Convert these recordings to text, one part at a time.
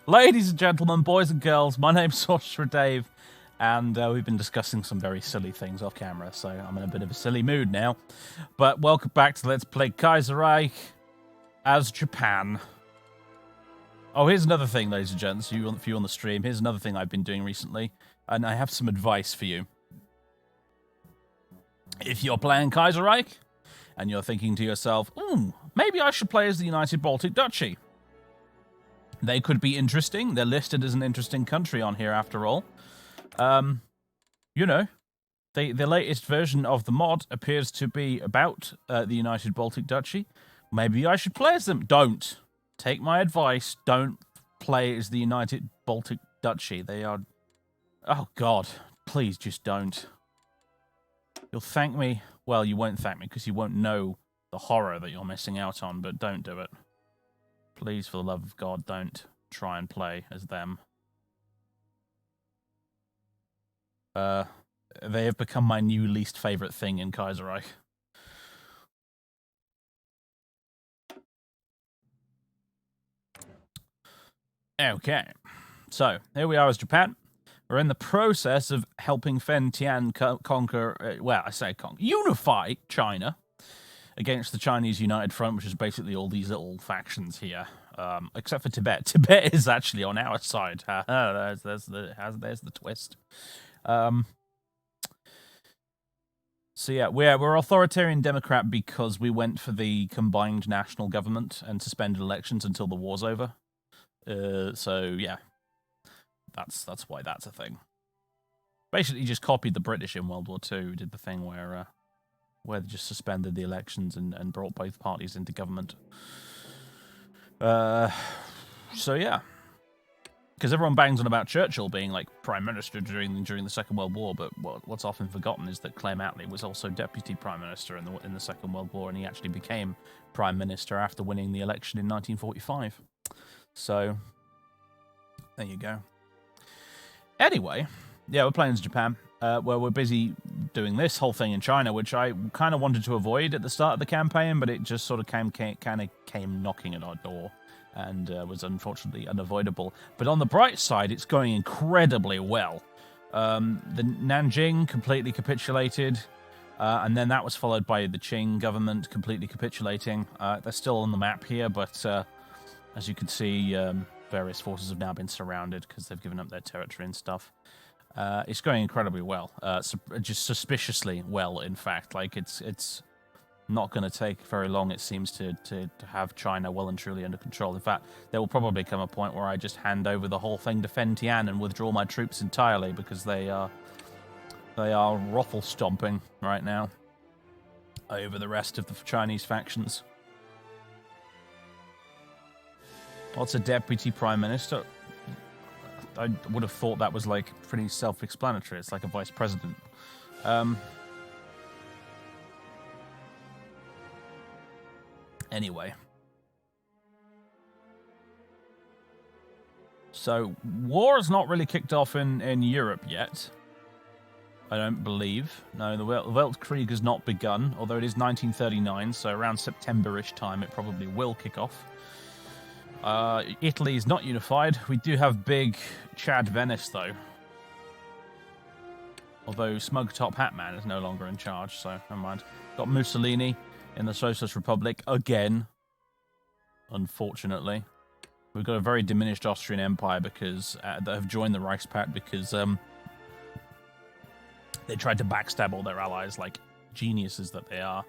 Ladies and gentlemen, boys and girls, my name's Sorcerer Dave, and we've been discussing some very silly things off camera, so I'm in a bit of a silly mood now. But welcome back to Let's Play Kaiserreich as Japan. Oh, here's another thing, ladies and gents, for you on the stream. Here's another thing I've been doing recently, and I have some advice for you. If you're playing Kaiserreich, and you're thinking to yourself, maybe I should play as the United Baltic Duchy. They could be interesting. They're listed as an interesting country on here, after all. You know, the latest version of the mod appears to be about the United Baltic Duchy. Maybe I should play as them. Don't. Take my advice. Don't play as the United Baltic Duchy. They are... Oh, God. Please, just don't. You'll thank me. Well, you won't thank me because you won't know the horror that you're missing out on, but don't do it. Please, for the love of God, don't try and play as them. They have become my new least favorite thing in Kaiserreich. Okay, so here we are as Japan. We're in the process of helping Fen Tian conquer, unify China against the Chinese United Front, which is basically all these little factions here, except for Tibet. Tibet is actually on our side. There's the twist. So yeah, we're authoritarian Democrat because we went for the combined national government and suspended elections until the war's over. So yeah, that's why that's a thing. Basically, just copied the British in World War II, who did the thing where they just suspended the elections and brought both parties into government. So yeah, because everyone bangs on about Churchill being like prime minister during the Second World War, but what's often forgotten is that Clem Attlee was also deputy prime minister in the Second World War, and he actually became prime minister after winning the election in 1945. So there you go. Anyway, yeah, we're playing as Japan. Where we're busy doing this whole thing in China, which I kind of wanted to avoid at the start of the campaign, but it just sort of came knocking at our door, and was unfortunately unavoidable. But on the bright side, it's going incredibly well. The Nanjing completely capitulated, and then that was followed by the Qing government completely capitulating. They're still on the map here, but as you can see, various forces have now been surrounded because they've given up their territory and stuff. It's going incredibly well, just suspiciously well, in fact. Like, it's not going to take very long, it seems, to have China well and truly under control. In fact, there will probably come a point where I just hand over the whole thing to Fen Tian and withdraw my troops entirely, because they are ruffle stomping right now over the rest of the Chinese factions. What's a deputy prime minister? I would have thought that was, like, pretty self-explanatory. It's like a vice president. Anyway. So, war has not really kicked off in Europe yet. I don't believe. No, the Weltkrieg has not begun, although it is 1939, so around September-ish time it probably will kick off. Italy is not unified. We do have big Chad Venice, though. Although Smug Top Hat Man is no longer in charge, so never mind. Got Mussolini in the Socialist Republic again, unfortunately. We've got a very diminished Austrian Empire because that have joined the Reichspakt because they tried to backstab all their allies like geniuses that they are.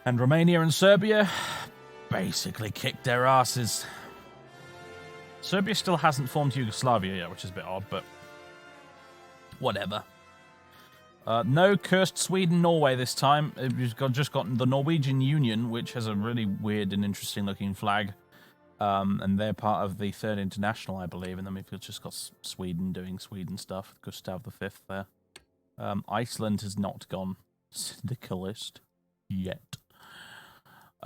And Romania and Serbia basically kicked their asses. Serbia still hasn't formed Yugoslavia yet, which is a bit odd, but whatever. No cursed Sweden-Norway this time. We've just got the Norwegian Union, which has a really weird and interesting looking flag. And they're part of the Third International, I believe. And then we've just got Sweden doing Sweden stuff. Gustav V there. Iceland has not gone syndicalist yet.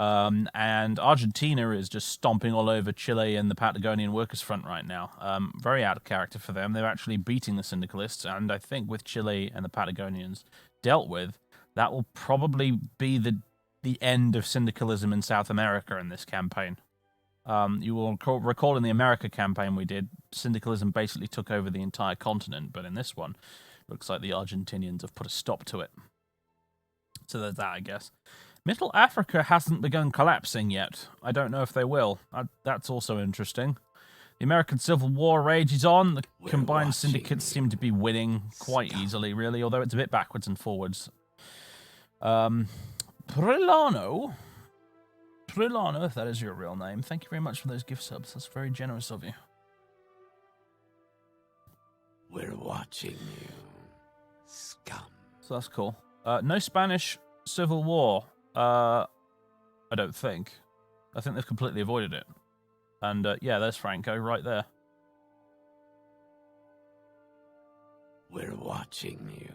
And Argentina is just stomping all over Chile and the Patagonian Workers' Front right now. Very out of character for them. They're actually beating the syndicalists, and I think with Chile and the Patagonians dealt with, that will probably be the end of syndicalism in South America in this campaign. You will recall in the America campaign we did, syndicalism basically took over the entire continent, but in this one, looks like the Argentinians have put a stop to it. So there's that, I guess. Middle Africa hasn't begun collapsing yet. I don't know if they will. That's also interesting. The American Civil War rages on. The combined syndicates seem to be winning quite easily, really, although it's a bit backwards and forwards. Prilano, if that is your real name, thank you very much for those gift subs. That's very generous of you. We're watching you, scum. So that's cool. No Spanish Civil War. I don't think. I think they've completely avoided it. And yeah, there's Franco right there. We're watching you,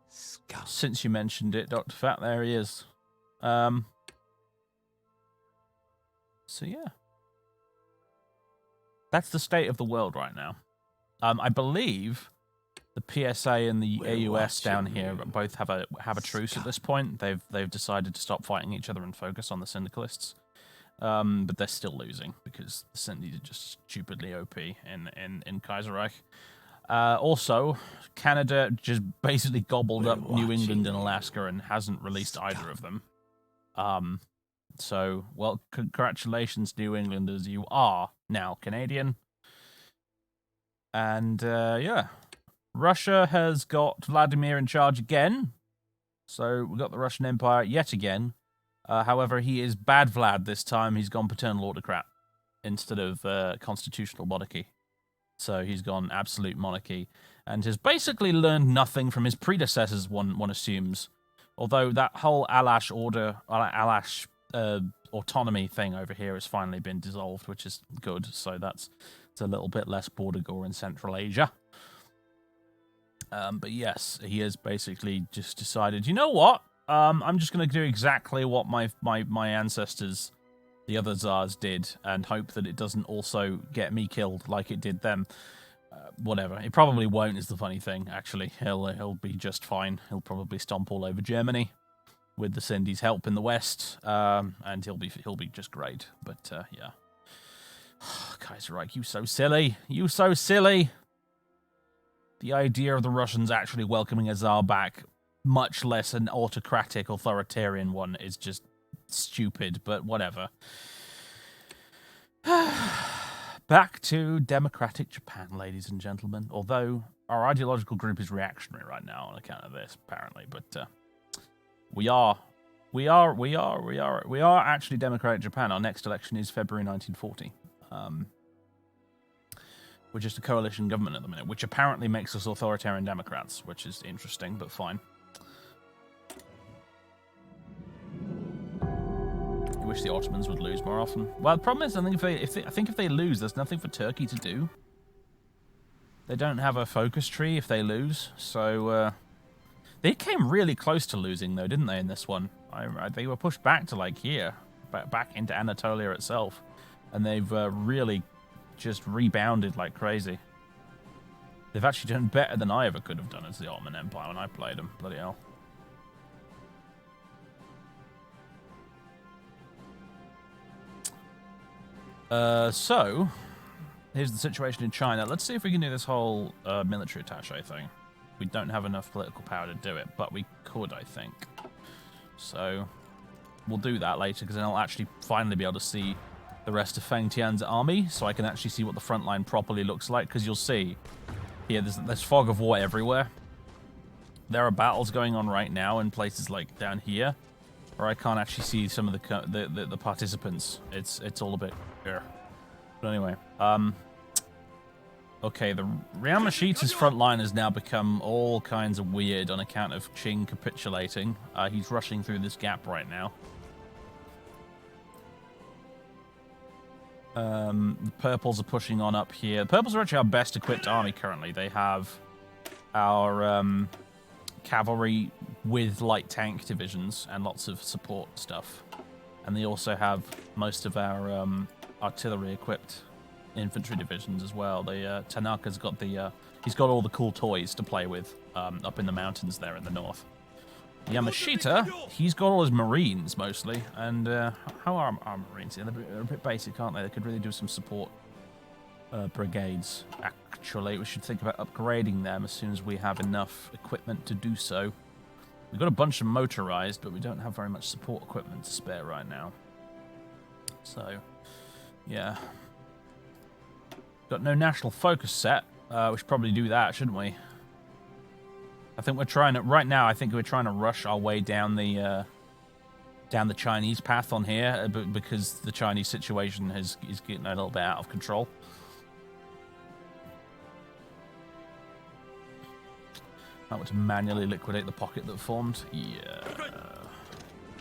scum. Since you mentioned it, Dr. Fat, there he is. So yeah. That's the state of the world right now. I believe the PSA and the AUS down here both have a truce at this point. They've decided to stop fighting each other and focus on the syndicalists. But they're still losing because the Sindis are just stupidly OP in Kaiserreich. Also, Canada just basically gobbled up New England and Alaska and hasn't released either of them. So, well, congratulations, New Englanders. You are now Canadian. And, yeah. Russia has got Vladimir in charge again. So, we've got the Russian Empire yet again. However, he is bad Vlad this time. He's gone paternal autocrat instead of constitutional monarchy. So he's gone absolute monarchy and has basically learned nothing from his predecessors, one assumes. Although that whole Alash order, Alash autonomy thing over here has finally been dissolved, which is good. So it's a little bit less border gore in Central Asia. But yes, he has basically just decided, you know what? I'm just going to do exactly what my ancestors, the other Tsars, did, and hope that it doesn't also get me killed like it did them. Whatever. It probably won't, is the funny thing, actually. He'll be just fine. He'll probably stomp all over Germany with the Sindis' help in the West, and he'll be just great. But, yeah. Kaiserreich, you so silly. You so silly. The idea of the Russians actually welcoming a Tsar back, much less an autocratic, authoritarian one, is just stupid, but whatever. Back to democratic Japan, ladies and gentlemen. Although our ideological group is reactionary right now on account of this, apparently, but we are actually democratic Japan. Our next election is February 1940. We're just a coalition government at the minute, which apparently makes us authoritarian Democrats, which is interesting, but fine. I wish the Ottomans would lose more often. Well, the problem is, I think if they lose, there's nothing for Turkey to do. They don't have a focus tree if they lose, so they came really close to losing, though, didn't they? In this one, they were pushed back to like here, back into Anatolia itself, and they've really just rebounded like crazy. They've actually done better than I ever could have done as the Ottoman Empire when I played them. Bloody hell. So, here's the situation in China. Let's see if we can do this whole military attaché thing. We don't have enough political power to do it, but we could, I think. So, we'll do that later, because then I'll actually finally be able to see the rest of Feng Tian's army, so I can actually see what the front line properly looks like, because you'll see here, there's fog of war everywhere. There are battles going on right now in places like down here, where I can't actually see some of the participants. It's all a bit... But anyway, okay, the Yamashita's front line has now become all kinds of weird on account of Qing capitulating. He's rushing through this gap right now. The purples are pushing on up here. The purples are actually our best equipped army currently. They have our cavalry with light tank divisions and lots of support stuff. And they also have most of our artillery-equipped infantry divisions as well. Tanaka's got he's got all the cool toys to play with up in the mountains there in the north. Yamashita, he's got all his Marines, mostly. And how are our Marines? Yeah, they're a bit basic, aren't they? They could really do some support brigades. Actually, we should think about upgrading them as soon as we have enough equipment to do so. We've got a bunch of motorized, but we don't have very much support equipment to spare right now. So, yeah. Got no national focus set. We should probably do that, shouldn't we? I think we're trying to... Right now, I think we're trying to rush our way down the Chinese path on here, because the Chinese situation is getting a little bit out of control. I want to manually liquidate the pocket that formed. Yeah.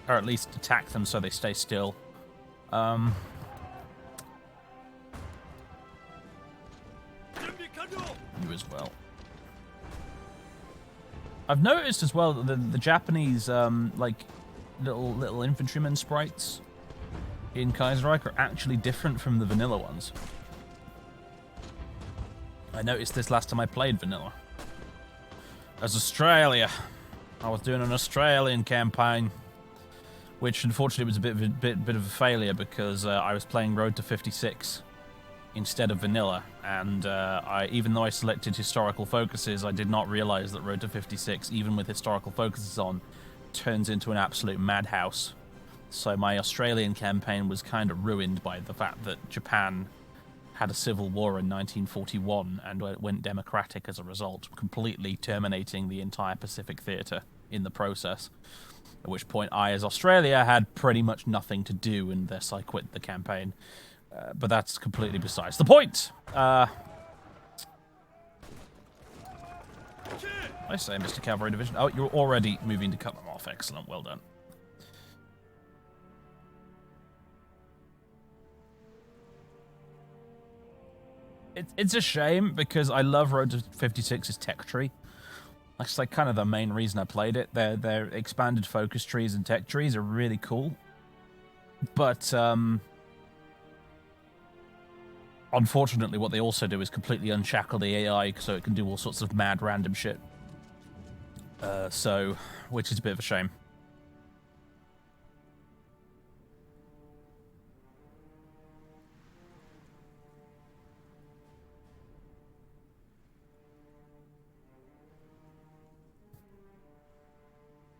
Or at least attack them so they stay still. You as well. I've noticed as well that the Japanese, like, little infantryman sprites in Kaiserreich are actually different from the vanilla ones. I noticed this last time I played vanilla. As Australia, I was doing an Australian campaign, which unfortunately was a bit of a failure because I was playing Road to 56 instead of vanilla, and even though I selected historical focuses, I did not realize that Road to 56, even with historical focuses on, turns into an absolute madhouse. So my Australian campaign was kind of ruined by the fact that Japan had a civil war in 1941 and went democratic as a result, completely terminating the entire Pacific theatre in the process. At which point I, as Australia, had pretty much nothing to do, and thus I quit the campaign. But that's completely besides the point. I say, Mr. Cavalry Division. Oh, you're already moving to cut them off. Excellent. Well done. It's a shame because I love Road to 56's tech tree. That's like kind of the main reason I played it. Their expanded focus trees and tech trees are really cool. But unfortunately, what they also do is completely unshackle the AI so it can do all sorts of mad random shit. Which is a bit of a shame.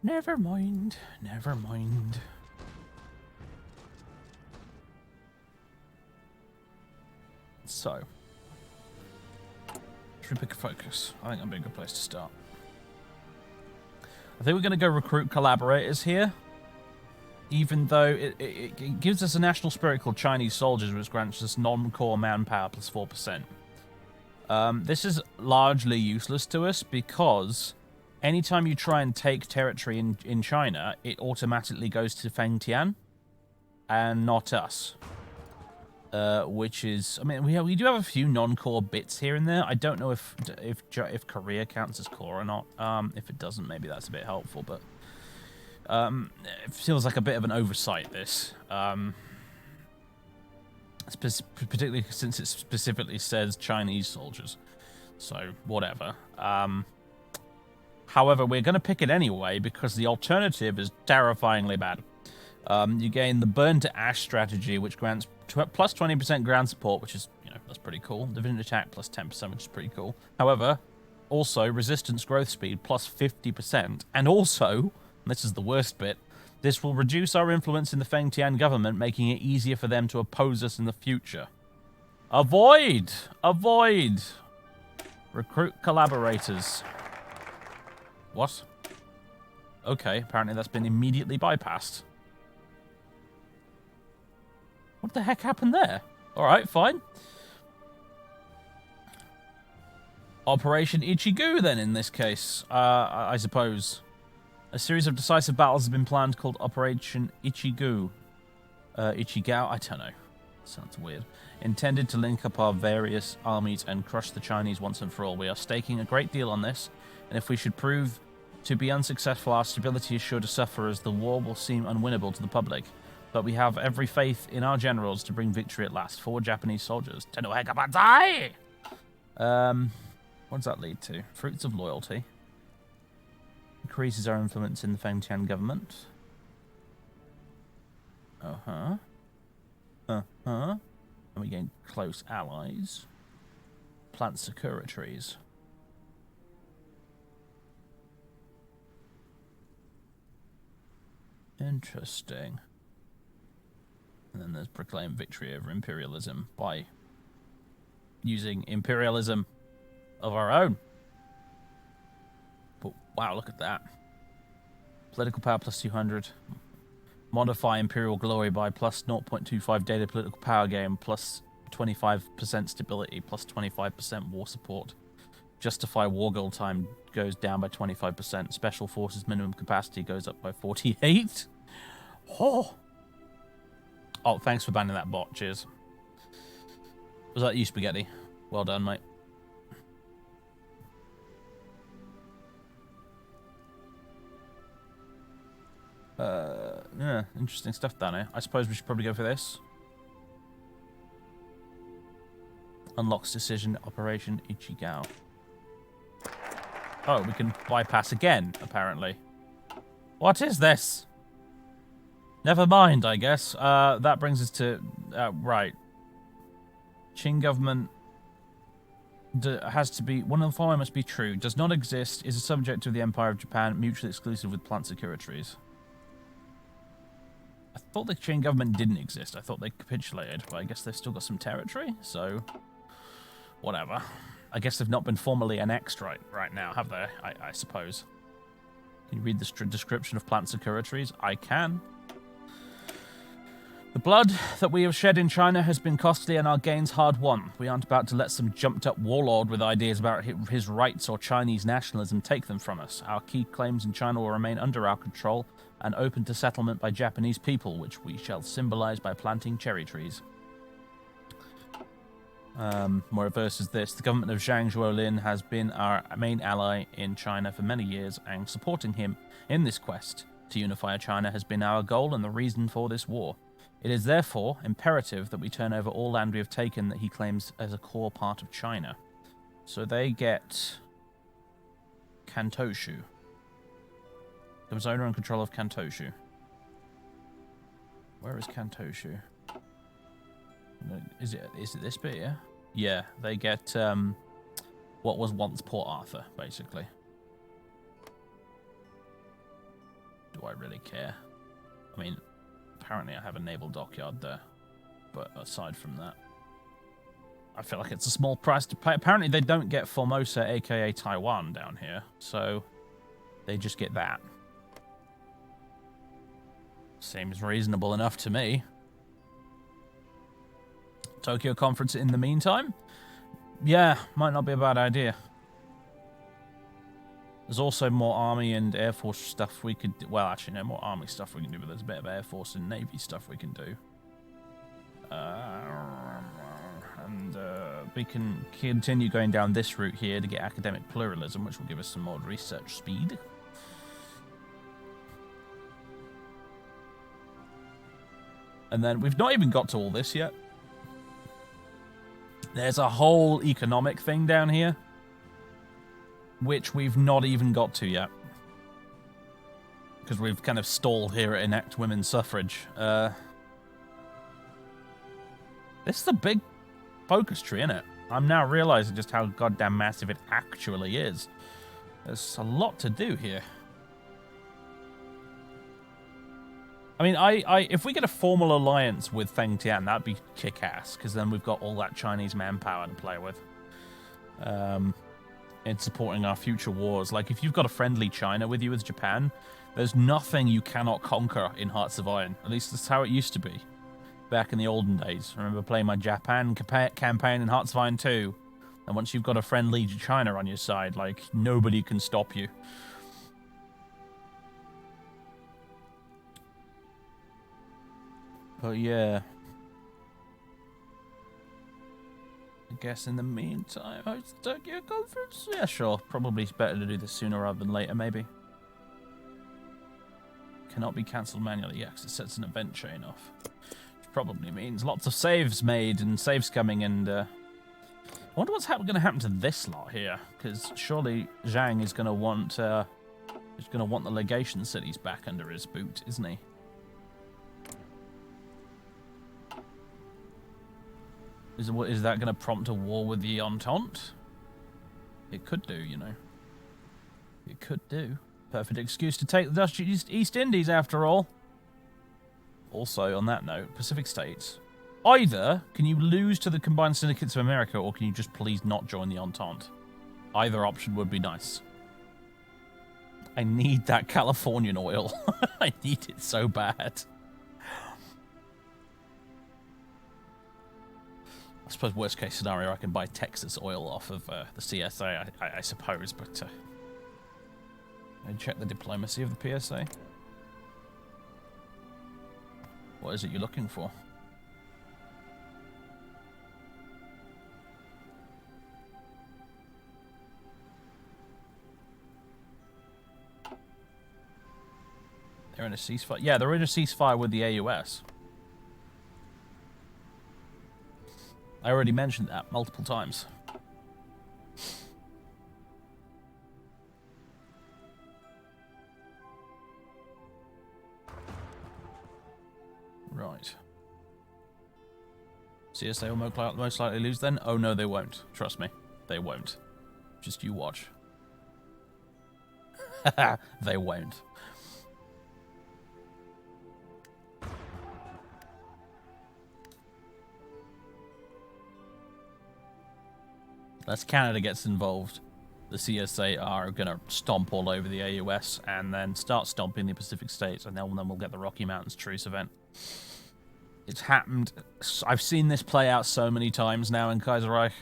Never mind, never mind. So, should we pick a focus? I think that'd be a good place to start. I think we're going to go recruit collaborators here, even though it gives us a national spirit called Chinese Soldiers, which grants us non-core manpower plus 4%. This is largely useless to us because anytime you try and take territory in China, it automatically goes to Fengtian and not us. Which is, I mean, we do have a few non-core bits here and there. I don't know if Korea counts as core or not. If it doesn't, maybe that's a bit helpful. But it feels like a bit of an oversight. This, particularly since it specifically says Chinese soldiers. So whatever. However, we're going to pick it anyway because the alternative is terrifyingly bad. You gain the burn to ash strategy, which grants plus 20% ground support, which is, that's pretty cool. Division attack plus 10%, which is pretty cool. However, also resistance growth speed plus 50%. And also, and this is the worst bit, this will reduce our influence in the Fengtian government, making it easier for them to oppose us in the future. Avoid! Avoid! Recruit collaborators. What? Okay, apparently that's been immediately bypassed. What the heck happened there? Alright, fine. Operation Ichigo, then, in this case, I suppose. A series of decisive battles has been planned called Operation Ichigo. Ichigao? I don't know. Sounds weird. Intended to link up our various armies and crush the Chinese once and for all. We are staking a great deal on this, and if we should prove to be unsuccessful, our stability is sure to suffer as the war will seem unwinnable to the public. But we have every faith in our generals to bring victory at last. 4 Japanese soldiers. Tenoheka Banzai! What does that lead to? Fruits of loyalty. Increases our influence in the Fengtian government. Uh-huh. Uh-huh. And we gain close allies. Plant sakura trees. Interesting. And then there's proclaimed victory over imperialism by using imperialism of our own. But wow, look at that. Political power plus 200. Modify imperial glory by plus 0.25 data political power gain, plus 25% stability, plus 25% war support. Justify war goal time goes down by 25%. Special forces minimum capacity goes up by 48. Oh, thanks for banning that bot. Cheers. Was that you, Spaghetti? Well done, mate. Yeah, interesting stuff down here. I suppose we should probably go for this. Unlocks decision operation Ichigo. Oh, we can bypass again, apparently. What is this? Never mind, I guess. That brings us to... right. Qing government has to be... One of the following must be true. Does not exist. Is a subject of the Empire of Japan. Mutually exclusive with plant sakura trees. I thought the Qing government didn't exist. I thought they capitulated, but I guess they've still got some territory, so... Whatever. I guess they've not been formally annexed right now, have they? I suppose. Can you read the description of plant sakura trees? I can. The blood that we have shed in China has been costly and our gains hard won. We aren't about to let some jumped-up warlord with ideas about his rights or Chinese nationalism take them from us. Our key claims in China will remain under our control and open to settlement by Japanese people, which we shall symbolize by planting cherry trees. More verse is this. The government of Zhang Zuolin has been our main ally in China for many years, and supporting him in this quest to unify China has been our goal and the reason for this war. It is therefore imperative that we turn over all land we have taken that he claims as a core part of China. So they get Kantoshu. There was owner and control of Kantoshu. Where is Kantoshu? Is it this bit, yeah? Yeah, they get what was once Port Arthur, basically. Do I really care? I mean, apparently I have a naval dockyard there. But aside from that, I feel like it's a small price to pay. Apparently they don't get Formosa, aka Taiwan, down here. So they just get that. Seems reasonable enough to me. Tokyo conference in the meantime? Yeah, might not be a bad idea. There's also more army and air force stuff we could do. Well, actually, no more army stuff we can do, but there's a bit of air force and navy stuff we can do. And we can continue going down this route here to get academic pluralism, which will give us some more research speed. And then we've not even got to all this yet. There's a whole economic thing down here, which we've not even got to yet. Because we've kind of stalled here at enact women's suffrage. This is a big focus tree, isn't it? I'm now realizing just how goddamn massive it actually is. There's a lot to do here. I mean, if we get a formal alliance with Fengtian, that'd be kick-ass, because then we've got all that Chinese manpower to play with. In supporting our future wars. Like, if you've got a friendly China with you as Japan, there's nothing you cannot conquer in Hearts of Iron. At least that's how it used to be. Back in the olden days. I remember playing my Japan campaign in Hearts of Iron 2. And once you've got a friendly China on your side, like, nobody can stop you. But yeah. I guess in the meantime, host the Tokyo conference? Yeah, sure. Probably better to do this sooner rather than later, maybe. Cannot be cancelled manually, yeah, because it sets an event chain off. Which probably means lots of saves made and saves coming, and I wonder what's going to happen to this lot here, because surely Zhang is going to want He's going to want the legation cities back under his boot, isn't he? Is that going to prompt a war with the Entente? It could do, you know. It could do. Perfect excuse to take the Dutch East Indies, after all. Also, on that note, Pacific States. Either can you lose to the combined syndicates of America, or can you just please not join the Entente? Either option would be nice. I need that Californian oil. I need it so bad. I suppose worst case scenario, I can buy Texas oil off of the CSA, I suppose, but I check the diplomacy of the PSA. What is it you're looking for? They're in a ceasefire? Yeah, they're in a ceasefire with the AUS. I already mentioned that multiple times. Right. CSA will most likely lose then? Oh no, they won't. Trust me. They won't. Just you watch. They won't. Unless Canada gets involved, the CSA are going to stomp all over the AUS and then start stomping the Pacific States, and then we'll get the Rocky Mountains Truce event. It's happened. I've seen this play out so many times now in Kaiserreich.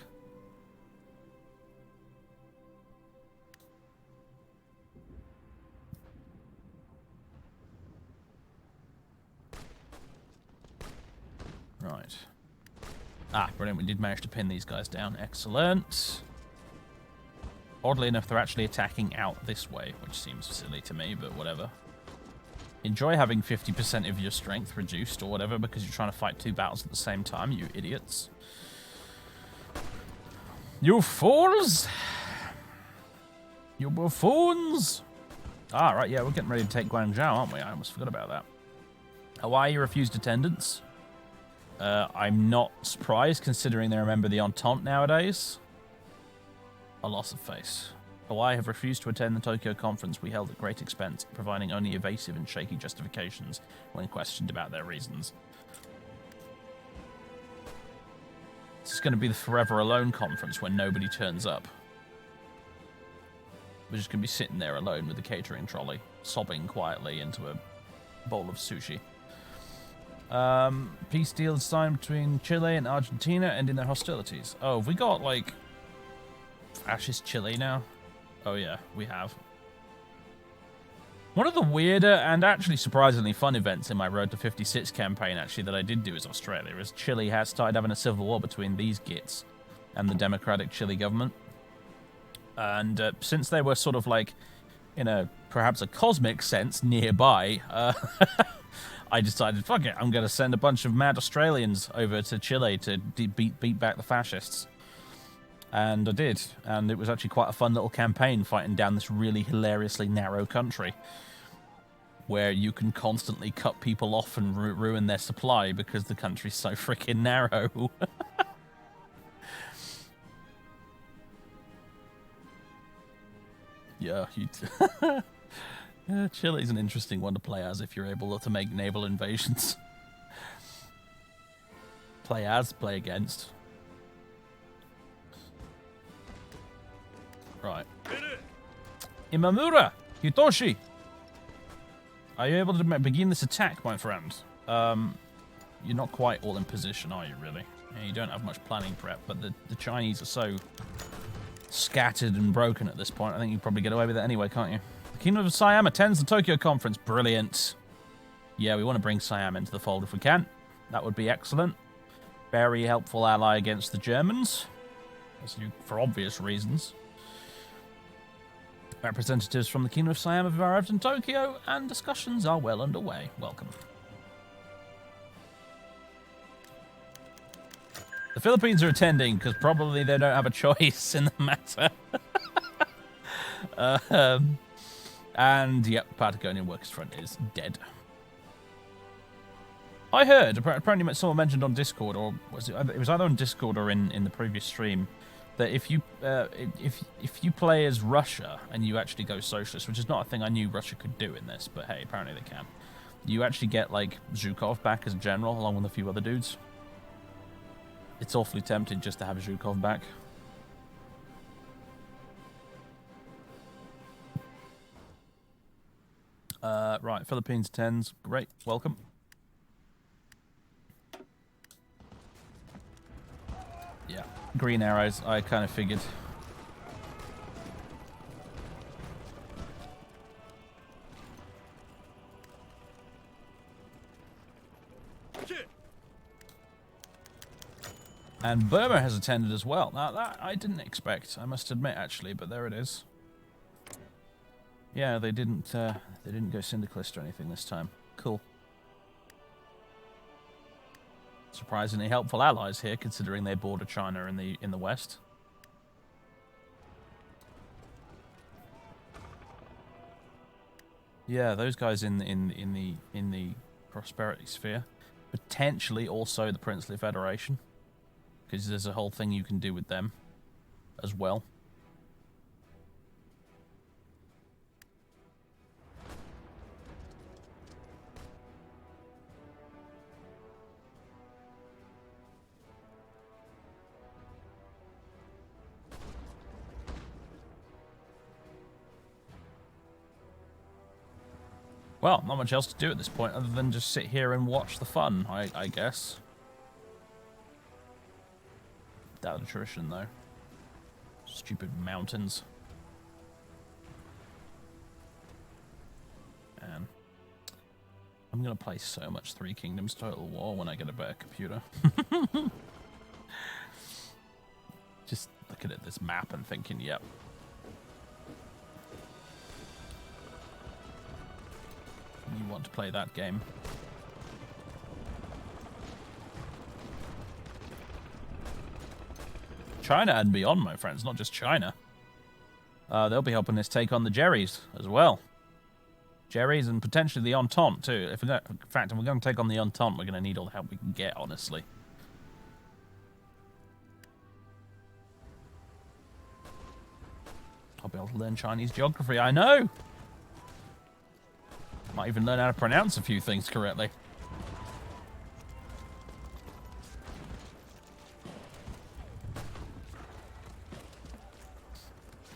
Right. Ah, brilliant. We did manage to pin these guys down. Excellent. Oddly enough, they're actually attacking out this way, which seems silly to me, but whatever. Enjoy having 50% of your strength reduced or whatever because you're trying to fight two battles at the same time, you idiots. You fools! You buffoons! Ah, right, yeah, we're getting ready to take Guangzhou, aren't we? I almost forgot about that. Hawaii refused attendance. I'm not surprised, considering they're a member of the Entente nowadays. A loss of face. Hawaii have refused to attend the Tokyo conference we held at great expense, providing only evasive and shaky justifications when questioned about their reasons. This is going to be the Forever Alone conference when nobody turns up. We're just going to be sitting there alone with the catering trolley, sobbing quietly into a bowl of sushi. Peace deal is signed between Chile and Argentina, ending their hostilities. Oh, have we got, like, fascist Chile now? Oh, yeah, we have. One of the weirder and actually surprisingly fun events in my Road to 56 campaign, actually, that I did do is Australia, is Chile has started having a civil war between these gits and the Democratic Chile government. And since they were sort of like, in a perhaps a cosmic sense, nearby, I decided, fuck it, I'm going to send a bunch of mad Australians over to Chile to beat back the fascists. And I did. And it was actually quite a fun little campaign fighting down this really hilariously narrow country where you can constantly cut people off and ruin their supply because the country's so freaking narrow. Yeah, Chile's an interesting one to play as if you're able to make naval invasions. Play as, play against. Right. Imamura! Hitoshi! Are you able to begin this attack, my friend? You're not quite all in position, are you, really? Yeah, you don't have much planning prep, but the Chinese are so scattered and broken at this point, I think you can probably get away with it anyway, can't you? The Kingdom of Siam attends the Tokyo conference. Brilliant. Yeah, we want to bring Siam into the fold if we can. That would be excellent. Very helpful ally against the Germans, for obvious reasons. Representatives from the Kingdom of Siam have arrived in Tokyo, and discussions are well underway. Welcome. The Philippines are attending, because probably they don't have a choice in the matter. And, yep, Patagonian Workers' Front is dead. I heard, apparently someone mentioned on Discord, or was it was either on Discord or in the previous stream, that if you play as Russia and you actually go socialist, which is not a thing I knew Russia could do in this, but hey, apparently they can, you actually get, like, Zhukov back as general, along with a few other dudes. It's awfully tempting just to have Zhukov back. Right, Philippines 10s. Great, welcome. Yeah, green arrows, I kind of figured. And Burma has attended as well. Now, that I didn't expect, I must admit, actually, but there it is. Yeah, they didn't go syndicalist or anything this time. Cool. Surprisingly helpful allies here, considering they border China in the west. Yeah, those guys in the prosperity sphere, potentially also the Princely Federation, because there's a whole thing you can do with them as well. Well, not much else to do at this point other than just sit here and watch the fun, I guess. Without attrition, though. Stupid mountains. Man. I'm gonna play so much Three Kingdoms Total War when I get a better computer. Just looking at this map and thinking, yep. You want to play that game. China and beyond, my friends, not just China. They'll be helping us take on the Jerrys as well. Jerrys and potentially the Entente too. In fact, if we're going to take on the Entente, we're going to need all the help we can get, honestly. I'll be able to learn Chinese geography, I know! Might even learn how to pronounce a few things correctly.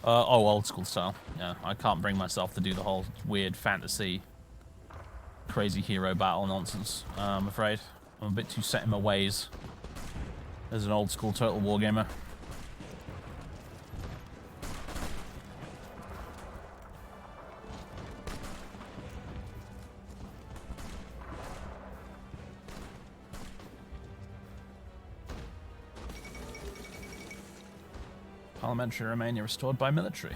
Oh, old school style. Yeah, I can't bring myself to do the whole weird fantasy, crazy hero battle nonsense, I'm afraid. I'm a bit too set in my ways as an old school Total War gamer. Parliamentary Romania restored by military.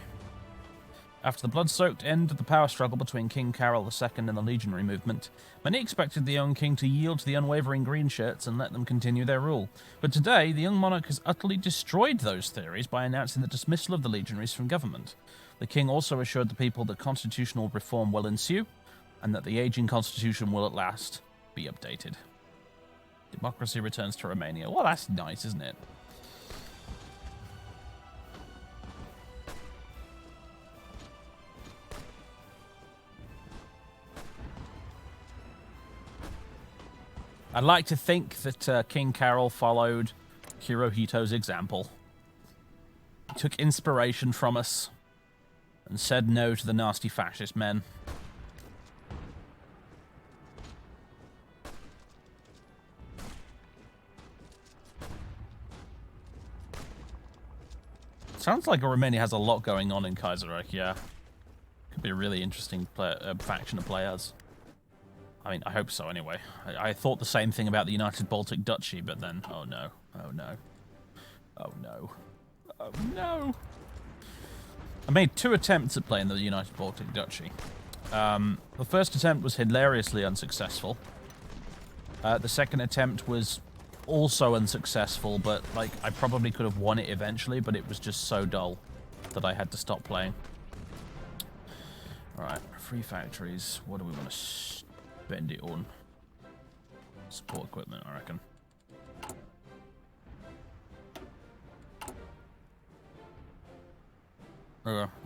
After the blood-soaked end of the power struggle between King Carol II and the legionary movement, many expected the young king to yield to the unwavering green shirts and let them continue their rule. But today, the young monarch has utterly destroyed those theories by announcing the dismissal of the legionaries from government. The king also assured the people that constitutional reform will ensue, and that the aging constitution will at last be updated. Democracy returns to Romania. Well, that's nice, isn't it? I'd like to think that King Carol followed Hirohito's example. He took inspiration from us and said no to the nasty fascist men. Sounds like Romania has a lot going on in Kaiserreich, yeah. Could be a really interesting faction to play as. I mean, I hope so anyway. I thought the same thing about the United Baltic Duchy, but then, oh no, oh no, oh no, oh no. I made 2 attempts at playing the United Baltic Duchy. The first attempt was hilariously unsuccessful. The second attempt was also unsuccessful, but like I probably could have won it eventually, but it was just so dull that I had to stop playing. Right, free factories. What do we want to spend it on? Support equipment, I reckon.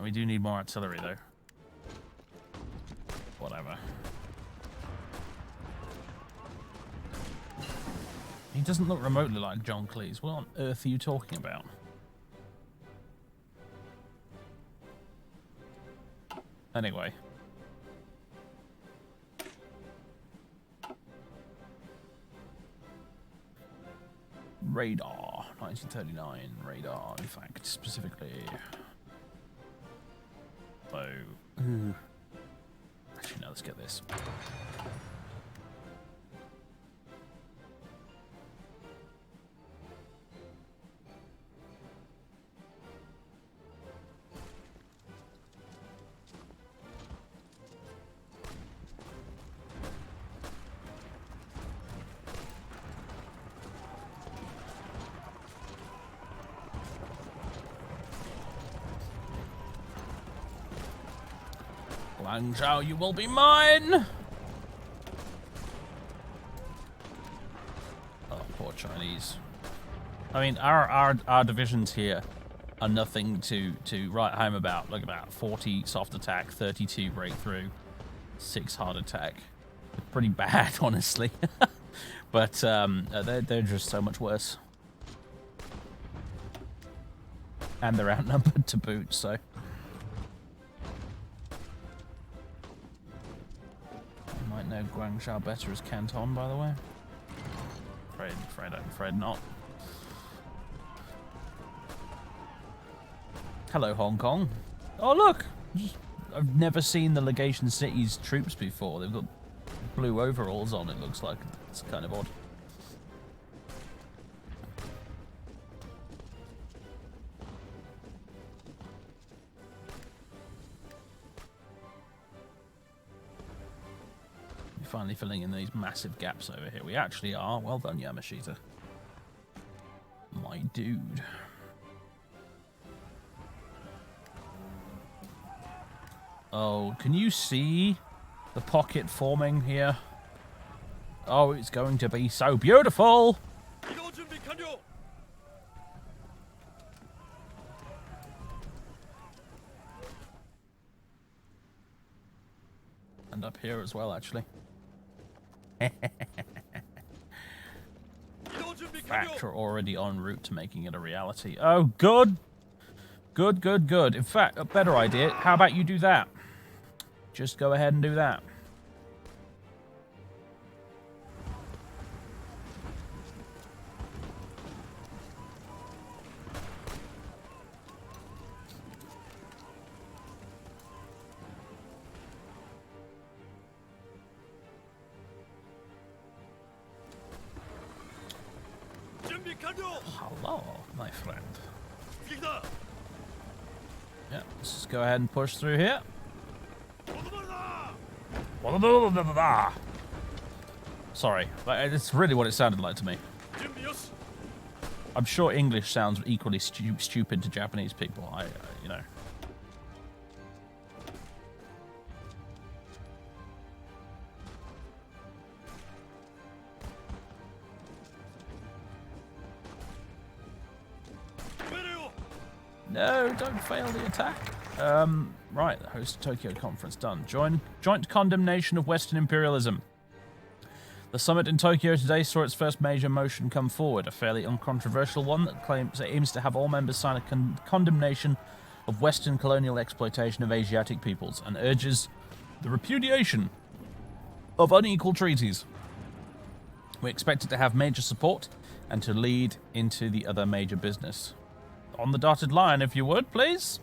We do need more artillery, though. Whatever. He doesn't look remotely like John Cleese. What on earth are you talking about? Anyway. Radar. 1939. Radar, in fact, specifically. So... Actually, no, let's get this. Guangzhou, you will be mine! Oh, poor Chinese. I mean, our divisions here are nothing to write home about. Look, about 40 soft attack, 32 breakthrough, 6 hard attack. Pretty bad, honestly. But they're just so much worse. And they're outnumbered to boot, so... know Guangzhou better as Canton, by the way. Afraid not. Hello, Hong Kong. Oh, look! I've never seen the Legation City's troops before. They've got blue overalls on, it looks like. It's kind of odd. Finally filling in these massive gaps over here. We actually are. Well done, Yamashita. My dude. Oh, can you see the pocket forming here? Oh, it's going to be so beautiful! And up here as well, actually. Factor already en route to making it a reality. Oh, good. Good, good, good. In fact, a better idea. How about you do that? Just go ahead and do that. Hello, my friend. Yeah, let's just go ahead and push through here. Sorry, it's really what it sounded like to me. I'm sure English sounds equally stupid to Japanese people. You know. No, don't fail the attack. Right, the host Tokyo conference done. Joint condemnation of Western imperialism. The summit in Tokyo today saw its first major motion come forward, a fairly uncontroversial one that aims to have all members sign a condemnation of Western colonial exploitation of Asiatic peoples and urges the repudiation of unequal treaties. We expect it to have major support and to lead into the other major business. On the dotted line, if you would, please.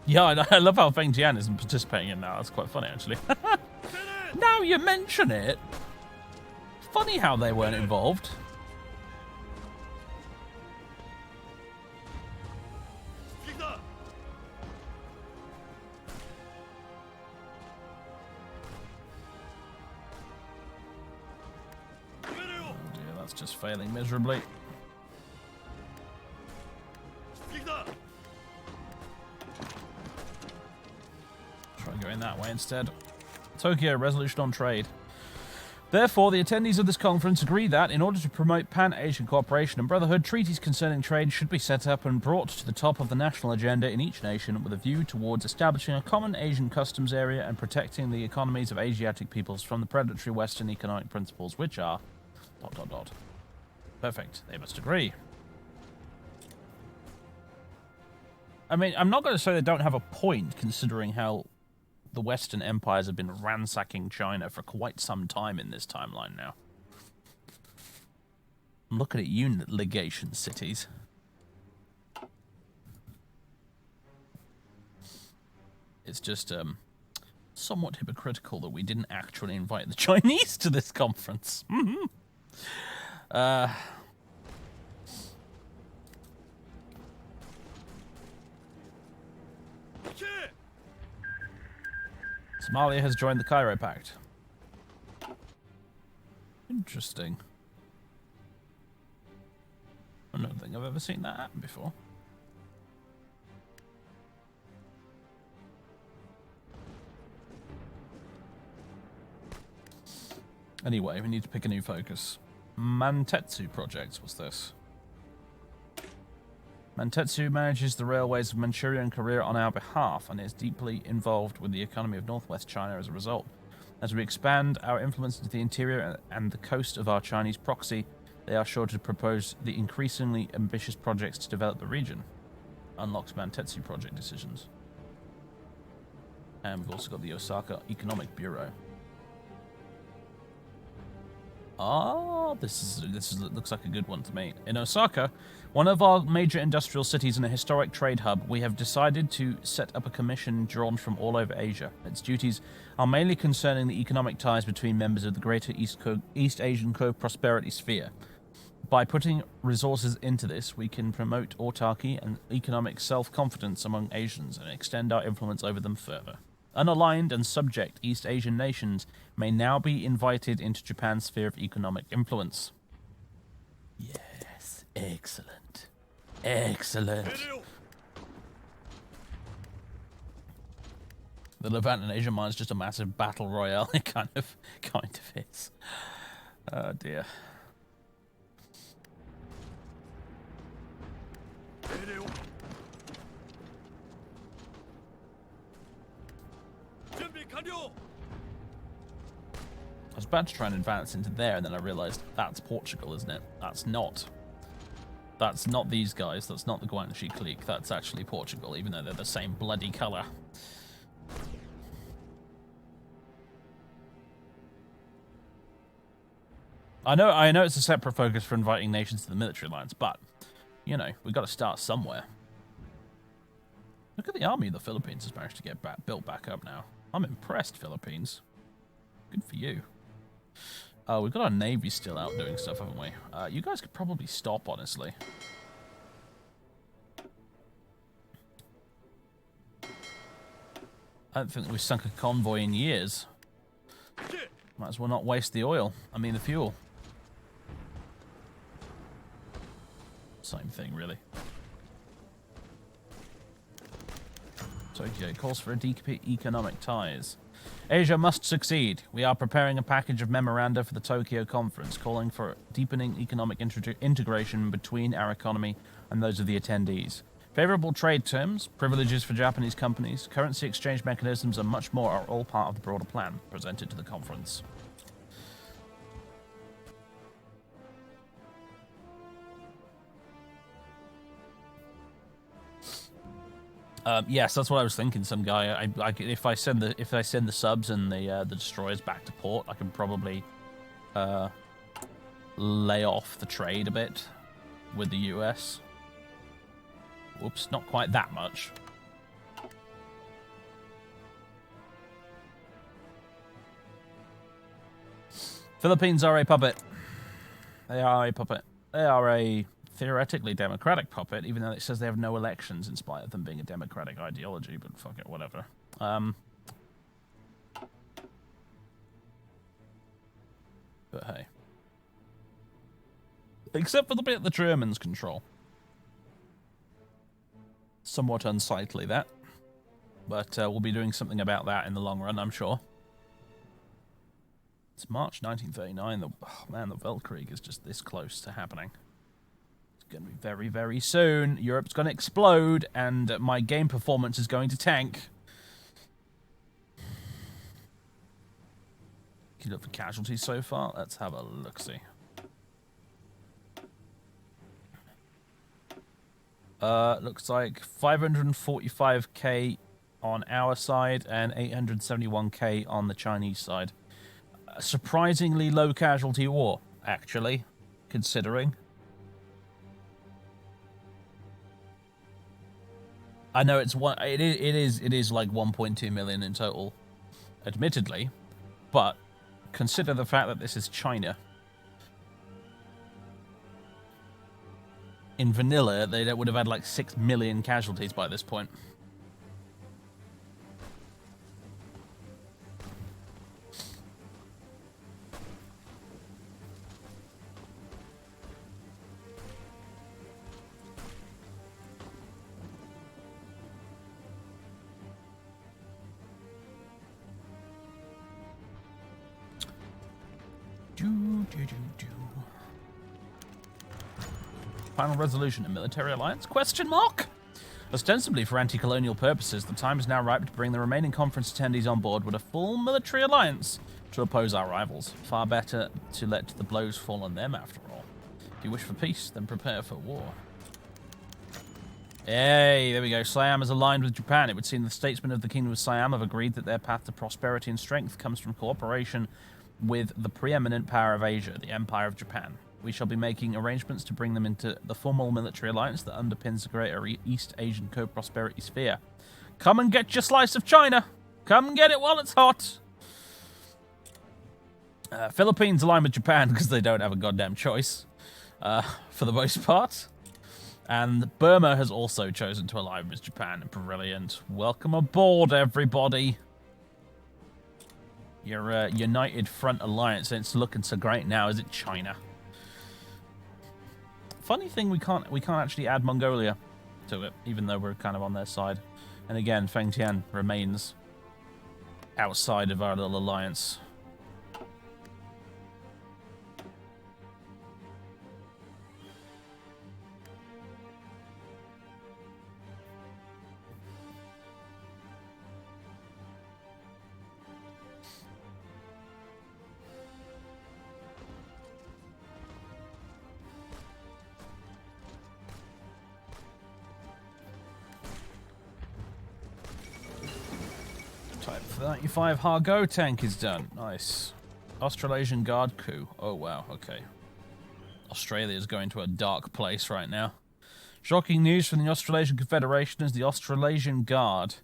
Yeah, I love how Feng Jian isn't participating in that. That's quite funny, actually. Now you mention it. Funny how they weren't involved. That's just failing miserably. instead. Tokyo, resolution on trade. Therefore, the attendees of this conference agree that, in order to promote pan-Asian cooperation and brotherhood, treaties concerning trade should be set up and brought to the top of the national agenda in each nation with a view towards establishing a common Asian customs area and protecting the economies of Asiatic peoples from the predatory Western economic principles, which are... ... Perfect. They must agree. I mean, I'm not going to say they don't have a point, considering how the Western empires have been ransacking China for quite some time in this timeline now. I'm looking at you, legation cities. It's just somewhat hypocritical that we didn't actually invite the Chinese to this conference. Somalia has joined the Cairo Pact. Interesting. I don't think I've ever seen that happen before. Anyway, we need to pick a new focus. Mantetsu project, what's this? Mantetsu manages the railways of Manchuria and Korea on our behalf and is deeply involved with the economy of northwest China as a result. As we expand our influence into the interior and the coast of our Chinese proxy, they are sure to propose the increasingly ambitious projects to develop the region. Unlocks Mantetsu project decisions. And we've also got the Osaka Economic Bureau. Ah, this looks like a good one to me. In Osaka, one of our major industrial cities and a historic trade hub, we have decided to set up a commission drawn from all over Asia. Its duties are mainly concerning the economic ties between members of the greater East Asian co-prosperity sphere. By putting resources into this, we can promote autarky and economic self-confidence among Asians and extend our influence over them further. Unaligned and subject East Asian nations may now be invited into Japan's sphere of economic influence. Yes, excellent. Excellent. The Levant and Asia mine is just a massive battle royale. It kind of is. Oh dear. I was about to try and advance into there, and then I realised that's Portugal, isn't it? That's not. That's not these guys. That's not the Guangxi clique. That's actually Portugal, even though they're the same bloody colour. I know it's a separate focus for inviting nations to the military alliance, but, you know, we've got to start somewhere. Look at the army the Philippines has managed to get built back up now. I'm impressed, Philippines. Good for you. We've got our navy still out doing stuff, haven't we? You guys could probably stop, honestly. I don't think we've sunk a convoy in years. Might as well not waste the oil. I mean the fuel. Same thing, really. Tokyo calls for a deep economic ties. Asia must succeed. We are preparing a package of memoranda for the Tokyo conference, calling for deepening economic integration between our economy and those of the attendees. Favorable trade terms, privileges for Japanese companies, currency exchange mechanisms, and much more are all part of the broader plan presented to the conference. Yes, that's what I was thinking. Some guy, if I send the subs and the destroyers back to port, I can probably lay off the trade a bit with the US. Whoops, not quite that much. Philippines are a puppet. They are a puppet. They are a theoretically democratic puppet, even though it says they have no elections in spite of them being a democratic ideology, but fuck it, whatever. But hey. Except for the bit the Germans control. Somewhat unsightly, that. but we'll be doing something about that in the long run, I'm sure. It's March 1939. Man, the Weltkrieg is just this close to happening. It's going to be very, very soon. Europe's going to explode, and my game performance is going to tank. Can you look for casualties so far? Let's have a look-see. Looks like 545k on our side and 871k on the Chinese side. A surprisingly low casualty war, actually, considering. I know it is like 1.2 million in total, admittedly, but consider the fact that this is China. In vanilla, they would have had like 6 million casualties by this point. Final resolution, a military alliance? Question mark? Ostensibly for anti-colonial purposes, the time is now ripe to bring the remaining conference attendees on board with a full military alliance to oppose our rivals. Far better to let the blows fall on them, after all. If you wish for peace, then prepare for war. Hey, there we go. Siam is aligned with Japan. It would seem the statesmen of the Kingdom of Siam have agreed that their path to prosperity and strength comes from cooperation with the preeminent power of Asia, the Empire of Japan. We shall be making arrangements to bring them into the formal military alliance that underpins the greater East Asian co-prosperity sphere. Come and get your slice of China! Come and get it while it's hot! Philippines align with Japan because they don't have a goddamn choice, for the most part. And Burma has also chosen to align with Japan. Brilliant. Welcome aboard, everybody! Your United Front Alliance ain't looking so great now, is it, China? Funny thing, we can't actually add Mongolia to it, even though we're kind of on their side. And again, Fengtian remains outside of our little alliance. Type 35 Hargo tank is done. Nice. Australasian Guard coup. Oh, wow. Okay. Australia is going to a dark place right now. Shocking news from the Australasian Confederation as the Australasian Guard,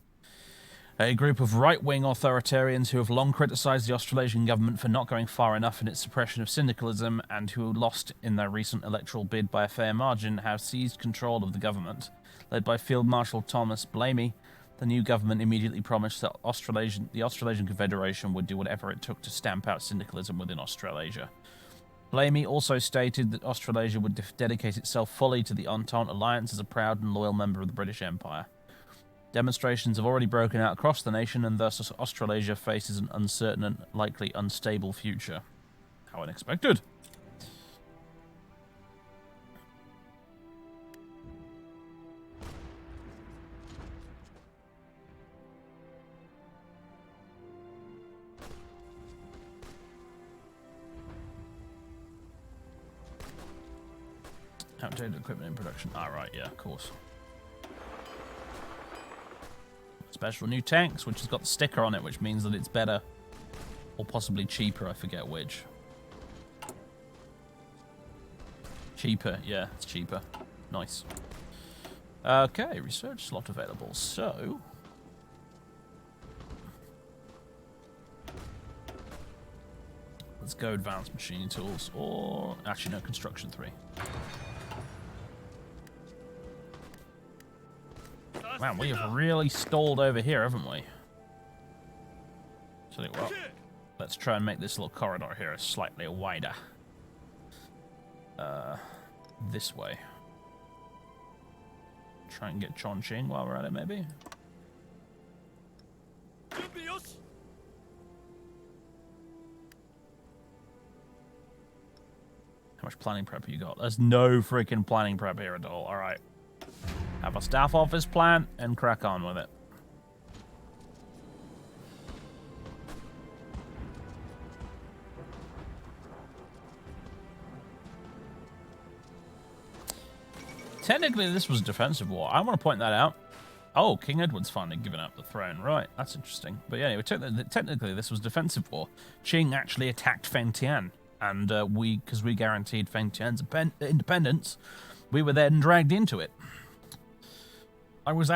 a group of right-wing authoritarians who have long criticised the Australasian government for not going far enough in its suppression of syndicalism and who lost in their recent electoral bid by a fair margin, have seized control of the government. Led by Field Marshal Thomas Blamey, the new government immediately promised that the Australasian Confederation would do whatever it took to stamp out syndicalism within Australasia. Blamey also stated that Australasia would dedicate itself fully to the Entente Alliance as a proud and loyal member of the British Empire. Demonstrations have already broken out across the nation, and thus Australasia faces an uncertain and likely unstable future. How unexpected! Outdated equipment in production. Ah, right, yeah, of course. Special new tanks, which has got the sticker on it, which means that it's better. Or possibly cheaper, I forget which. Cheaper, yeah, it's cheaper. Nice. Okay, research slot available. So... let's go advanced machining tools, or... actually, no, construction 3. Man, we have really stalled over here, haven't we? So, well, let's try and make this little corridor here slightly wider. This way. Try and get Chongqing while we're at it, maybe? How much planning prep have you got? There's no freaking planning prep here at all. Alright. Have a staff office plan and crack on with it. Technically, this was a defensive war. I want to point that out. Oh, King Edward's finally given up the throne. Right, that's interesting. But yeah, anyway, technically, this was defensive war. Qing actually attacked Fengtian. And because we guaranteed Fengtian's independence, we were then dragged into it. I was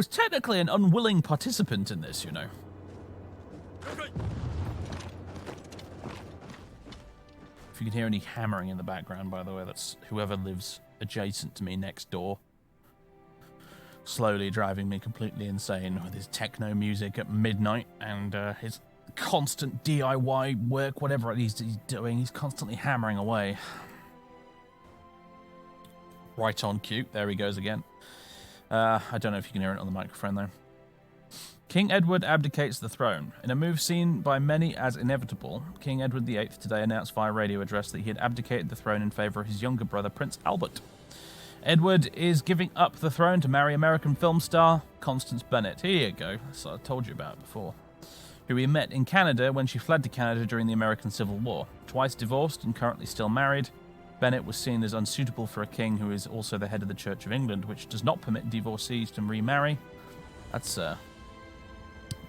technically an unwilling participant in this, you know. Okay. If you can hear any hammering in the background, by the way, that's whoever lives adjacent to me next door. Slowly driving me completely insane with his techno music at midnight and his constant DIY work, whatever he's doing. He's constantly hammering away. Right on cue. There he goes again. I don't know if you can hear it on the microphone, though. King Edward abdicates the throne. In a move seen by many as inevitable, King Edward VIII today announced via radio address that he had abdicated the throne in favour of his younger brother, Prince Albert. Edward is giving up the throne to marry American film star Constance Bennett. Here you go. So I told you about it before. Who he met in Canada when she fled to Canada during the American Civil War. Twice divorced and currently still married, Bennett was seen as unsuitable for a king who is also the head of the Church of England, which does not permit divorcees to remarry. That's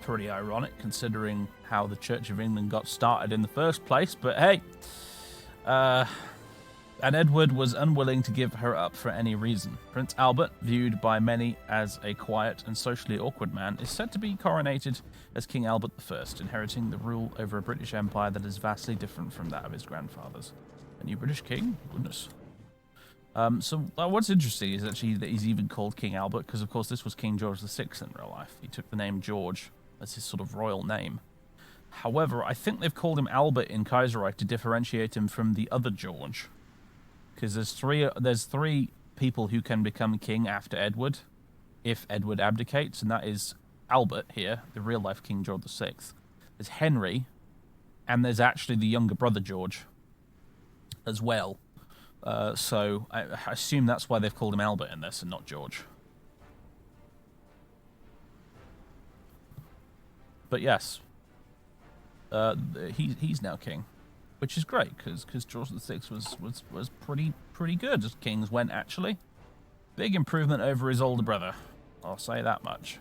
pretty ironic, considering how the Church of England got started in the first place. But hey, and Edward was unwilling to give her up for any reason. Prince Albert, viewed by many as a quiet and socially awkward man, is said to be coronated as King Albert I, inheriting the rule over a British Empire that is vastly different from that of his grandfathers. A new British king? Goodness. So what's interesting is actually that he's even called King Albert, because of course this was King George VI in real life. He took the name George as his sort of royal name. However, I think they've called him Albert in Kaiserreich to differentiate him from the other George. Because there's three people who can become king after Edward, if Edward abdicates, and that is Albert here, the real-life King George VI. There's Henry, and there's actually the younger brother George as well. So I assume that's why they've called him Albert in this and not George. But yes, he's now king, which is great because George VI was pretty good as kings went, actually. Big improvement over his older brother, I'll say that much.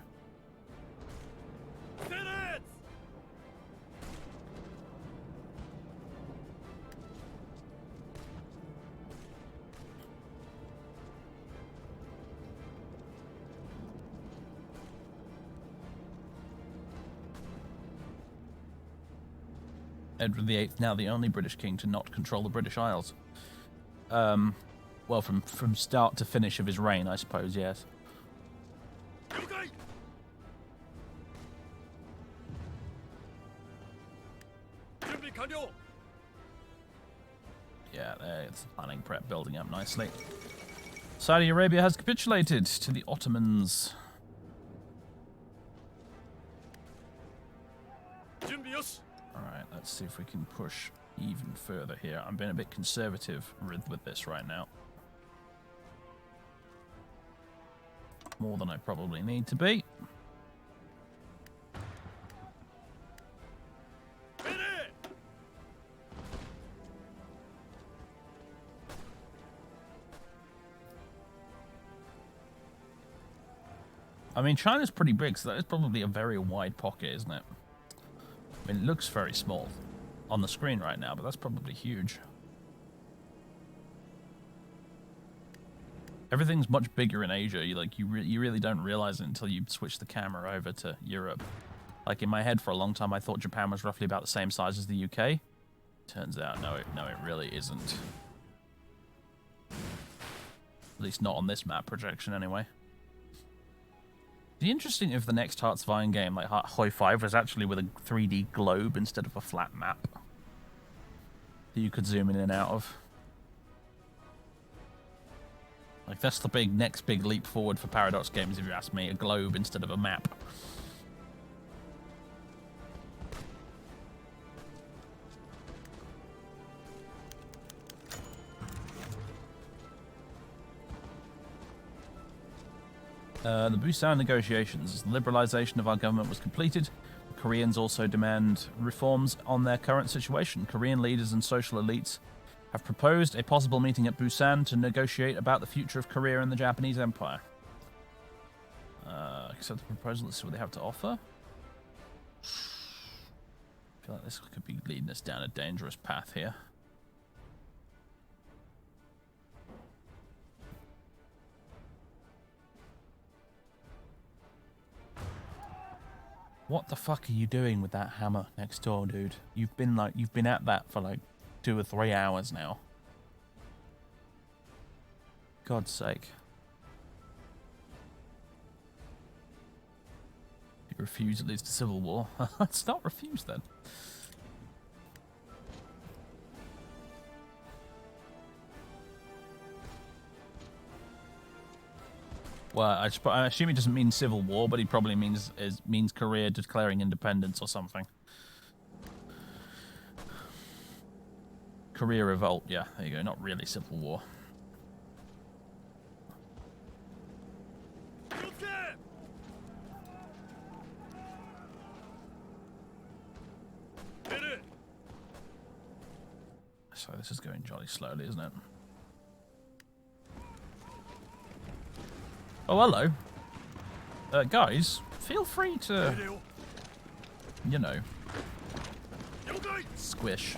Edward VIII, now the only British king to not control the British Isles. Well, from start to finish of his reign, I suppose, yes. Yeah, there's the planning prep building up nicely. Saudi Arabia has capitulated to the Ottomans. Alright, let's see if we can push even further here. I'm being a bit conservative with this right now. More than I probably need to be. I mean, China's pretty big, so that is probably a very wide pocket, isn't it? I mean, it looks very small on the screen right now, but that's probably huge. Everything's much bigger in Asia. You really don't realize it until you switch the camera over to Europe. Like, in my head for a long time, I thought Japan was roughly about the same size as the UK. Turns out, no, it really isn't. At least not on this map projection, anyway. It'd be interesting if the next Hearts of Iron game, like Hoi 5, was actually with a 3D globe instead of a flat map that you could zoom in and out of. Like, that's the next big leap forward for Paradox games, if you ask me. A globe instead of a map. The Busan Negotiations. The liberalization of our government was completed. The Koreans also demand reforms on their current situation. Korean leaders and social elites have proposed a possible meeting at Busan to negotiate about the future of Korea and the Japanese Empire. Accept the proposal. Let's see what they have to offer. I feel like this could be leading us down a dangerous path here. What the fuck are you doing with that hammer next door, dude? You've been at that for like 2 or 3 hours now. God's sake. You refuse, it leads to civil war. Let's not refuse then. Well, I assume he doesn't mean civil war, but he probably means Korea declaring independence or something. Korea revolt, yeah, there you go. Not really civil war. So this is going jolly slowly, isn't it? Oh, hello. Guys, feel free to, you know, squish.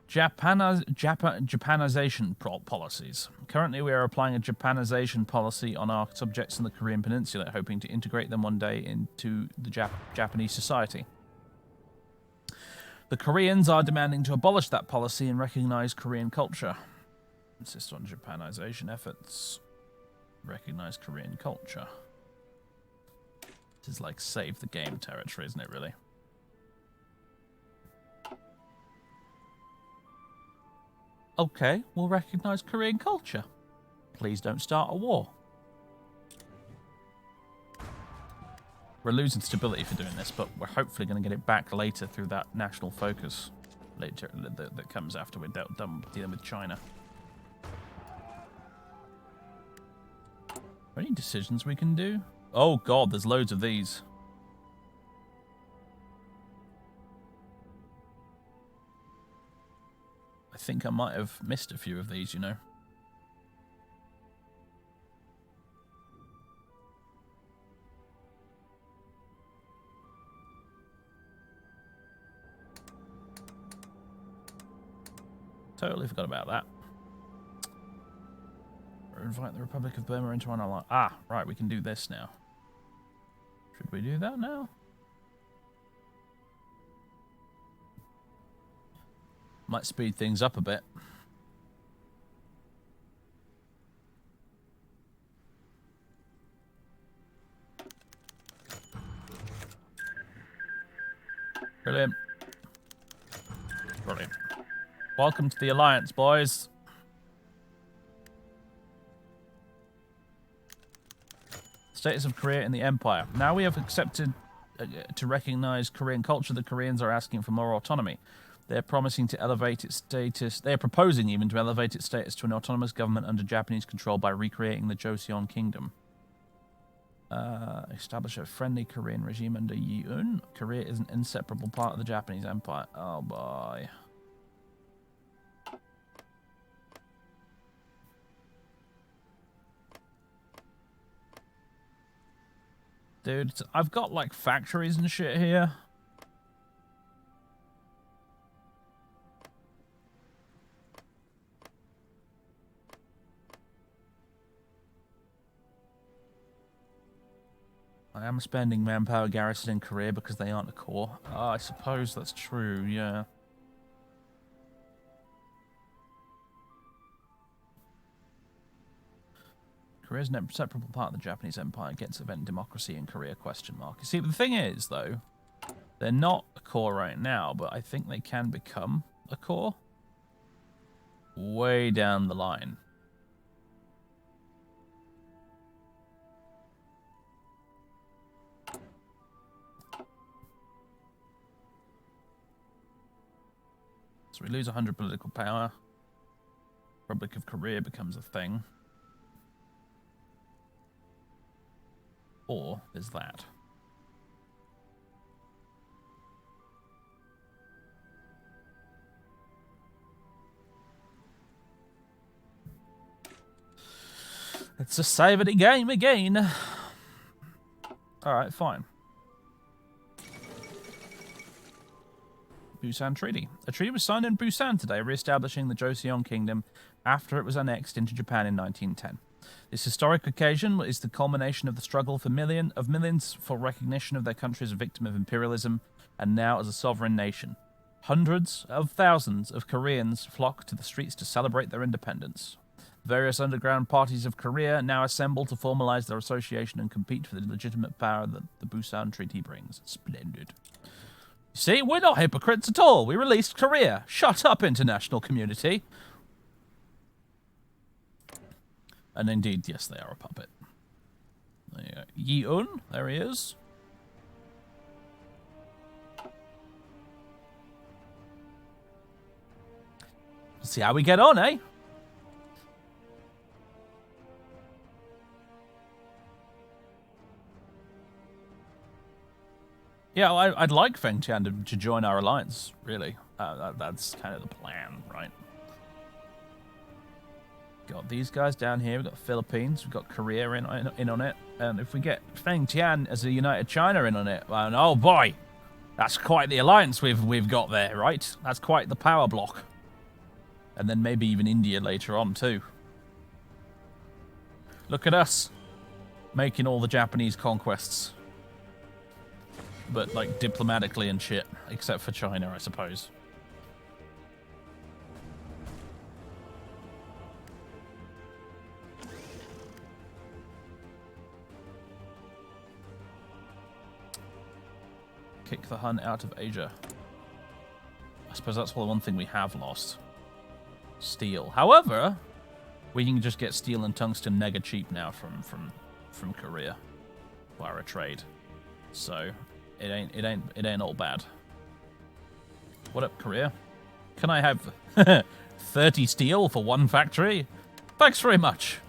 Japanization policies. Currently, we are applying a Japanization policy on our subjects in the Korean Peninsula, hoping to integrate them one day into the Japanese society. The Koreans are demanding to abolish that policy and recognize Korean culture. Insist on Japanization efforts. Recognize Korean culture. This is like save the game territory, isn't it, really? Okay, we'll recognize Korean culture. Please don't start a war. We're losing stability for doing this, but we're hopefully going to get it back later through that national focus later that comes after we're done dealing with China. Are there any decisions we can do? Oh god, there's loads of these. I think I might have missed a few of these, you know. Totally forgot about that. Invite the Republic of Burma into our alliance. Ah, right, we can do this now. Should we do that now? Might speed things up a bit. Brilliant. Brilliant. Welcome to the Alliance, boys. Status of Korea in the Empire. Now we have accepted to recognize Korean culture. The Koreans are asking for more autonomy. They're promising to elevate its status. They're proposing even to elevate its status to an autonomous government under Japanese control by recreating the Joseon Kingdom. Establish a friendly Korean regime under Yoon. Korea is an inseparable part of the Japanese Empire. Oh boy. Dude, I've got like factories and shit here. I am spending manpower garrison in Korea because they aren't a core. Oh, I suppose that's true, yeah. Korea is an inseparable part of the Japanese Empire. Gets event democracy in Korea, question mark. You see, the thing is, though, they're not a core right now, but I think they can become a core way down the line. So we lose 100 political power. Republic of Korea becomes a thing. Or there's that. It's a savity game again. Alright, fine. Busan Treaty. A treaty was signed in Busan today, re-establishing the Joseon Kingdom after it was annexed into Japan in 1910. This historic occasion is the culmination of the struggle for millions for recognition of their country as a victim of imperialism and now as a sovereign nation. Hundreds of thousands of Koreans flock to the streets to celebrate their independence. Various underground parties of Korea now assemble to formalize their association and compete for the legitimate power that the Busan Treaty brings. Splendid. See, we're not hypocrites at all. We released Korea. Shut up, international community. And indeed, yes, they are a puppet. There you go. Yi-un, there he is. See how we get on, eh? Yeah, well, I'd like Feng Tian to join our alliance, really. That's kind of the plan, right? Got these guys down here. We've got the Philippines. We've got Korea in on it. And if we get Feng Tian as a united China in on it, well, oh boy, that's quite the alliance we've got there, right? That's quite the power block. And then maybe even India later on, too. Look at us, making all the Japanese conquests. But, like, diplomatically and shit. Except for China, I suppose. Kick the Hun out of Asia. I suppose that's the one thing we have lost. Steel. However, we can just get steel and tungsten mega cheap now from Korea via a trade. So it ain't all bad. What up, Korea? Can I have 30 steel for one factory? Thanks very much.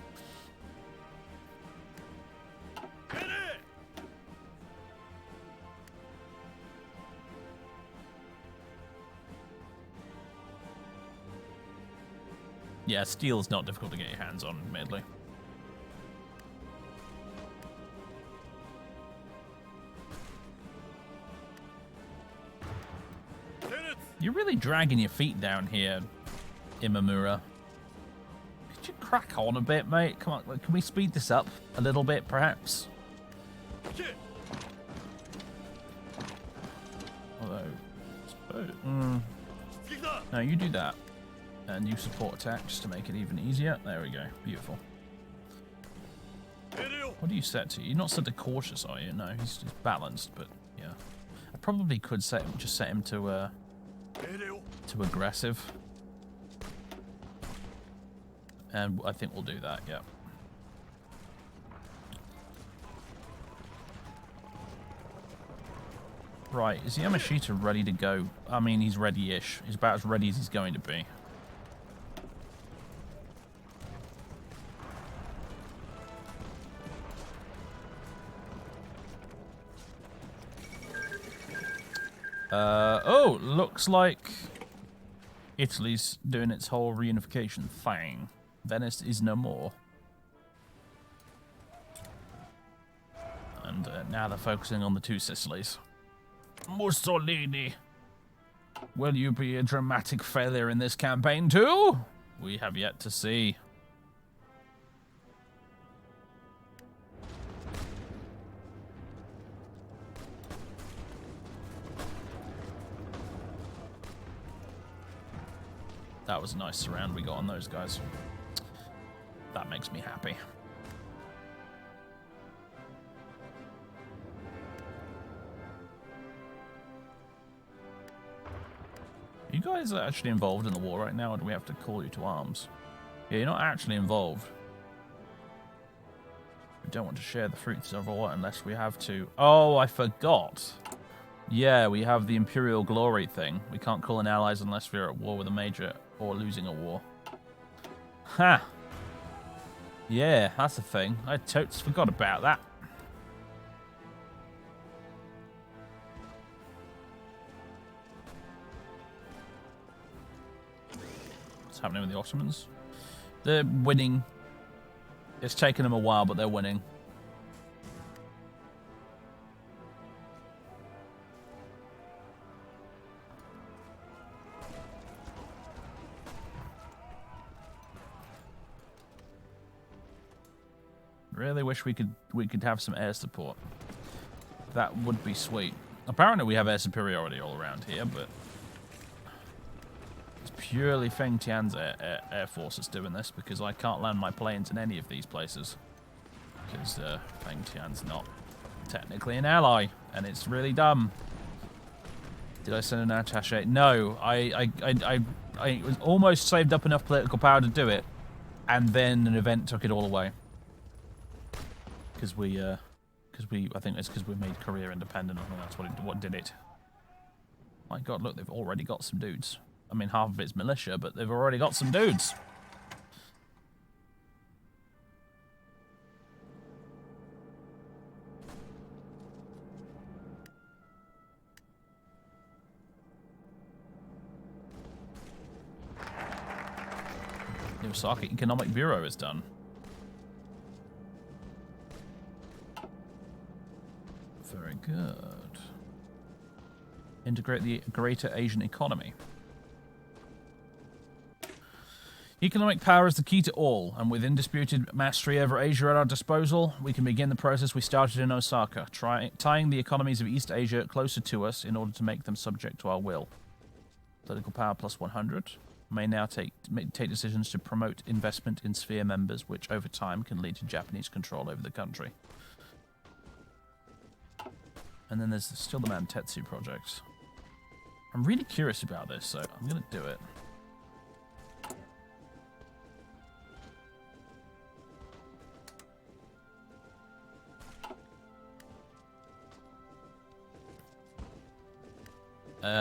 Yeah, steel's not difficult to get your hands on, admittedly. You're really dragging your feet down here, Imamura. Could you crack on a bit, mate? Come on, can we speed this up a little bit, perhaps? Although, no, you do that. And you support attack just to make it even easier. There we go. Beautiful. What do you set to? You're not set to cautious, are you? No, he's balanced, but yeah. I probably could just set him to aggressive. And I think we'll do that, yeah. Right, is Yamashita ready to go? I mean, he's ready-ish. He's about as ready as he's going to be. Oh, looks like Italy's doing its whole reunification thing. Venice is no more. And now they're focusing on the two Sicilies. Mussolini, will you be a dramatic failure in this campaign too? We have yet to see. That was a nice surround we got on those guys. That makes me happy. Are you guys actually involved in the war right now, or do we have to call you to arms? Yeah, you're not actually involved. We don't want to share the fruits of war unless we have to. Oh, I forgot. Yeah, we have the Imperial Glory thing. We can't call in allies unless we're at war with a major or losing a war. Ha! Yeah, that's a thing. I totes forgot about that. What's happening with the Ottomans? They're winning. It's taken them a while, but they're winning. Really wish we could have some air support. That would be sweet. Apparently we have air superiority all around here, but it's purely Feng Tian's air force that's doing this, because I can't land my planes in any of these places. Because Feng Tian's not technically an ally, and it's really dumb. Did I send an attaché? No, I was almost saved up enough political power to do it, and then an event took it all away. Because I think it's because we made Korea independent. I think that's what did it. My God, look, they've already got some dudes. I mean, half of it's militia, but they've already got some dudes. The Osaka Economic Bureau is done. Very good. Integrate the greater Asian economy. Economic power is the key to all, and with undisputed mastery over Asia at our disposal, we can begin the process we started in Osaka, tying the economies of East Asia closer to us in order to make them subject to our will. Political power plus 100. May now take decisions to promote investment in sphere members, which over time can lead to Japanese control over the country. And then there's still the Mantetsu projects. I'm really curious about this, so I'm going to do it.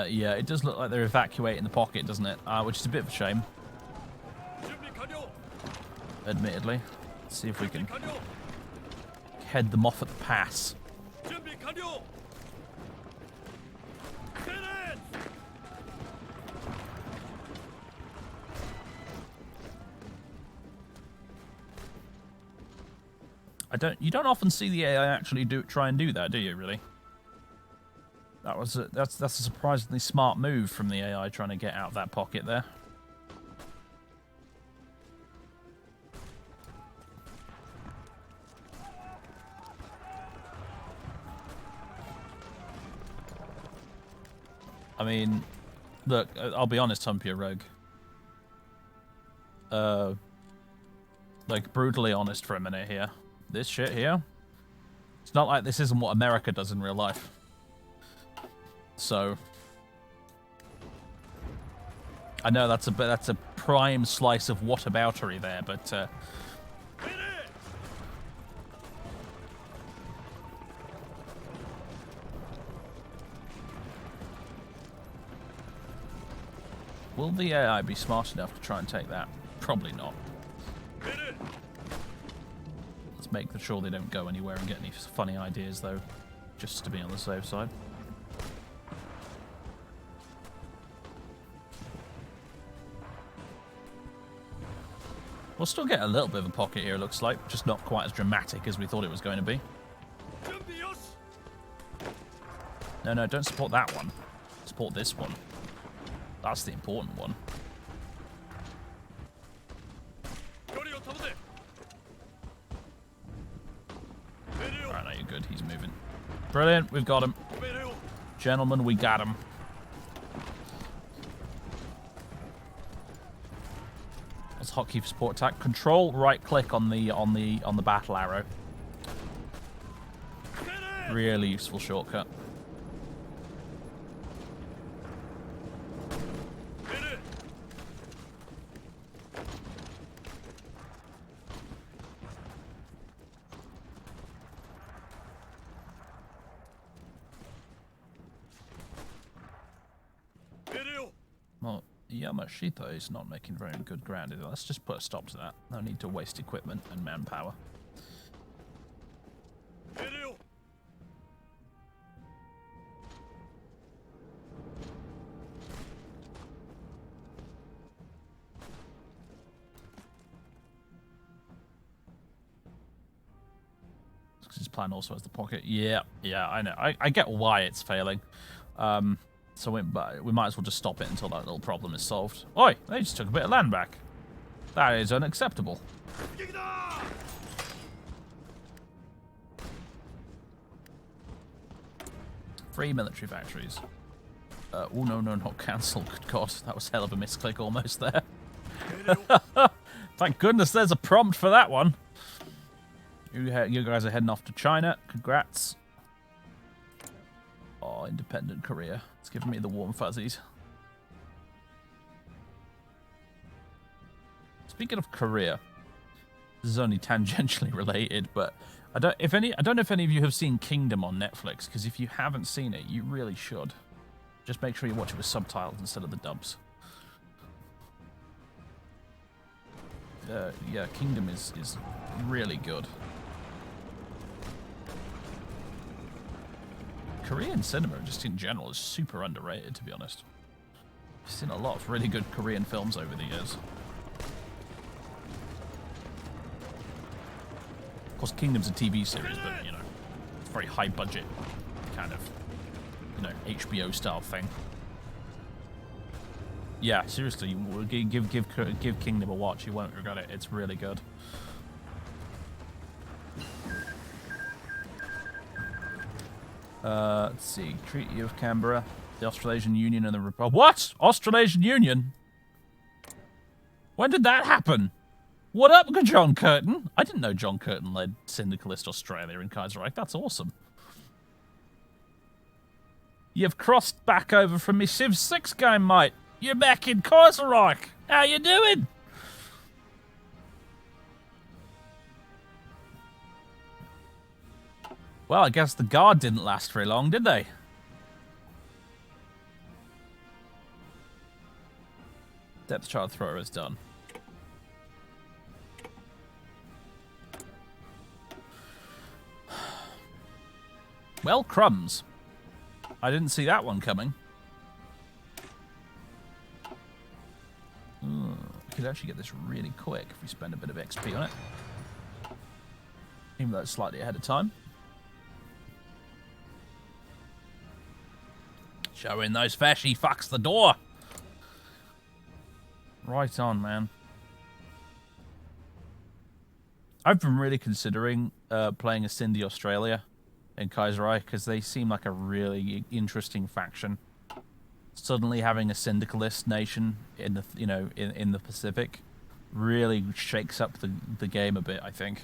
Yeah, it does look like they're evacuating the pocket, doesn't it? Which is a bit of a shame. Admittedly. Let's see if we can head them off at the pass. You don't often see the AI actually try and do that, do you? Really? That's a surprisingly smart move from the AI trying to get out of that pocket there. I mean, look, I'll be honest, Humpy, rogue. Like, brutally honest for a minute here. This shit here, it's not like this isn't what America does in real life. So, I know that's a prime slice of whataboutery there, but will the AI be smart enough to try and take that? Probably not. Let's make sure they don't go anywhere and get any funny ideas, though, just to be on the safe side. We'll still get a little bit of a pocket here, it looks like, just not quite as dramatic as we thought it was going to be. No, don't support that one. Support this one. That's the important one. Alright, now you're good. He's moving. Brilliant. We've got him. Gentlemen, we got him. Let's hotkey for support attack. Control right click on the battle arrow. Really useful shortcut. Yamashita is not making very good ground either. Let's just put a stop to that. No need to waste equipment and manpower. His plan also has the pocket. Yeah, I know. I get why it's failing. So we might as well just stop it until that little problem is solved. Oi, they just took a bit of land back. That is unacceptable. 3 military factories. Oh, no, not cancel. Good God, that was a hell of a misclick almost there. Thank goodness there's a prompt for that one. You guys are heading off to China. Congrats. Oh, independent Korea. It's giving me the warm fuzzies. Speaking of Korea, this is only tangentially related, but I don't know if any of you have seen Kingdom on Netflix, because if you haven't seen it, you really should. Just make sure you watch it with subtitles instead of the dubs. Yeah, Kingdom is really good. Korean cinema, just in general, is super underrated, to be honest. I've seen a lot of really good Korean films over the years. Of course, Kingdom's a TV series, but, you know, it's a very high budget kind of, you know, HBO style thing. Yeah, seriously, give Kingdom a watch. You won't regret it. It's really good. Let's see. Treaty of Canberra, the Australasian Union, and the Republic. What? Australasian Union? When did that happen? What up, John Curtin? I didn't know John Curtin led Syndicalist Australia in Kaiserreich. That's awesome. You've crossed back over from me Civ 6 game, mate. You're back in Kaiserreich. How you doing? Well, I guess the guard didn't last very long, did they? Depth charge thrower is done. Well, crumbs. I didn't see that one coming. Ooh, we could actually get this really quick if we spend a bit of XP on it. Even though it's slightly ahead of time. Showing those fashy fucks the door. Right on, man. I've been really considering playing a Cindy Australia in Kaiserreich because they seem like a really interesting faction. Suddenly having a syndicalist nation in the in the Pacific really shakes up the game a bit, I think.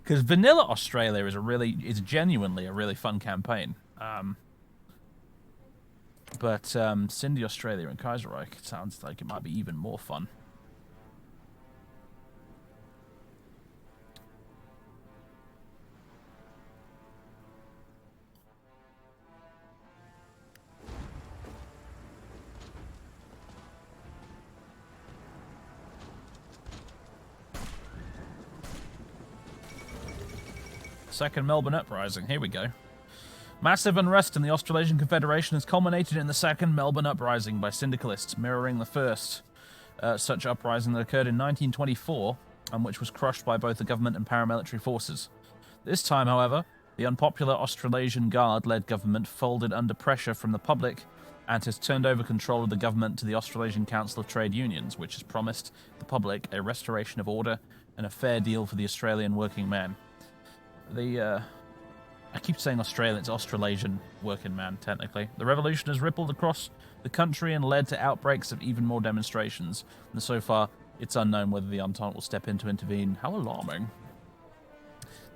Because Vanilla Australia is genuinely a really fun campaign. But Cindy Australia and Kaiserreich sounds like it might be even more fun. Second Melbourne Uprising. Here we go. Massive unrest in the Australasian Confederation has culminated in the Second Melbourne Uprising by syndicalists, mirroring the first such uprising that occurred in 1924, and which was crushed by both the government and paramilitary forces. This time, however, the unpopular Australasian Guard-led government folded under pressure from the public and has turned over control of the government to the Australasian Council of Trade Unions, which has promised the public a restoration of order and a fair deal for the Australian working man. I keep saying Australian, it's Australasian working man, technically. The revolution has rippled across the country and led to outbreaks of even more demonstrations. And so far, it's unknown whether the Entente will step in to intervene. How alarming.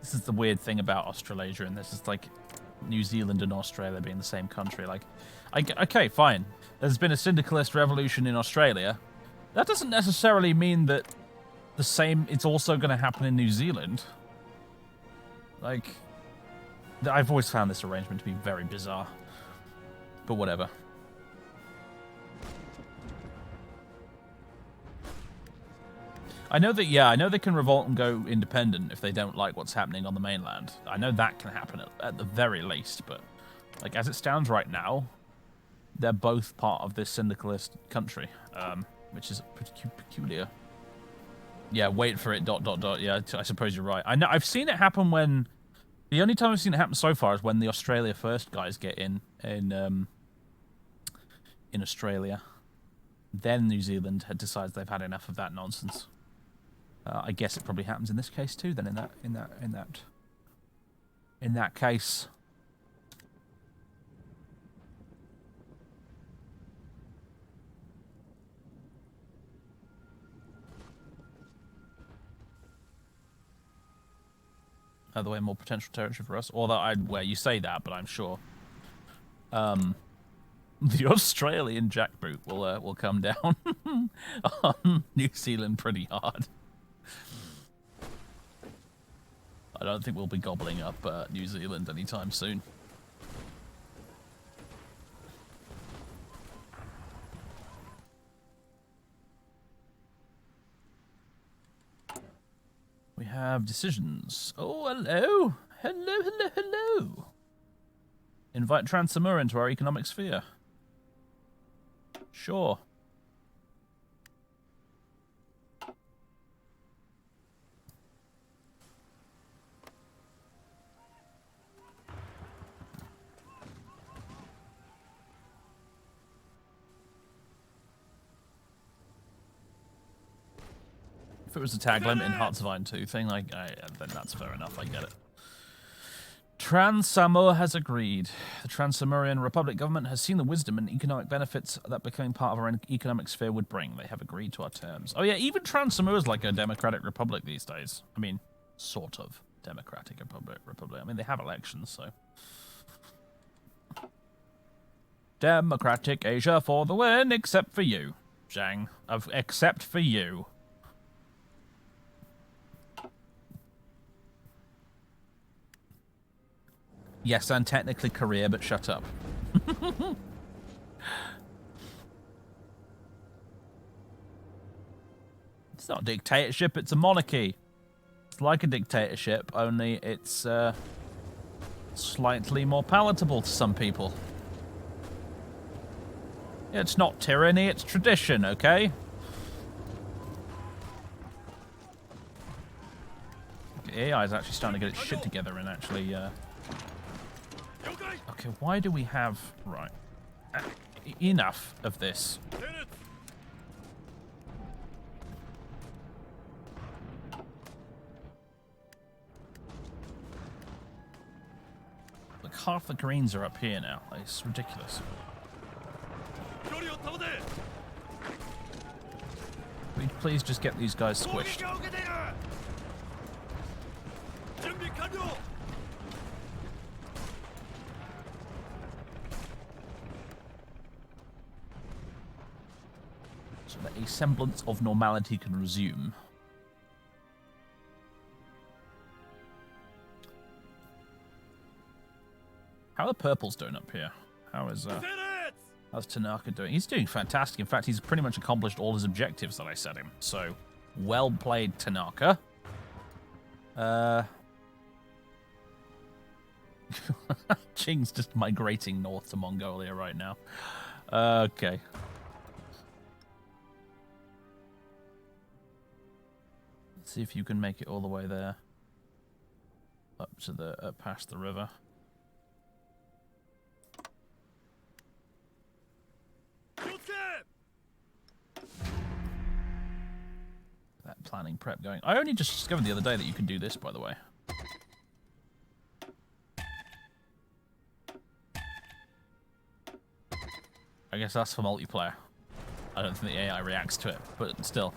This is the weird thing about Australasia, and this is like New Zealand and Australia being the same country. Like, okay, fine. There's been a syndicalist revolution in Australia. That doesn't necessarily mean that it's also going to happen in New Zealand. Like, I've always found this arrangement to be very bizarre. But whatever. I know that, yeah, I know they can revolt and go independent if they don't like what's happening on the mainland. I know that can happen at the very least, but like as it stands right now, they're both part of this syndicalist country, which is pretty peculiar. Yeah, wait for it, ... Yeah, I suppose you're right. I know, I've seen it happen when... The only time I've seen it happen so far is when the Australia First guys get in Australia. Then New Zealand decides they've had enough of that nonsense. I guess it probably happens in this case too. Then in that case. Other way, more potential territory for us. Although well, you say that, but I'm sure the Australian jackboot will come down on New Zealand pretty hard. I don't think we'll be gobbling up New Zealand anytime soon. We have decisions. Oh, hello. Hello. Invite Trans-Samoa into our economic sphere. Sure. If it was a tag limit in Hearts of Iron 2 thing, then that's fair enough, I get it. Trans-Samoa has agreed. The Trans-Samoan Republic government has seen the wisdom and economic benefits that becoming part of our economic sphere would bring. They have agreed to our terms. Oh yeah, even Trans-Samoa is like a democratic republic these days. I mean, sort of democratic republic. I mean, they have elections, so... Democratic Asia for the win, except for you, Zhang. Except for you. Yes, and technically Korea, but shut up. It's not a dictatorship, it's a monarchy. It's like a dictatorship, only it's slightly more palatable to some people. It's not tyranny, it's tradition, okay? AI is actually starting to get its shit together and actually... Okay, why do we have... Right. Enough of this. Like, half the greens are up here now. Like, it's ridiculous. Please just get these guys squished. So that a semblance of normality can resume. How are the purples doing up here? How's Tanaka doing? He's doing fantastic. In fact, he's pretty much accomplished all his objectives that I set him. So, well played, Tanaka. Qing's just migrating north to Mongolia right now. Okay. Let's see if you can make it all the way there. Up to the, past the river. That planning prep going. I only just discovered the other day that you can do this, by the way. I guess that's for multiplayer. I don't think the AI reacts to it, but still.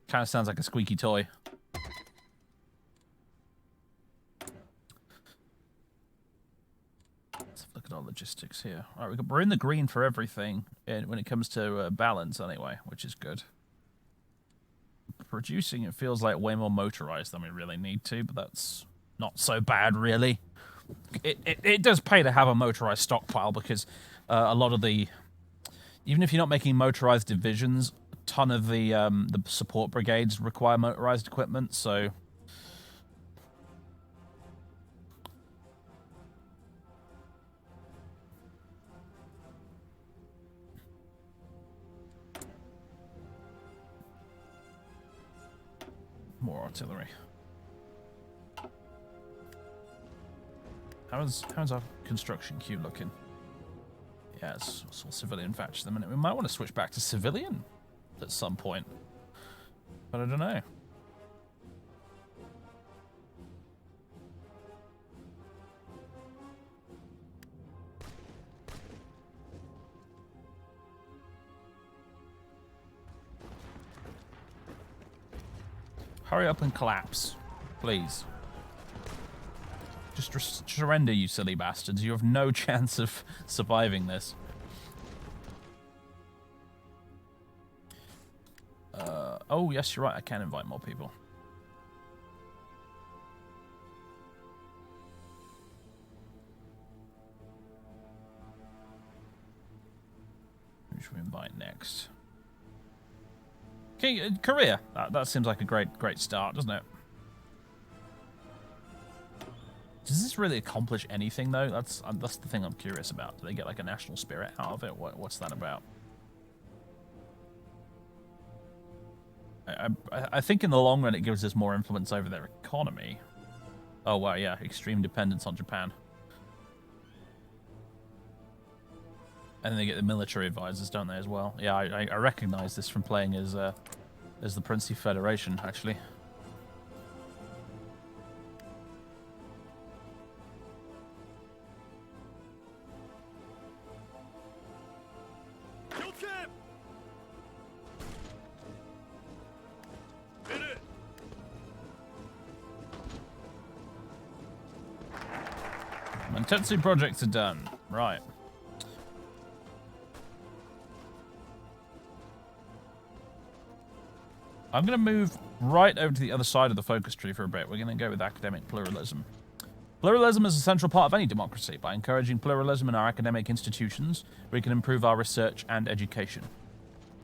Kind of sounds like a squeaky toy. Let's have a look at our logistics here. All right, we're in the green for everything when it comes to balance anyway, which is good. Producing, it feels like way more motorized than we really need to, but that's not so bad, really. it does pay to have a motorized stockpile because a lot of the, even if you're not making motorized divisions, a ton of the support brigades require motorized equipment. So more artillery. How's our construction queue looking? Yeah, it's all civilian factories at the minute. We might want to switch back to civilian at some point, but I don't know. Hurry up and collapse, please. Just surrender, you silly bastards. You have no chance of surviving this. Oh, yes, you're right. I can invite more people. Who should we invite next? Okay, Korea. That seems like a great start, doesn't it? Does this really accomplish anything, though? That's the thing I'm curious about. Do they get like a national spirit out of it? What's that about? I think in the long run it gives us more influence over their economy. Oh wow, yeah, extreme dependence on Japan. And then they get the military advisors, don't they, as well? Yeah, I recognize this from playing as the Princely Federation, actually. Mantetsu projects are done. Right. I'm going to move right over to the other side of the focus tree for a bit. We're going to go with academic pluralism. Pluralism is a central part of any democracy. By encouraging pluralism in our academic institutions, we can improve our research and education.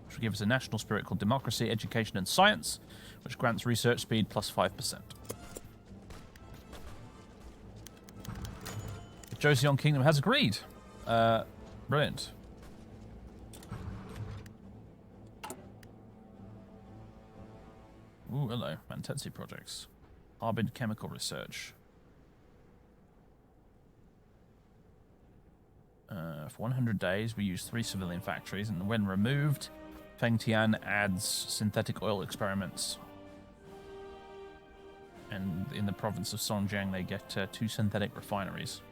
Which will give us a national spirit called Democracy, Education and Science, which grants research speed plus 5%. The Joseon Kingdom has agreed. Brilliant. Ooh, hello. Mantetsu projects. Harbin chemical research. For 100 days, we use 3 civilian factories, and when removed, Fengtian adds synthetic oil experiments. And in the province of Songjiang, they get 2 synthetic refineries.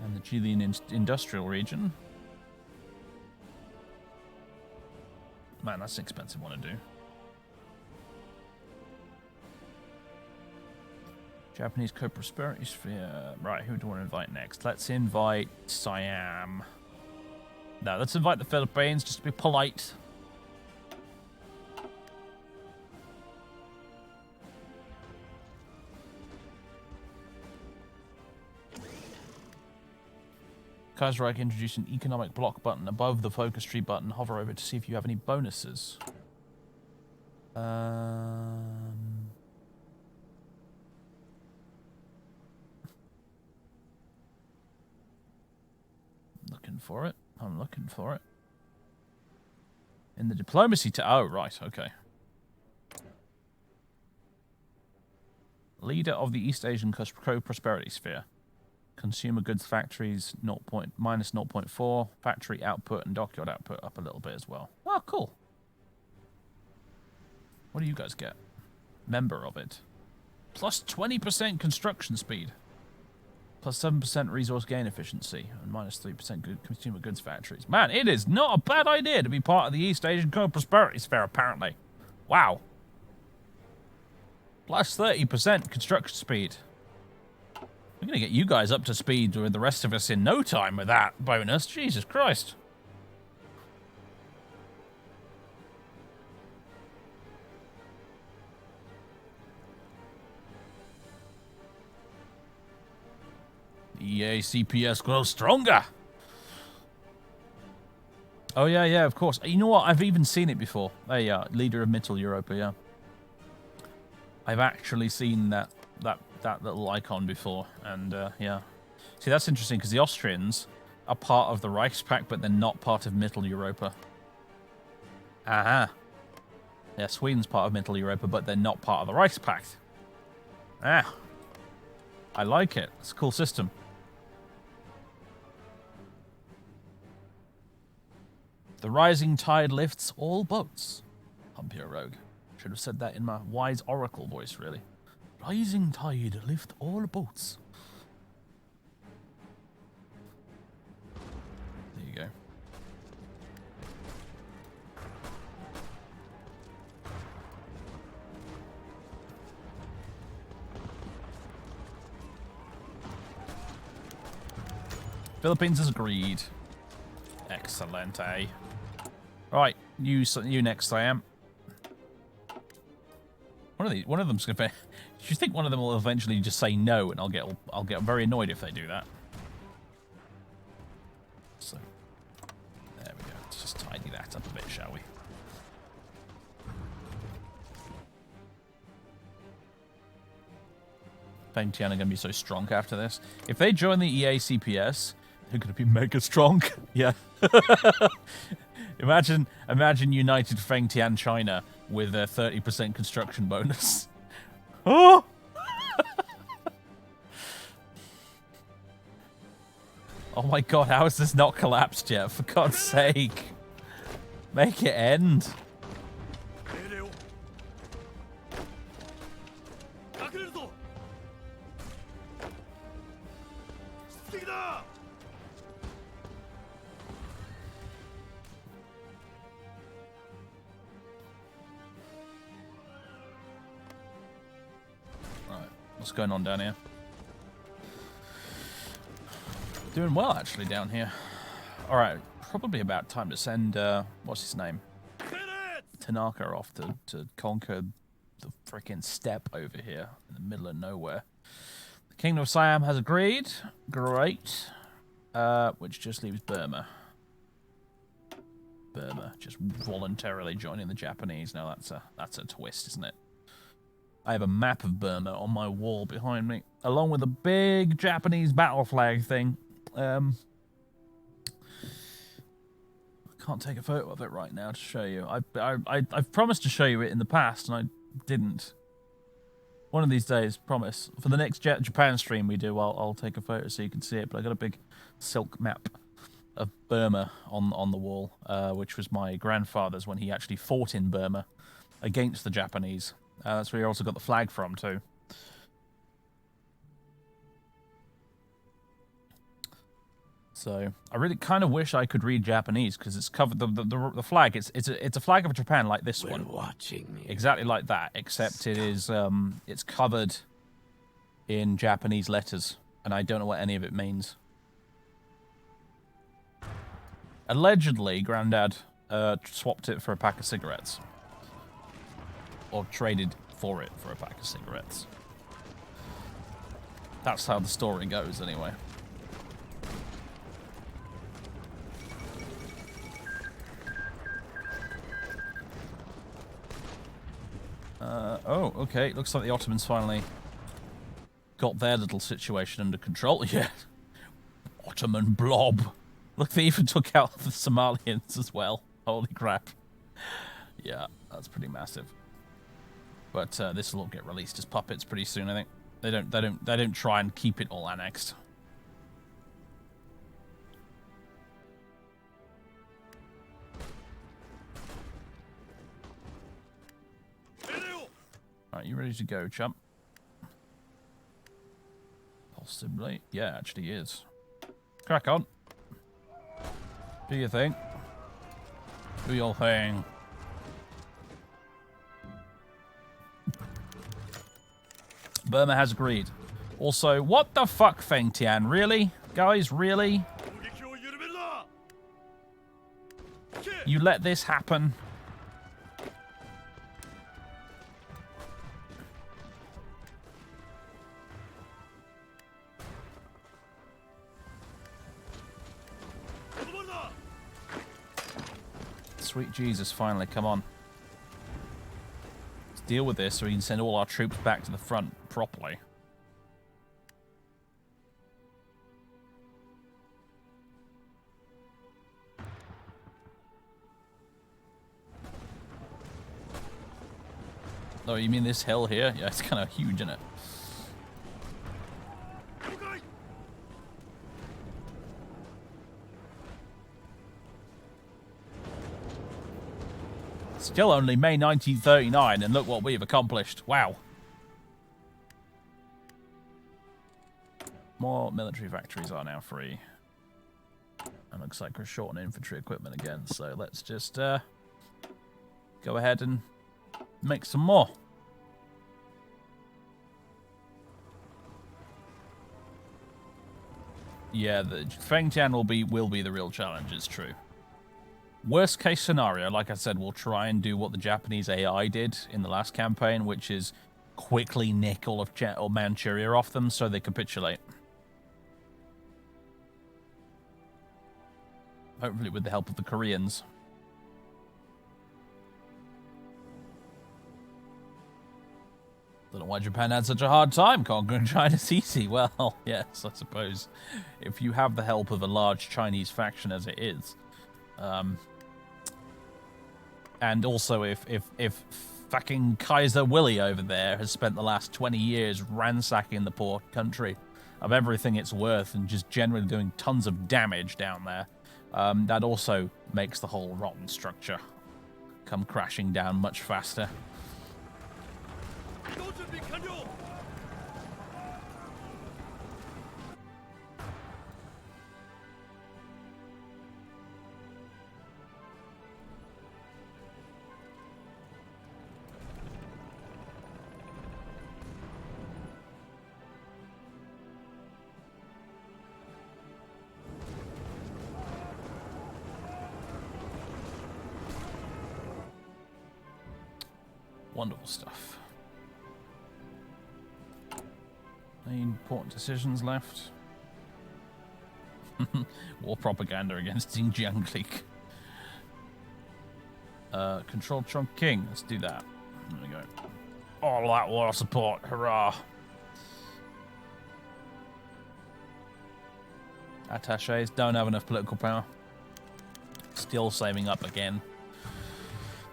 And the Jilin industrial region. Man, that's an expensive one to do. Japanese co-prosperity sphere. Right, who do we want to invite next? Let's invite Siam. No, let's invite the Philippines, just to be polite. Kaiserreich introduced an economic block button above the focus tree button. Hover over to see if you have any bonuses. Looking for it. I'm looking for it. In the diplomacy oh, right, okay. Leader of the East Asian co-prosperity sphere. Consumer goods factories minus 0.4. Factory output and dockyard output up a little bit as well. Oh, cool. What do you guys get? Member of it. Plus 20% construction speed. Plus 7% resource gain efficiency. And minus 3% consumer goods factories. Man, it is not a bad idea to be part of the East Asian co-prosperity sphere, apparently. Wow. Plus 30% construction speed. We're going to get you guys up to speed with the rest of us in no time with that bonus. Jesus Christ. EACPS grows stronger. Oh, yeah, of course. You know what? I've even seen it before. There you are, leader of Mittel Europa, yeah. I've actually seen that little icon before, and yeah. See, that's interesting, because the Austrians are part of the Reichspakt, but they're not part of Mittel Europa. Aha. Yeah, Sweden's part of Mittel Europa, but they're not part of the Reichspakt. Ah. I like it. It's a cool system. The rising tide lifts all boats. Humpio Rogue. Should have said that in my wise oracle voice, really. Rising tide lift all boats. There you go. Philippines has agreed. Excellent, eh? Right, you next, Siam. One of them's gonna. Do you think one of them will eventually just say no, and I'll get very annoyed if they do that? So there we go. Let's just tidy that up a bit, shall we? Fengtian are gonna be so strong after this. If they join the EACPS, they're gonna be mega strong. Yeah. Imagine United Fengtian China with a 30% construction bonus. Oh! Oh my god, how has this not collapsed yet? For God's sake. Make it end. What's going on down here? Doing well, actually, down here. Alright, probably about time to send, what's his name? Tanaka off to conquer the frickin' steppe over here in the middle of nowhere. The Kingdom of Siam has agreed. Great. Which just leaves Burma. Burma just voluntarily joining the Japanese. Now that's a twist, isn't it? I have a map of Burma on my wall behind me, along with a big Japanese battle flag thing. I can't take a photo of it right now to show you. I've promised to show you it in the past, and I didn't. One of these days, promise. For the next Japan stream we do, I'll take a photo so you can see it. But I got a big silk map of Burma on the wall, which was my grandfather's when he actually fought in Burma against the Japanese. That's where he also got the flag from, too. So I really kind of wish I could read Japanese because it's covered the flag. It's a flag of Japan like this one. We're watching you. Exactly like that, except it is it's covered in Japanese letters, and I don't know what any of it means. Allegedly, Grandad swapped it for a pack of cigarettes. Or traded for it for a pack of cigarettes. That's how the story goes, anyway. Oh, okay. Looks like the Ottomans finally got their little situation under control. Yeah. Ottoman blob. Look, they even took out the Somalians as well. Holy crap. Yeah, that's pretty massive. But this will all get released as puppets pretty soon, I think. They don't try and keep it all annexed. Alright, you ready to go, chump? Possibly. Yeah, actually is. Crack on. Do your thing. Do your thing. Burma has agreed. Also, what the fuck, Feng Tian? Really? Guys, really? You let this happen? Sweet Jesus, finally, come on. Let's deal with this so we can send all our troops back to the front properly. Oh, you mean this hill here? Yeah, it's kind of huge, isn't it? Still only May 1939, and look what we've accomplished. Wow. More military factories are now free. And looks like we're short on infantry equipment again, so let's just go ahead and make some more. Yeah, the Fengtian will be the real challenge, it's true. Worst case scenario, like I said, we'll try and do what the Japanese AI did in the last campaign, which is quickly nick all of Manchuria off them so they capitulate. Hopefully with the help of the Koreans. Don't know why Japan had such a hard time conquering China's easy. Well, yes, I suppose. If you have the help of a large Chinese faction as it is. And also if fucking Kaiser Willy over there has spent the last 20 years ransacking the poor country of everything it's worth and just generally doing tons of damage down there, that also makes the whole rotten structure come crashing down much faster. Wonderful stuff. Any important decisions left? War propaganda against Xinjiang clique. Control Chongqing. Let's do that. There we go. All that war support. Hurrah. Attaches don't have enough political power. Still saving up again.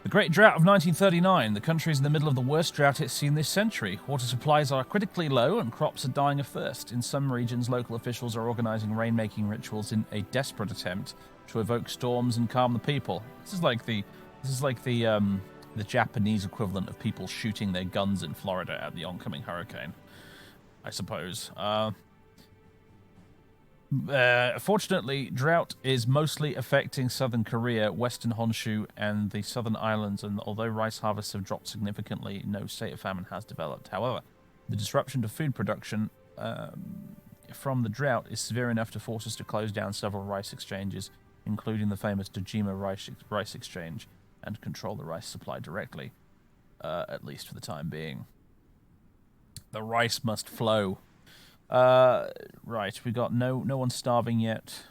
The Great Drought of 1939. The country is in the middle of the worst drought it's seen this century. Water supplies are critically low and crops are dying of thirst. In some regions, local officials are organizing rain-making rituals in a desperate attempt to evoke storms and calm the people. This is like the Japanese equivalent of people shooting their guns in Florida at the oncoming hurricane, I suppose. Fortunately, drought is mostly affecting southern Korea, western Honshu, and the southern islands, and although rice harvests have dropped significantly, no state of famine has developed. However, the disruption to food production from the drought is severe enough to force us to close down several rice exchanges, including the famous Dojima rice exchange, and control the rice supply directly, at least for the time being. The rice must flow. Right, we got no one starving yet,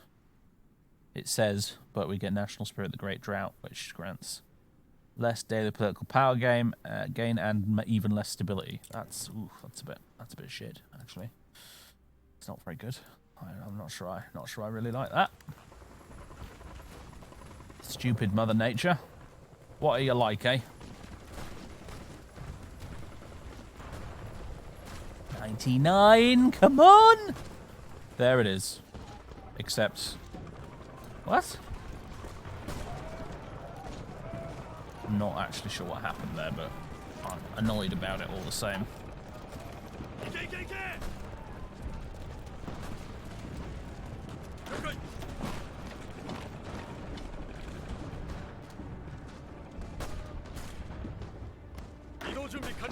it says, but we get National Spirit, the Great Drought, which grants less daily political power gain and even less stability. That's a bit shit, actually. It's not very good. I'm not sure I really like that. Stupid Mother Nature. What are you like, eh? 99, come on! There it is. Except... What? I'm not actually sure what happened there, but I'm annoyed about it all the same.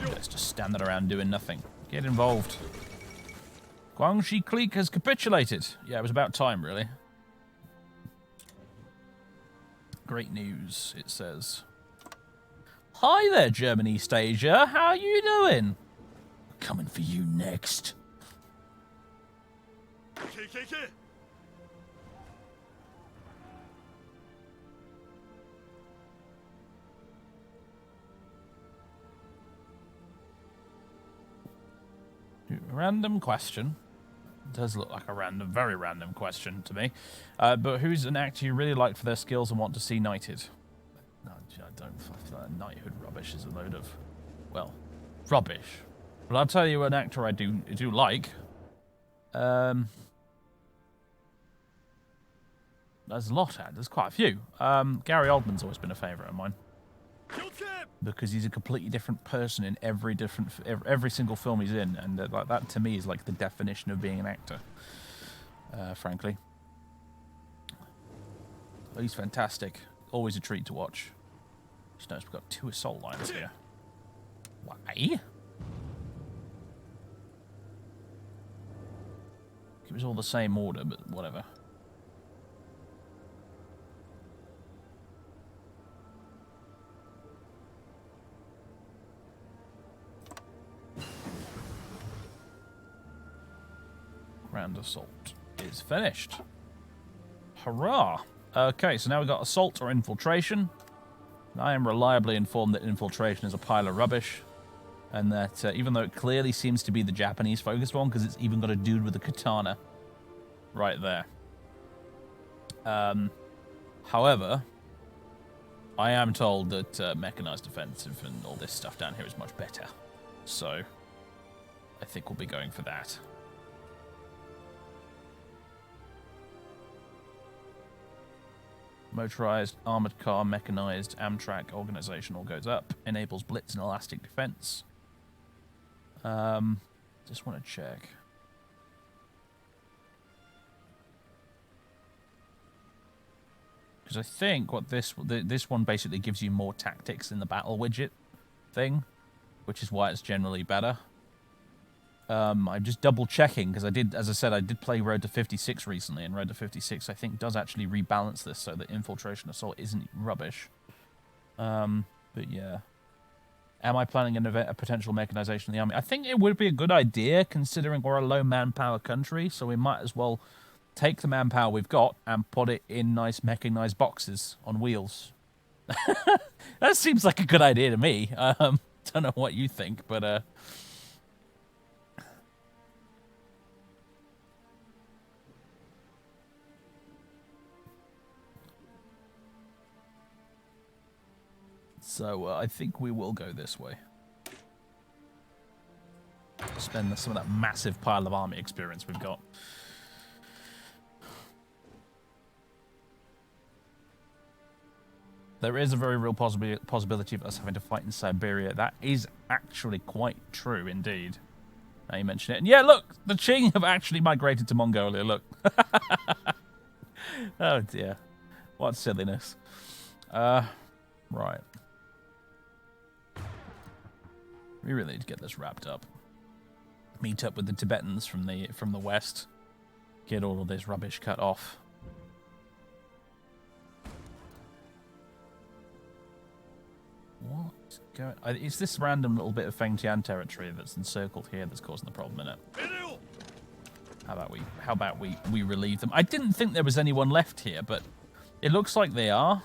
Let's just stand around doing nothing. Get involved. Guangxi clique has capitulated. Yeah, it was about time, really. Great news, it says. Hi there, German East Asia. How are you doing? Coming for you next. Random question. It does look like a random, very random question to me. But who's an actor you really like for their skills and want to see knighted? No, I don't. Knighthood rubbish is a load of, well, rubbish. But I'll tell you an actor I do like. There's a lot. There's quite a few. Gary Oldman's always been a favourite of mine because he's a completely different person in every single film he's in, and like that to me is like the definition of being an actor. Frankly, he's fantastic. Always a treat to watch. Just notice we've got 2 assault lines here. Why? It was all the same order, but whatever. Grand assault is finished. Hurrah! Okay, so now we've got assault or infiltration. I am reliably informed that infiltration is a pile of rubbish, and that even though it clearly seems to be the Japanese-focused one, because it's even got a dude with a katana right there. However, I am told that mechanized offensive and all this stuff down here is much better. So, I think we'll be going for that. Motorized, armored car, mechanized, Amtrak organization all goes up. Enables blitz and elastic defense. Just want to check. Because I think what this one basically gives you more tactics in the battle widget thing, which is why it's generally better. I'm just double checking because as I said, I did play Road to 56 recently, and Road to 56 I think does actually rebalance this so that infiltration assault isn't rubbish. But yeah, am I planning a potential mechanization of the army? I think it would be a good idea considering we're a low manpower country, so we might as well take the manpower we've got and put it in nice mechanized boxes on wheels. That seems like a good idea to me. Don't know what you think, but so I think we will go this way. Spend some of that massive pile of army experience we've got. There is a very real possibility of us having to fight in Siberia. That is actually quite true indeed. Now you mention it. And yeah, look! The Qing have actually migrated to Mongolia, look. Oh dear. What silliness. Right. We really need to get this wrapped up. Meet up with the Tibetans from the west. Get all of this rubbish cut off. What's going on? It's this random little bit of Fengtian territory that's encircled here that's causing the problem, isn't it? How about we relieve them? I didn't think there was anyone left here, but it looks like they are.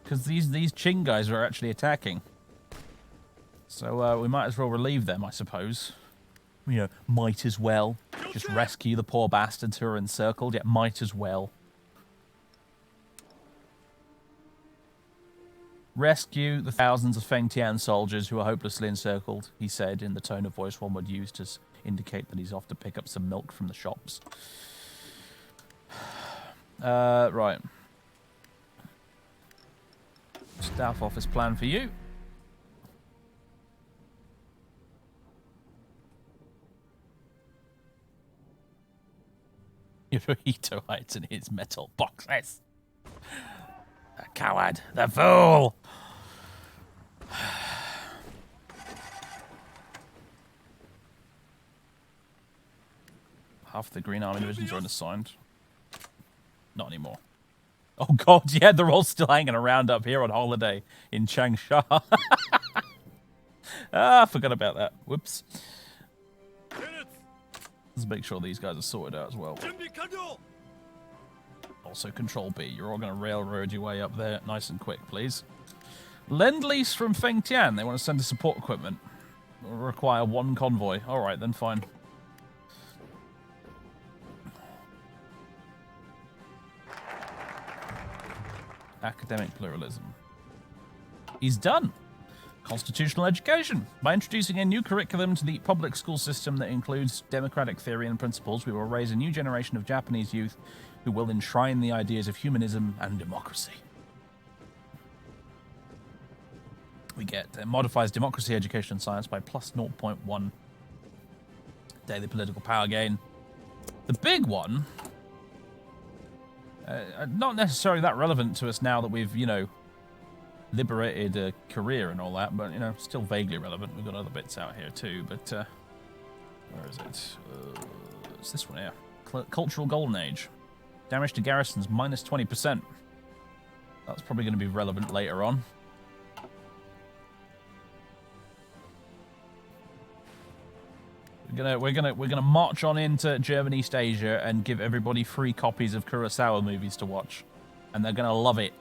Because these Qing guys are actually attacking. So we might as well relieve them, I suppose. You know, might as well. Just rescue the poor bastards who are encircled. Yeah, might as well. Rescue the thousands of Fengtian soldiers who are hopelessly encircled, he said in the tone of voice one would use to indicate that he's off to pick up some milk from the shops. Right. Staff office plan for you. Hirohito hides in his metal boxes. The coward, the fool! Half the Green Army divisions are unassigned. Not anymore. Oh god, yeah, they're all still hanging around up here on holiday in Changsha. I forgot about that. Whoops. Let's make sure these guys are sorted out as well. Also, Control B. You're all going to railroad your way up there nice and quick, please. Lend-Lease from Fengtian. They want to send us support equipment. We'll require one convoy. All right, then fine. academic pluralism. He's done. Constitutional education. By introducing a new curriculum to the public school system that includes democratic theory and principles, we will raise a new generation of Japanese youth who will enshrine the ideas of humanism and democracy. We get modifies democracy, education, and science by plus 0.1 daily political power gain. The big one, not necessarily that relevant to us now that we've, liberated a career and all that, but, still vaguely relevant. We've got other bits out here too, but, where is it? It's this one here. Cultural Golden Age. Damage to garrisons, minus 20%. That's probably going to be relevant later on. We're gonna march on into German East Asia and give everybody free copies of Kurosawa movies to watch, and they're gonna love it.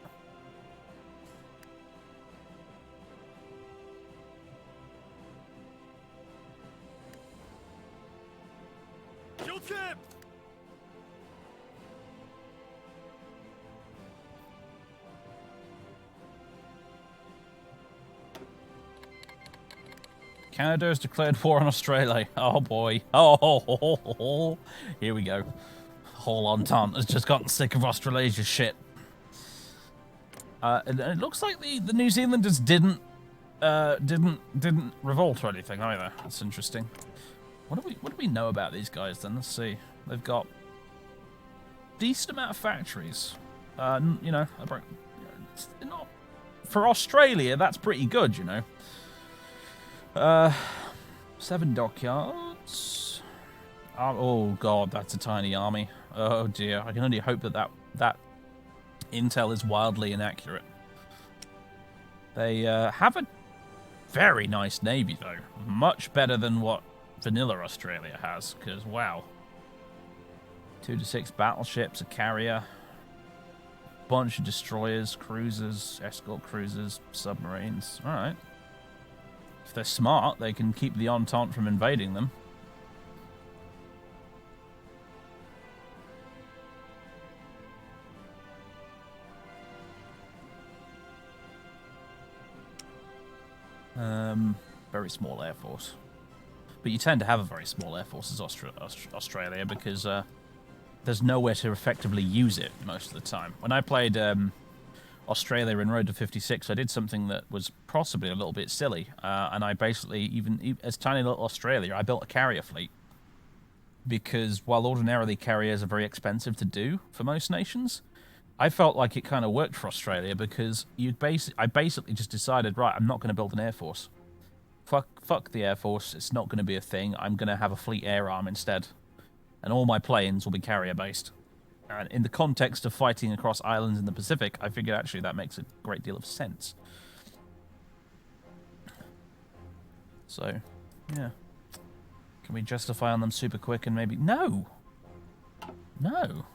Canada has declared war on Australia. Oh boy. Oh, here we go. Whole Entente has just gotten sick of Australasia's shit. And it looks like the New Zealanders didn't revolt or anything either. That's interesting. What do we know about these guys then? Let's see. They've got decent amount of factories. Not for Australia. That's pretty good, 7 dockyards. Oh god, that's a tiny army. Oh dear, I can only hope that intel is wildly inaccurate. They have a very nice navy though, much better than what vanilla Australia has. Because wow, 2 to 6 battleships, a carrier, bunch of destroyers, cruisers, escort cruisers, submarines. All right. If they're smart, they can keep the Entente from invading them. Very small air force. But you tend to have a very small air force as Australia because there's nowhere to effectively use it most of the time. When I played Australia in Road to 56, I did something that was possibly a little bit silly, and I basically, even as tiny little Australia, I built a carrier fleet. Because while ordinarily carriers are very expensive to do for most nations, I felt like it kind of worked for Australia because I basically just decided, right, I'm not going to build an air force. Fuck the air force, it's not going to be a thing. I'm going to have a fleet air arm instead. And all my planes will be carrier-based. And in the context of fighting across islands in the Pacific, I figured actually that makes a great deal of sense. So, yeah. Can we justify on them super quick and maybe... No! No.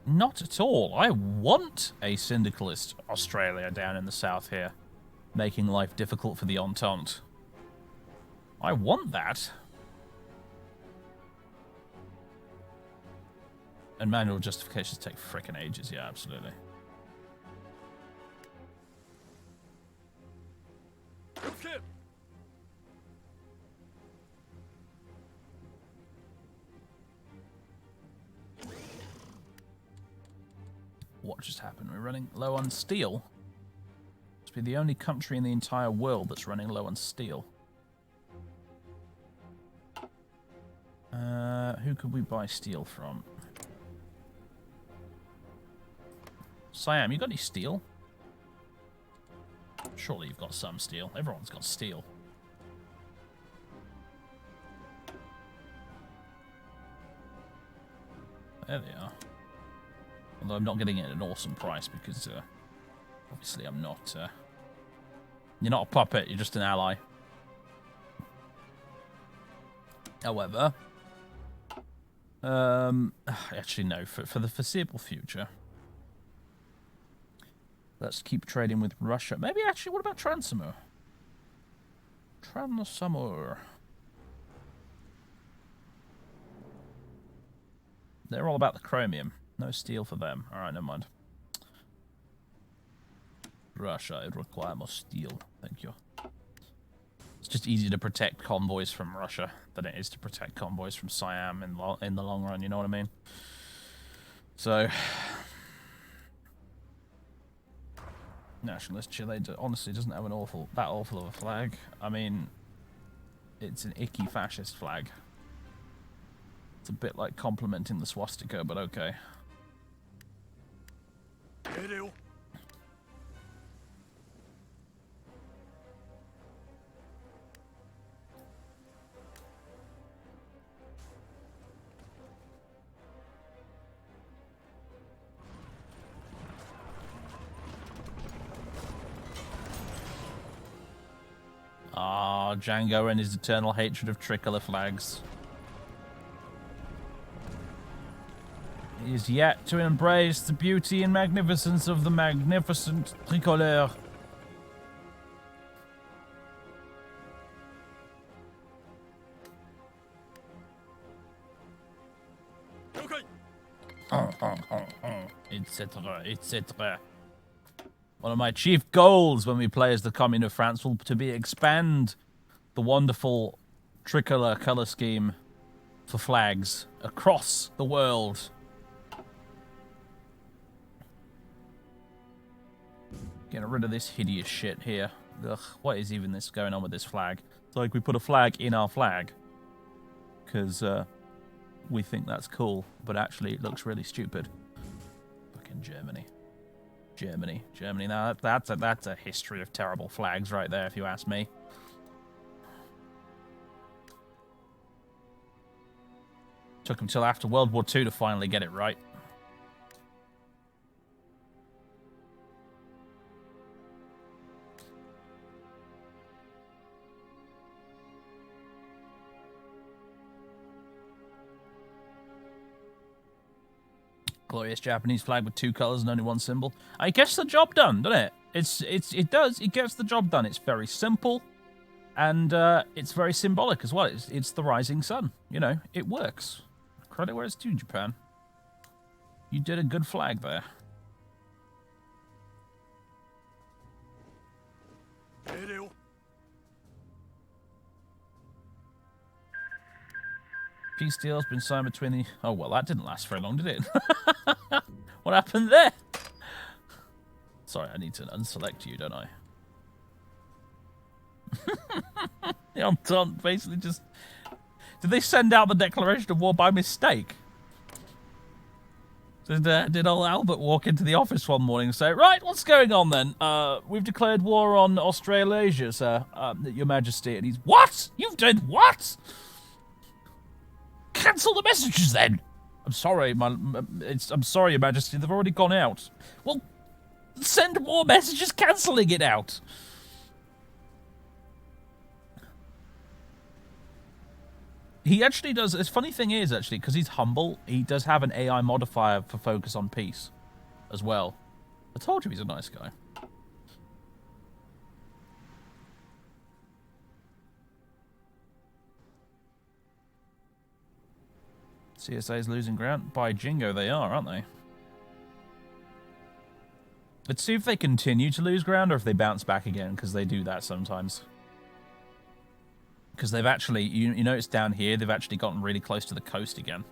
Not at all. I want a syndicalist Australia down in the south here, making life difficult for the Entente. I want that. And manual justifications take frickin' ages, yeah, absolutely. What just happened? We're running low on steel. Must be the only country in the entire world that's running low on steel. Who could we buy steel from? Siam, you got any steel? Surely you've got some steel. Everyone's got steel. There they are. Although I'm not getting it at an awesome price because, obviously I'm not, you're not a puppet, you're just an ally. However, actually no, for the foreseeable future, let's keep trading with Russia. Maybe actually, what about Transamur? Transamur. They're all about the chromium. No steel for them. Alright, never mind. Russia, I require more steel. Thank you. It's just easier to protect convoys from Russia than it is to protect convoys from Siam in the long run, you know what I mean? So... Nationalist Chile honestly doesn't have that awful of a flag. I mean, it's an icky fascist flag. It's a bit like complimenting the swastika, but okay. Ah, Django and his eternal hatred of tricolour flags. He is yet to embrace the beauty and magnificence of the magnificent tricolore. Etc., etc. One of my chief goals when we play as the Commune of France will to be expand the wonderful tricolour colour scheme for flags across the world. Getting rid of this hideous shit here. Ugh, what is even this going on with this flag? It's like we put a flag in our flag because we think that's cool, but actually it looks really stupid. Fucking Germany. Germany. Now that's a history of terrible flags right there, if you ask me. Took them till after World War II to finally get it right. Glorious Japanese flag with two colours and only one symbol. I guess the job done, doesn't it? It does. It gets the job done. It's very simple, and it's very symbolic as well. It's the rising sun. You know, it works. Credit where it's due, Japan. You did a good flag there. Peace deal has been signed between the... Oh, well, that didn't last very long, did it? What happened there? Sorry, I need to unselect you, don't I? The Entente basically just... Did they send out the declaration of war by mistake? Did old Albert walk into the office one morning and say, right, what's going on then? We've declared war on Australasia, sir, Your Majesty. And he's, what? You've done what? Cancel the messages then. I'm sorry, I'm sorry, Your Majesty. They've already gone out. Well, send more messages cancelling it out. He actually does. This funny thing is actually because he's humble. He does have an AI modifier for focus on peace, as well. I told you he's a nice guy. CSA's losing ground. By jingo, they are, aren't they? Let's see if they continue to lose ground or if they bounce back again, because they do that sometimes. Because they've actually, you notice down here, they've actually gotten really close to the coast again.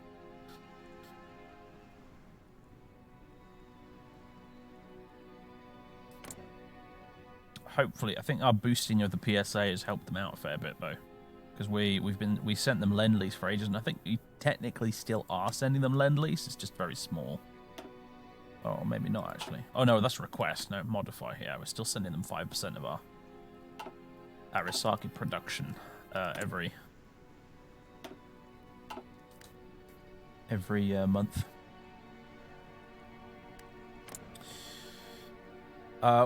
Hopefully, I think our boosting of the PSA has helped them out a fair bit, though. Because we sent them Lend-Lease for ages, and I think we technically still are sending them Lend-Lease. It's just very small. Oh, maybe not, actually. Oh, no, that's request. No, modify here. We're still sending them 5% of our Arisaki production every month.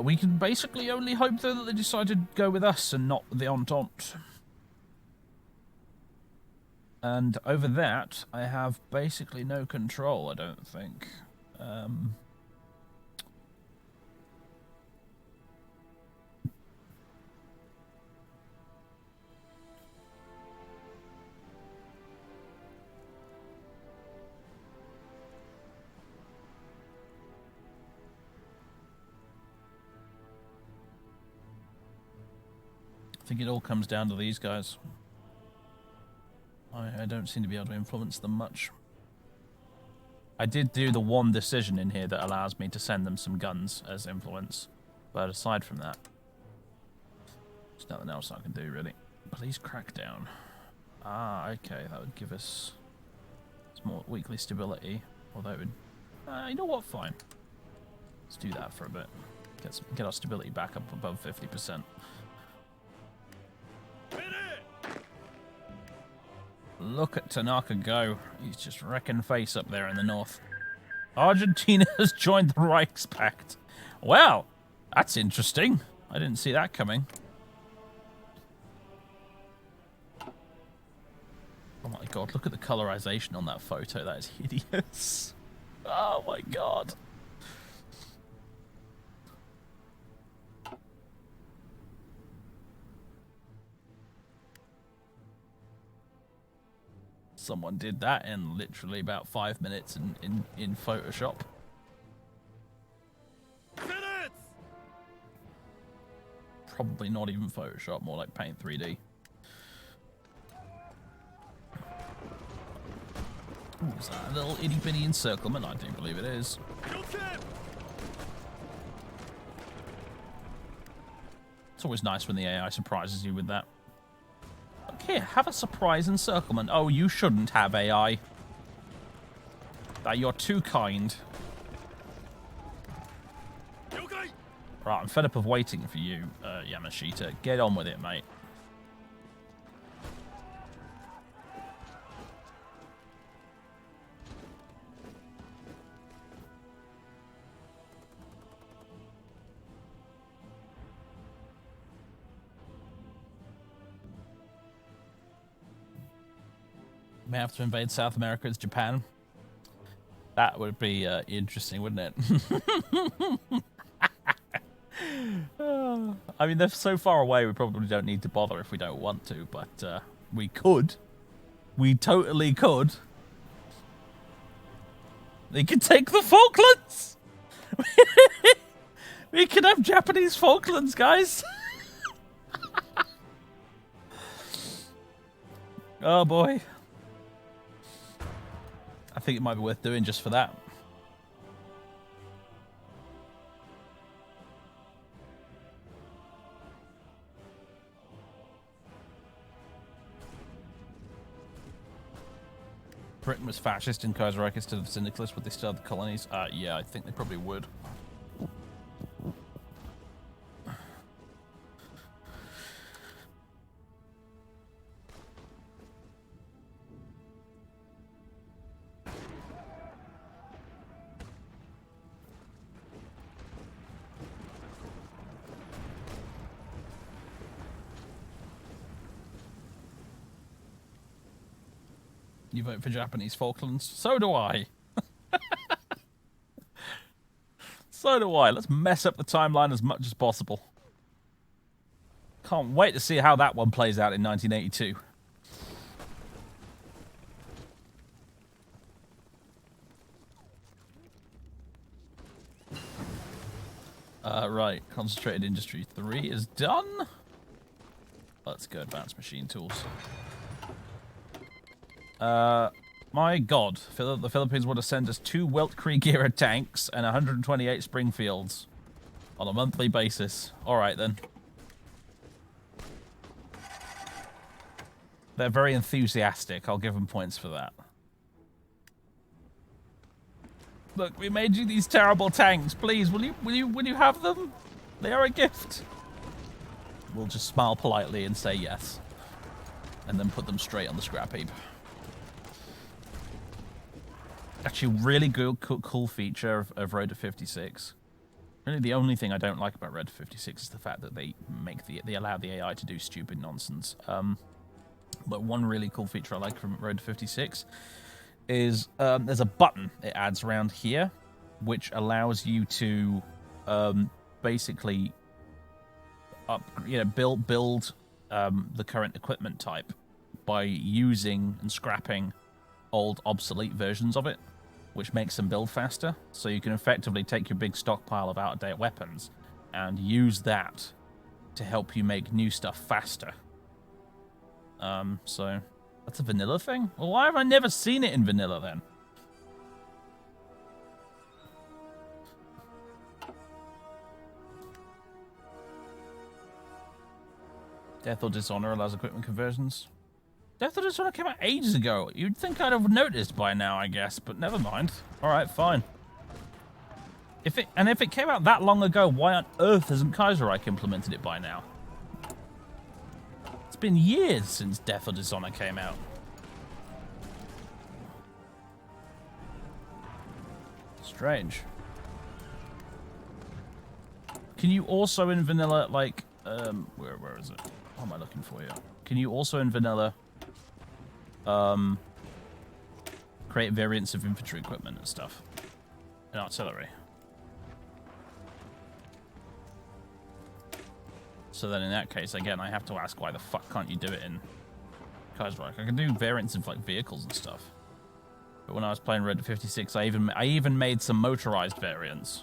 We can basically only hope, though, that they decide to go with us and not with the Entente. And over that, I have basically no control, I don't think. think it all comes down to these guys. I don't seem to be able to influence them much. I did do the one decision in here that allows me to send them some guns as influence. But aside from that, there's nothing else I can do, really. Police crackdown. Ah, okay, that would give us some more weekly stability. Although it would... you know what, fine. Let's do that for a bit. Get our stability back up above 50%. Look at Tanaka go. He's just wrecking face up there in the north. Argentina has joined the Reichspakt. Well, that's interesting. I didn't see that coming. Oh my god, look at the colorization on that photo. That is hideous. Oh my god. Someone did that in literally about 5 minutes in Photoshop. Probably not even Photoshop, more like Paint 3D. Ooh, is that a little itty bitty encirclement? I do believe it is. It's always nice when the AI surprises you with that. Look here, have a surprise encirclement. Oh, you shouldn't have AI. You're too kind. Right, I'm fed up of waiting for you, Yamashita. Get on with it, mate. May have to invade South America as Japan. That would be interesting, wouldn't it? I mean, they're so far away, we probably don't need to bother if we don't want to, but we could. We totally could. They could take the Falklands! We could have Japanese Falklands, guys! Oh boy. I think it might be worth doing just for that. Britain was fascist and Kaiserreich instead of syndicalist, would they still have the colonies? Yeah, I think they probably would. You vote for Japanese Falklands? So do I. So do I. Let's mess up the timeline as much as possible. Can't wait to see how that one plays out in 1982. Right. Concentrated Industry 3 is done. Let's go Advanced Machine Tools. My god, the Philippines want to send us 2 Weltkrieg-era tanks and 128 Springfields on a monthly basis. Alright then. They're very enthusiastic, I'll give them points for that. Look, we made you these terrible tanks, please, will you have them? They are a gift. We'll just smile politely and say yes. And then put them straight on the scrap heap. Actually, really good, cool feature of Road to 56. Really, the only thing I don't like about Road to 56 is the fact that they allow the AI to do stupid nonsense. But one really cool feature I like from Road to 56 is there's a button it adds around here, which allows you to basically build the current equipment type by using and scrapping old obsolete versions of it, which makes them build faster. So you can effectively take your big stockpile of out-of-date weapons and use that to help you make new stuff faster. So that's a vanilla thing? Well, why have I never seen it in vanilla then? Death or Dishonor allows equipment conversions. Death or Dishonor came out ages ago. You'd think I'd have noticed by now, I guess, but never mind. Alright, fine. If it came out that long ago, why on earth hasn't Kaiserreich implemented it by now? It's been years since Death or Dishonor came out. Strange. Can you also in vanilla, like, where is it? What am I looking for here? Can you also in vanilla, create variants of infantry equipment and stuff? And artillery. So then in that case, again, I have to ask why the fuck can't you do it in Kaiserreich? I can do variants of, like, vehicles and stuff. But when I was playing Red Dead 56, I even made some motorized variants.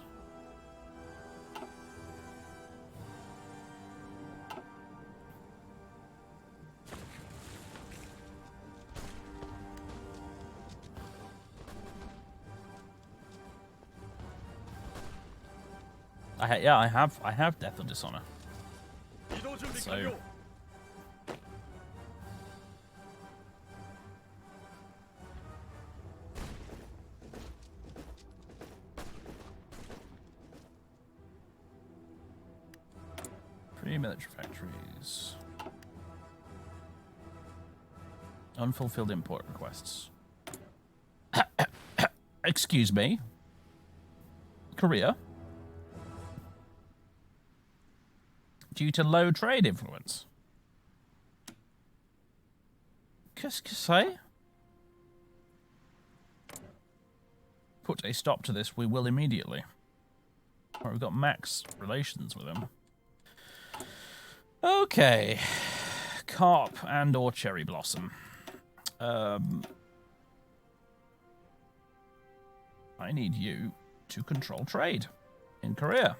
I have Death or Dishonor. So pre-military factories. Unfulfilled import requests. Excuse me. Korea. Due to low trade influence. Qu'est-ce que c'est? Put a stop to this, we will immediately. Right, we've got max relations with him. Okay. Carp and or cherry blossom. I need you to control trade in Korea.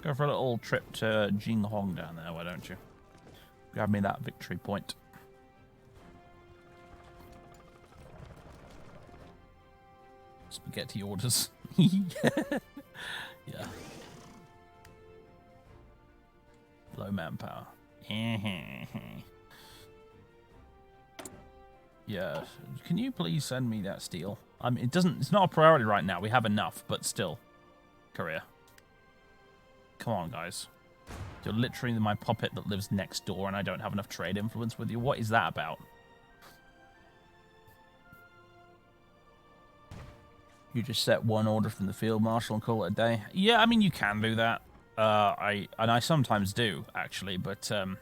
Go for a little trip to Jinghong down there, why don't you? Grab me that victory point. Spaghetti orders. Yeah. Low manpower. Yeah. Can you please send me that steel? I mean, it's not a priority right now. We have enough, but still. Korea. Come on, guys. You're literally my puppet that lives next door and I don't have enough trade influence with you. What is that about? You just set one order from the field marshal and call it a day? Yeah, I mean, you can do that. I sometimes do, actually, but I'm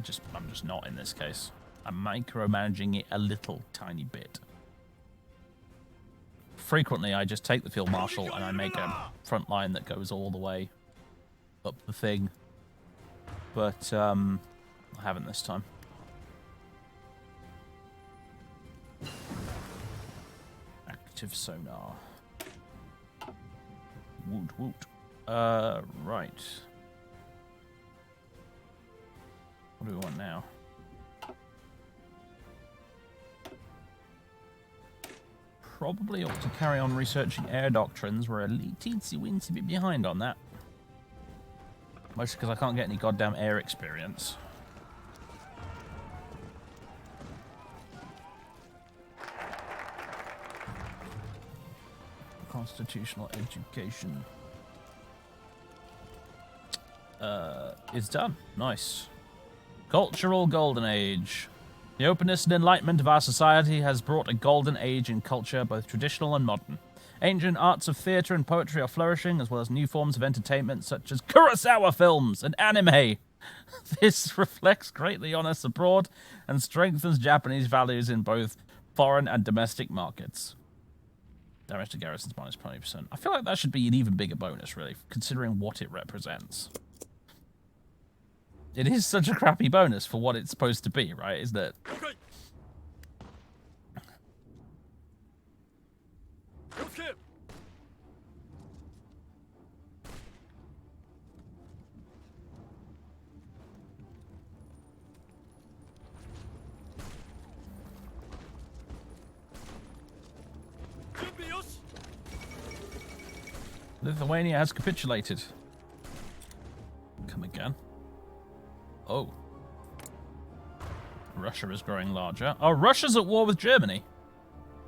just not in this case. I'm micromanaging it a little tiny bit. Frequently, I just take the field marshal and I make a front line that goes all the way up the thing, but I haven't this time. Active sonar. Woot woot. Right. What do we want now? Probably ought to carry on researching air doctrines. We're a teensy-weensy bit behind on that. Mostly because I can't get any goddamn air experience. Constitutional education. Is done. Nice. Cultural Golden Age. The openness and enlightenment of our society has brought a golden age in culture, both traditional and modern. Ancient arts of theatre and poetry are flourishing, as well as new forms of entertainment such as Kurosawa films and anime. This reflects greatly on us abroad and strengthens Japanese values in both foreign and domestic markets. Damage to garrisons minus 20%. I feel like that should be an even bigger bonus, really, considering what it represents. It is such a crappy bonus for what it's supposed to be, right? Isn't it? Lithuania has capitulated. Come again. Oh. Russia is growing larger. Oh, Russia's at war with Germany.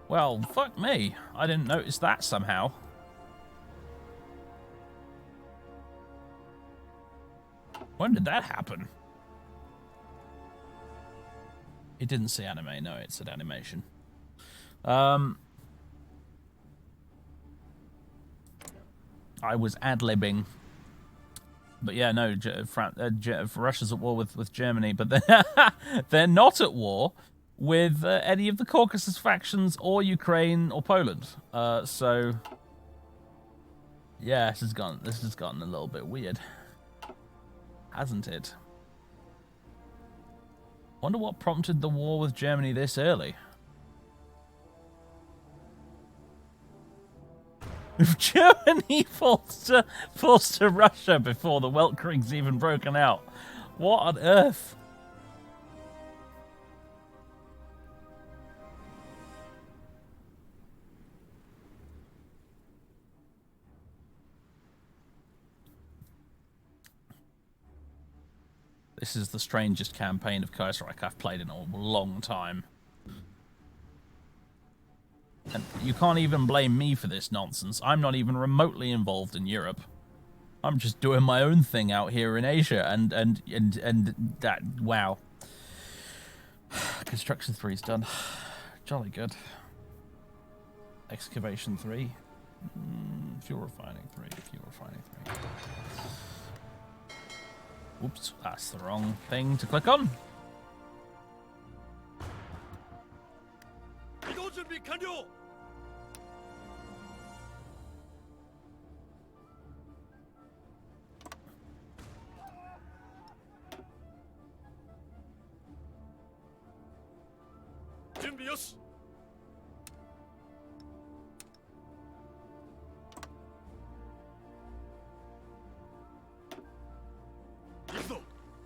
Well, fuck me. I didn't notice that somehow. When did that happen? It didn't say anime. No, it said animation. I was ad-libbing. But yeah, no, Russia's at war with Germany, but they're not at war with any of the Caucasus factions or Ukraine or Poland. So yeah, this has gotten a little bit weird, hasn't it? Wonder what prompted the war with Germany this early. If Germany falls to Russia before the Weltkrieg's even broken out, what on earth? This is the strangest campaign of Kaiserreich I've played in a long time. And you can't even blame me for this nonsense. I'm not even remotely involved in Europe. I'm just doing my own thing out here in Asia, and that, wow. Construction 3's done. Jolly good. Excavation 3. Fuel refining 3. Fuel refining 3. Oops, that's the wrong thing to click on.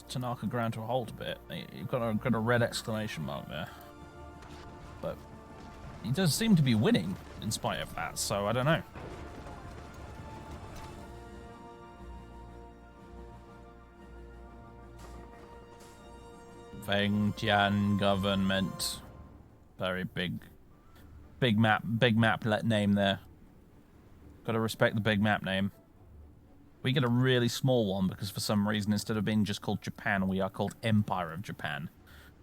Tanaka ground to a halt a bit. You've got a red exclamation mark there. But he does seem to be winning in spite of that, so I don't know. Fengtian government. Very big map name there. Got to respect the big map name. We get a really small one because for some reason, instead of being just called Japan, we are called Empire of Japan,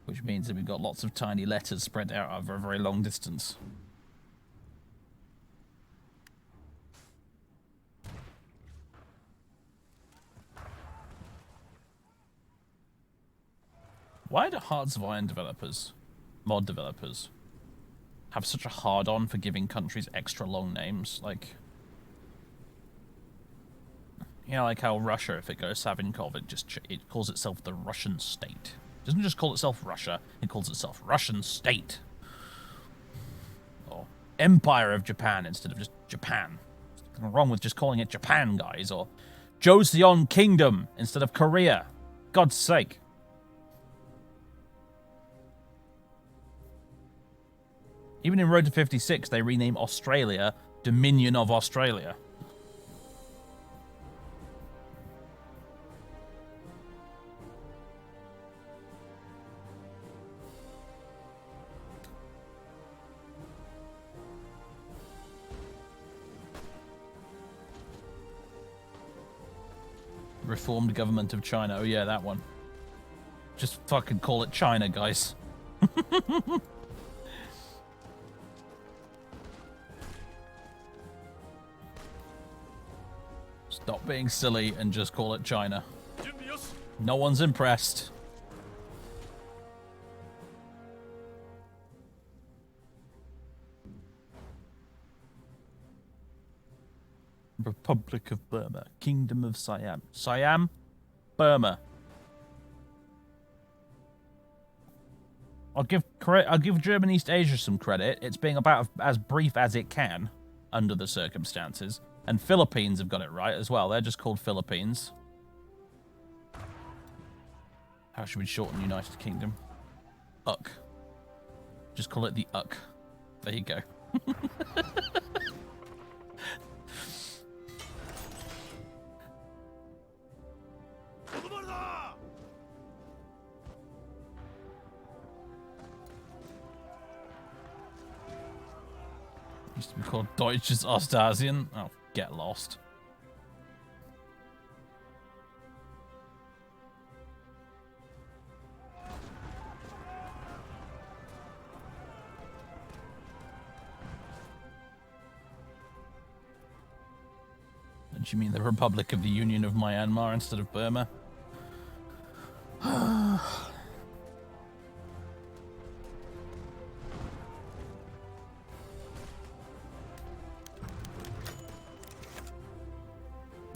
which means that we've got lots of tiny letters spread out over a very long distance. Why do Hearts of Iron developers, mod developers, have such a hard-on for giving countries extra long names? Like, you know, like how Russia, if it goes Savinkov, it calls itself the Russian state. It doesn't just call itself Russia, it calls itself Russian state. Or Empire of Japan instead of just Japan. There's nothing wrong with just calling it Japan, guys. Or Joseon Kingdom instead of Korea. God's sake. Even in Road to 56, they rename Australia Dominion of Australia. Reformed government of China. Oh yeah, that one. Just fucking call it China, guys. Stop being silly and just call it China. No one's impressed. Republic of Burma, Kingdom of Siam. Siam, Burma. I'll give German East Asia some credit. It's being about as brief as it can under the circumstances. And Philippines have got it right as well. They're just called Philippines. How should we shorten United Kingdom? UK. Just call it the UK. There you go. Used to be called Deutsches Ostasien. Oh, get lost. Don't you mean the Republic of the Union of Myanmar instead of Burma?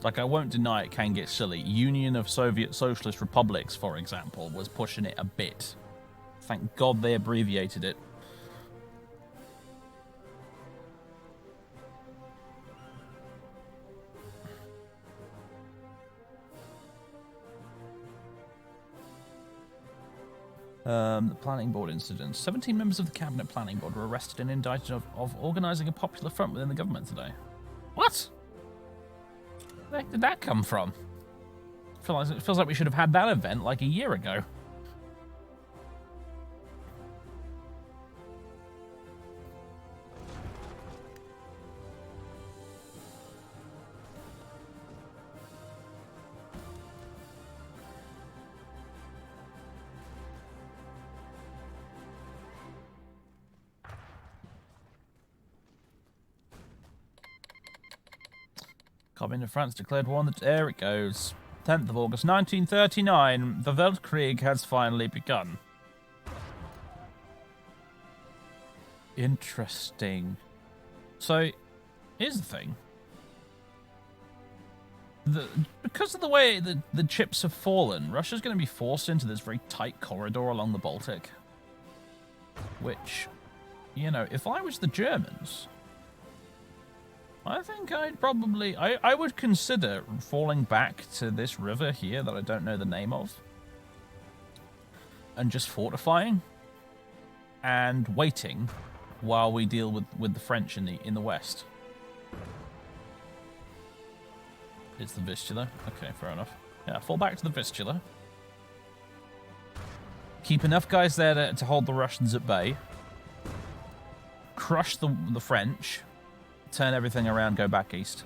Like, I won't deny it can get silly. Union of Soviet Socialist Republics, for example, was pushing it a bit. Thank God they abbreviated it. The planning board incident. 17 members of the cabinet planning board were arrested and indicted of organising a popular front within the government today. What? Where did that come from? It feels like we should have had that event like a year ago. Coming to France declared war on the... There it goes. 10th of August, 1939. The Weltkrieg has finally begun. Interesting. So, here's the thing. Because of the way the chips have fallen, Russia's going to be forced into this very tight corridor along the Baltic. Which, you know, if I was the Germans... I think I'd probably... I would consider falling back to this river here that I don't know the name of. And just fortifying. And waiting while we deal with the French in the west. It's the Vistula. Okay, fair enough. Yeah, fall back to the Vistula. Keep enough guys there to hold the Russians at bay. Crush the French. Turn everything around, go back east.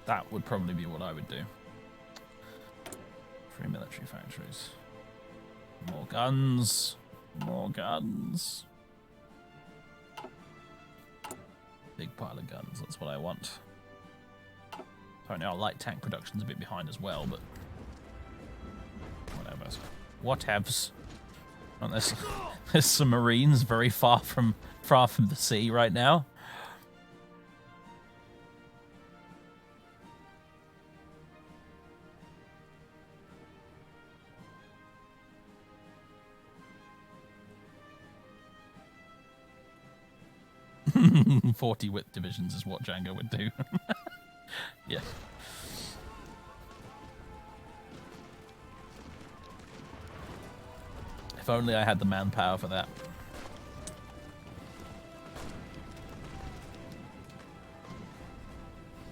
That would probably be what I would do. Free military factories. More guns. More guns. Big pile of guns, that's what I want. Apparently our light tank production's a bit behind as well, but whatever. Whatevs. And there's some Marines very far from the sea right now. "40 width divisions is what Django would do." Yeah. If only I had the manpower for that.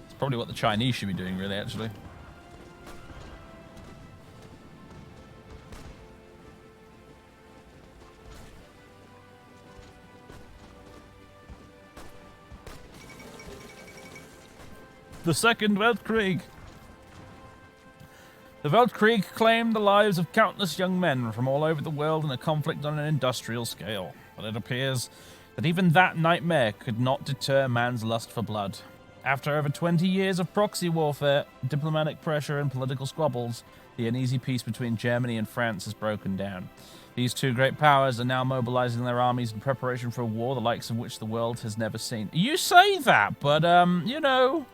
It's probably what the Chinese should be doing, really, actually. The Second Weltkrieg. The Weltkrieg claimed the lives of countless young men from all over the world in a conflict on an industrial scale, but it appears that even that nightmare could not deter man's lust for blood. After over 20 years of proxy warfare, diplomatic pressure, and political squabbles, the uneasy peace between Germany and France has broken down. These two great powers are now mobilizing their armies in preparation for a war the likes of which the world has never seen. You say that, but, you know,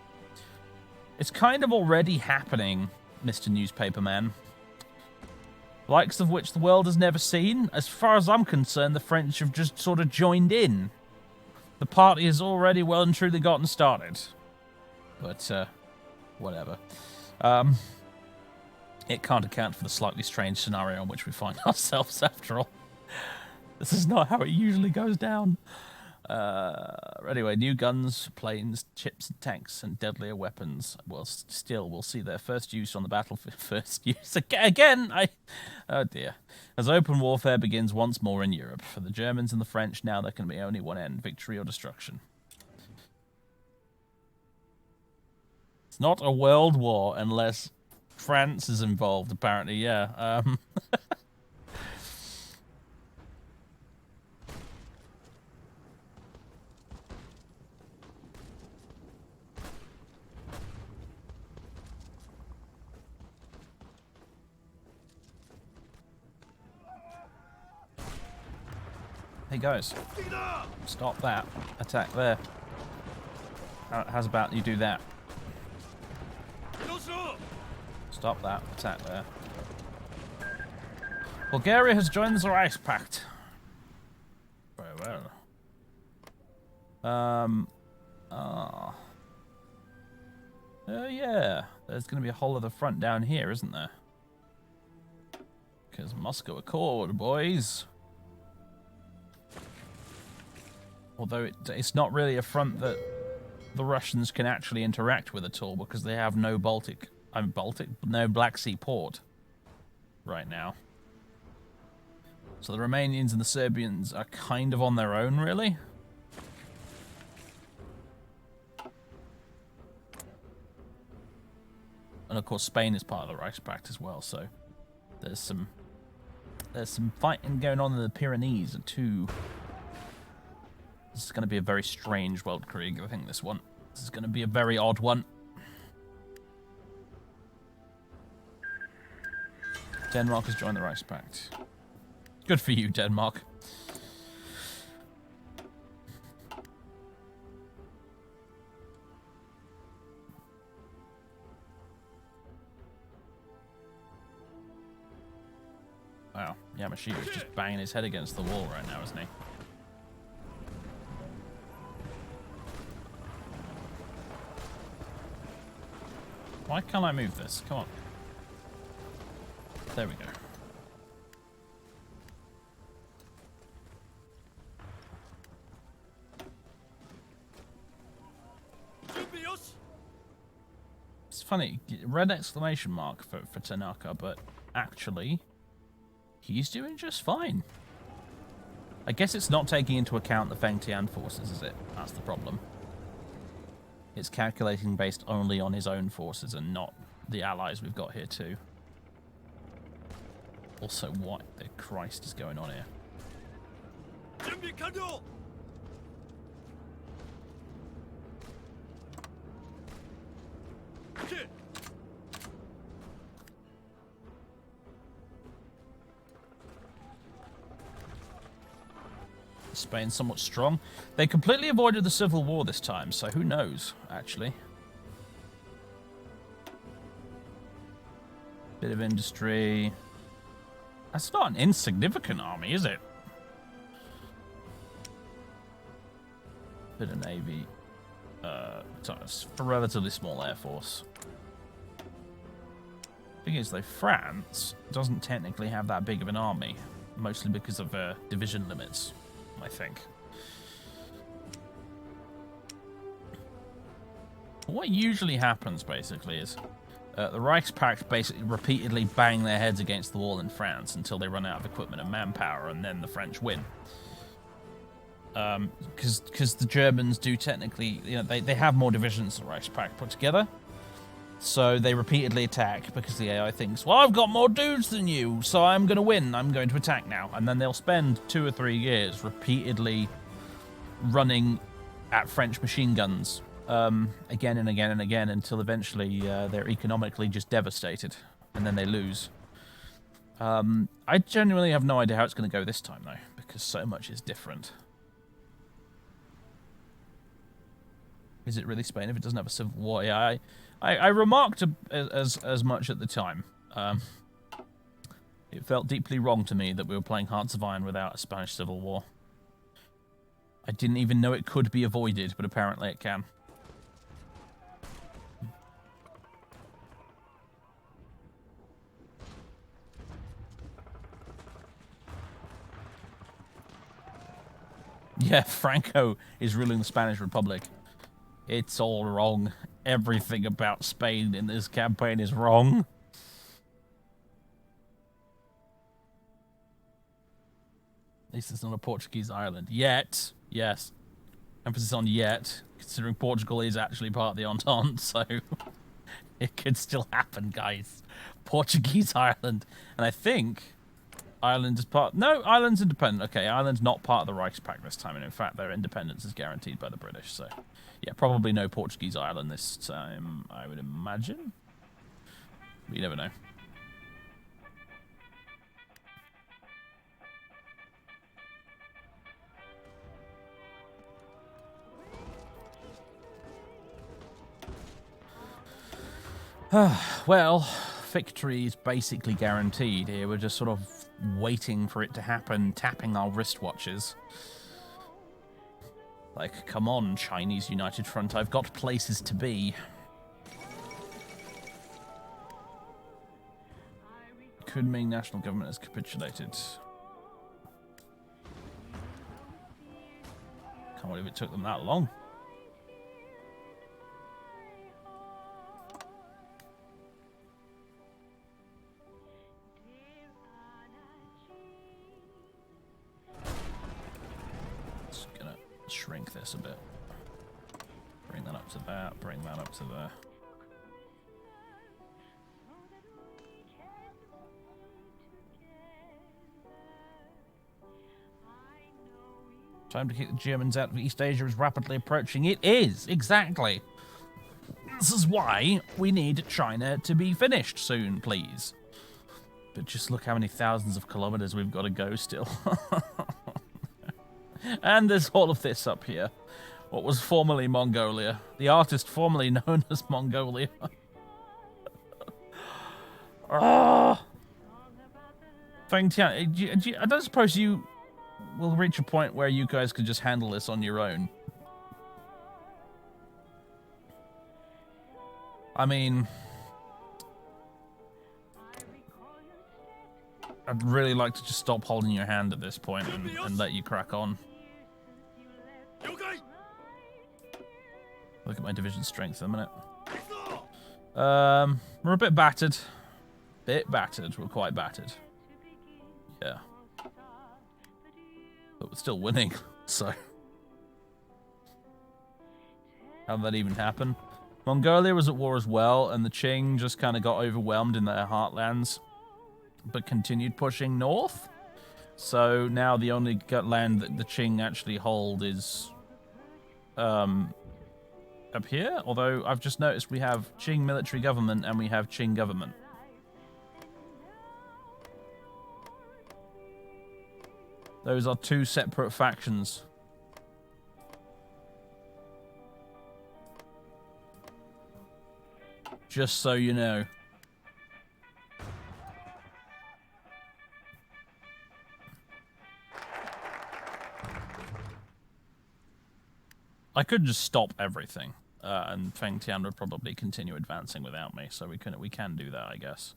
it's kind of already happening, Mr. Newspaper Man. Likes of which the world has never seen. As far as I'm concerned, the French have just sort of joined in. The party has already well and truly gotten started. But, whatever. It can't account for the slightly strange scenario in which we find ourselves, after all. This is not how it usually goes down. Anyway, new guns, planes, ships, and tanks, and deadlier weapons. Well, still, we'll see their first use on the battlefield. First use again. Oh dear. As open warfare begins once more in Europe, for the Germans and the French, now there can be only one end: victory or destruction. It's not a world war unless France is involved. Apparently, yeah. Hey guys, stop that. Attack there. How's about you do that? Stop that. Attack there. Bulgaria has joined the Reichspakt. Very well. Yeah. There's going to be a whole other front down here, isn't there? Because Moscow Accord, boys. Although it's not really a front that the Russians can actually interact with at all, because they have no no Black Sea port right now. So the Romanians and the Serbians are kind of on their own, really. And of course, Spain is part of the Reichspakt as well. So there's some fighting going on in the Pyrenees too. This is going to be a very strange Weltkrieg, I think, this one. This is going to be a very odd one. Denmark has joined the Reichspakt. Good for you, Denmark. Wow, Yamashita's just banging his head against the wall right now, isn't he? Why can't I move this? Come on. There we go. It's funny, red exclamation mark for Tanaka, but actually, he's doing just fine. I guess it's not taking into account the Feng Tian forces, is it? That's the problem. It's calculating based only on his own forces and not the allies we've got here too. Also, what the Christ is going on here? Spain's somewhat strong. They completely avoided the civil war this time, so who knows, actually. Bit of industry. That's not an insignificant army, is it? Bit of navy. It's a relatively small air force. Thing is, though, France doesn't technically have that big of an army, mostly because of division limits, I think. What usually happens, basically, is the Reichspakt basically repeatedly bang their heads against the wall in France until they run out of equipment and manpower, and then the French win. Because the Germans do technically, you know, they have more divisions than the Reichspakt put together, So they repeatedly attack because the AI thinks, well, I've got more dudes than you, so I'm going to win. I'm going to attack now. And then they'll spend 2 or 3 years repeatedly running at French machine guns again and again and again until eventually they're economically just devastated. And then they lose. I genuinely have no idea how it's going to go this time, though, because so much is different. Is it really Spain if it doesn't have a civil war? Yeah, I remarked as much at the time. It felt deeply wrong to me that we were playing Hearts of Iron without a Spanish civil war. I didn't even know it could be avoided, but apparently it can. Yeah, Franco is ruling the Spanish Republic. It's all wrong. Everything about Spain in this campaign is wrong. At least it's not a Portuguese island. Yet. Yes. Emphasis on yet, considering Portugal is actually part of the Entente, so it could still happen, guys. Portuguese island. And I think Ireland is part... No, Ireland's independent. Okay, Ireland's not part of the Reichspakt this time, and in fact, their independence is guaranteed by the British, so... Yeah, probably no Portuguese Ireland this time, I would imagine. But you never know. Well, victory is basically guaranteed here. We're just sort of waiting for it to happen, tapping our wristwatches. Like, come on, Chinese United Front, I've got places to be. Kunming national government has capitulated. Can't believe it took them that long. Shrink this a bit. Bring that up to that, bring that up to there. Time to keep the Germans out of East Asia is rapidly approaching. It is, exactly. This is why we need China to be finished soon, please. But just look how many thousands of kilometers we've got to go still. And there's all of this up here. What was formerly Mongolia. The artist formerly known as Mongolia. Feng Tian, I don't suppose you will reach a point where you guys could just handle this on your own. I mean... I'd really like to just stop holding your hand at this point and let you crack on. Look at my division strength in a minute. We're a bit battered. We're quite battered. Yeah. But we're still winning, so... How did that even happen? Mongolia was at war as well, and the Qing just kind of got overwhelmed in their heartlands, but continued pushing north. So now the only land that the Qing actually hold is up here. Although I've just noticed we have Qing military government and we have Qing government. Those are 2 separate factions. Just so you know. I could just stop everything, and Feng Tian would probably continue advancing without me, so we can do that, I guess.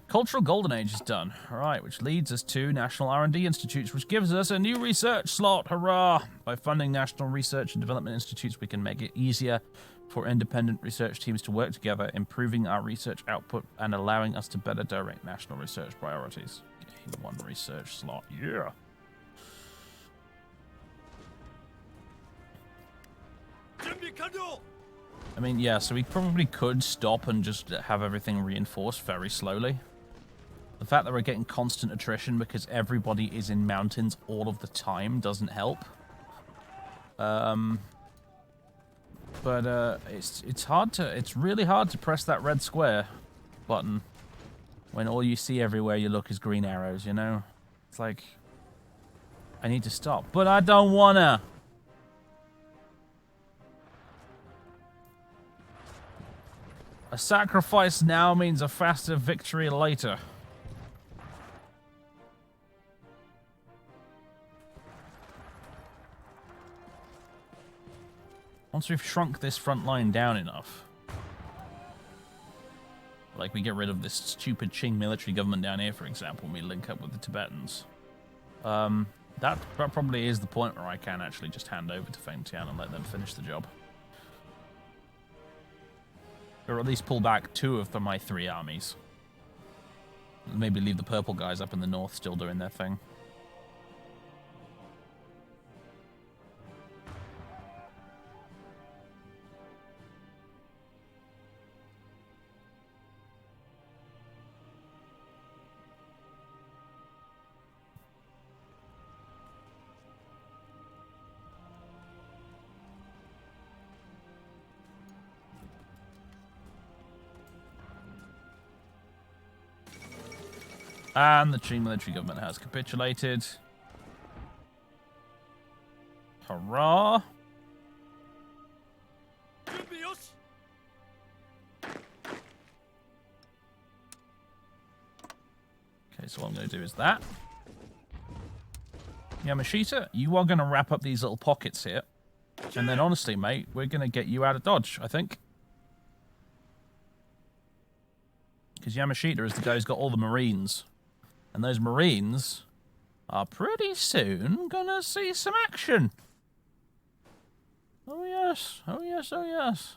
Cultural Golden Age is done. Alright, which leads us to National R&D Institutes, which gives us a new research slot. Hurrah! By funding national research and development institutes, we can make it easier for independent research teams to work together, improving our research output and allowing us to better direct national research priorities. Gain 1 research slot. Yeah! I mean, yeah, so we probably could stop and just have everything reinforced very slowly. The fact that we're getting constant attrition because everybody is in mountains all of the time doesn't help. But it's really hard to press that red square button when all you see everywhere you look is green arrows, you know? It's like, I need to stop, but I don't wanna. A sacrifice now means a faster victory later. Once we've shrunk this front line down enough, like we get rid of this stupid Qing military government down here, for example, and we link up with the Tibetans, that probably is the point where I can actually just hand over to Fengtian and let them finish the job. Or at least pull back 2 of my 3 armies. Maybe leave the purple guys up in the north still doing their thing. And the Qing military government has capitulated. Hurrah! Okay, so what I'm going to do is that. Yamashita, you are going to wrap up these little pockets here. And then honestly, mate, we're going to get you out of Dodge, I think. Because Yamashita is the guy who's got all the Marines. And those Marines are pretty soon going to see some action. Oh yes, oh yes, oh yes.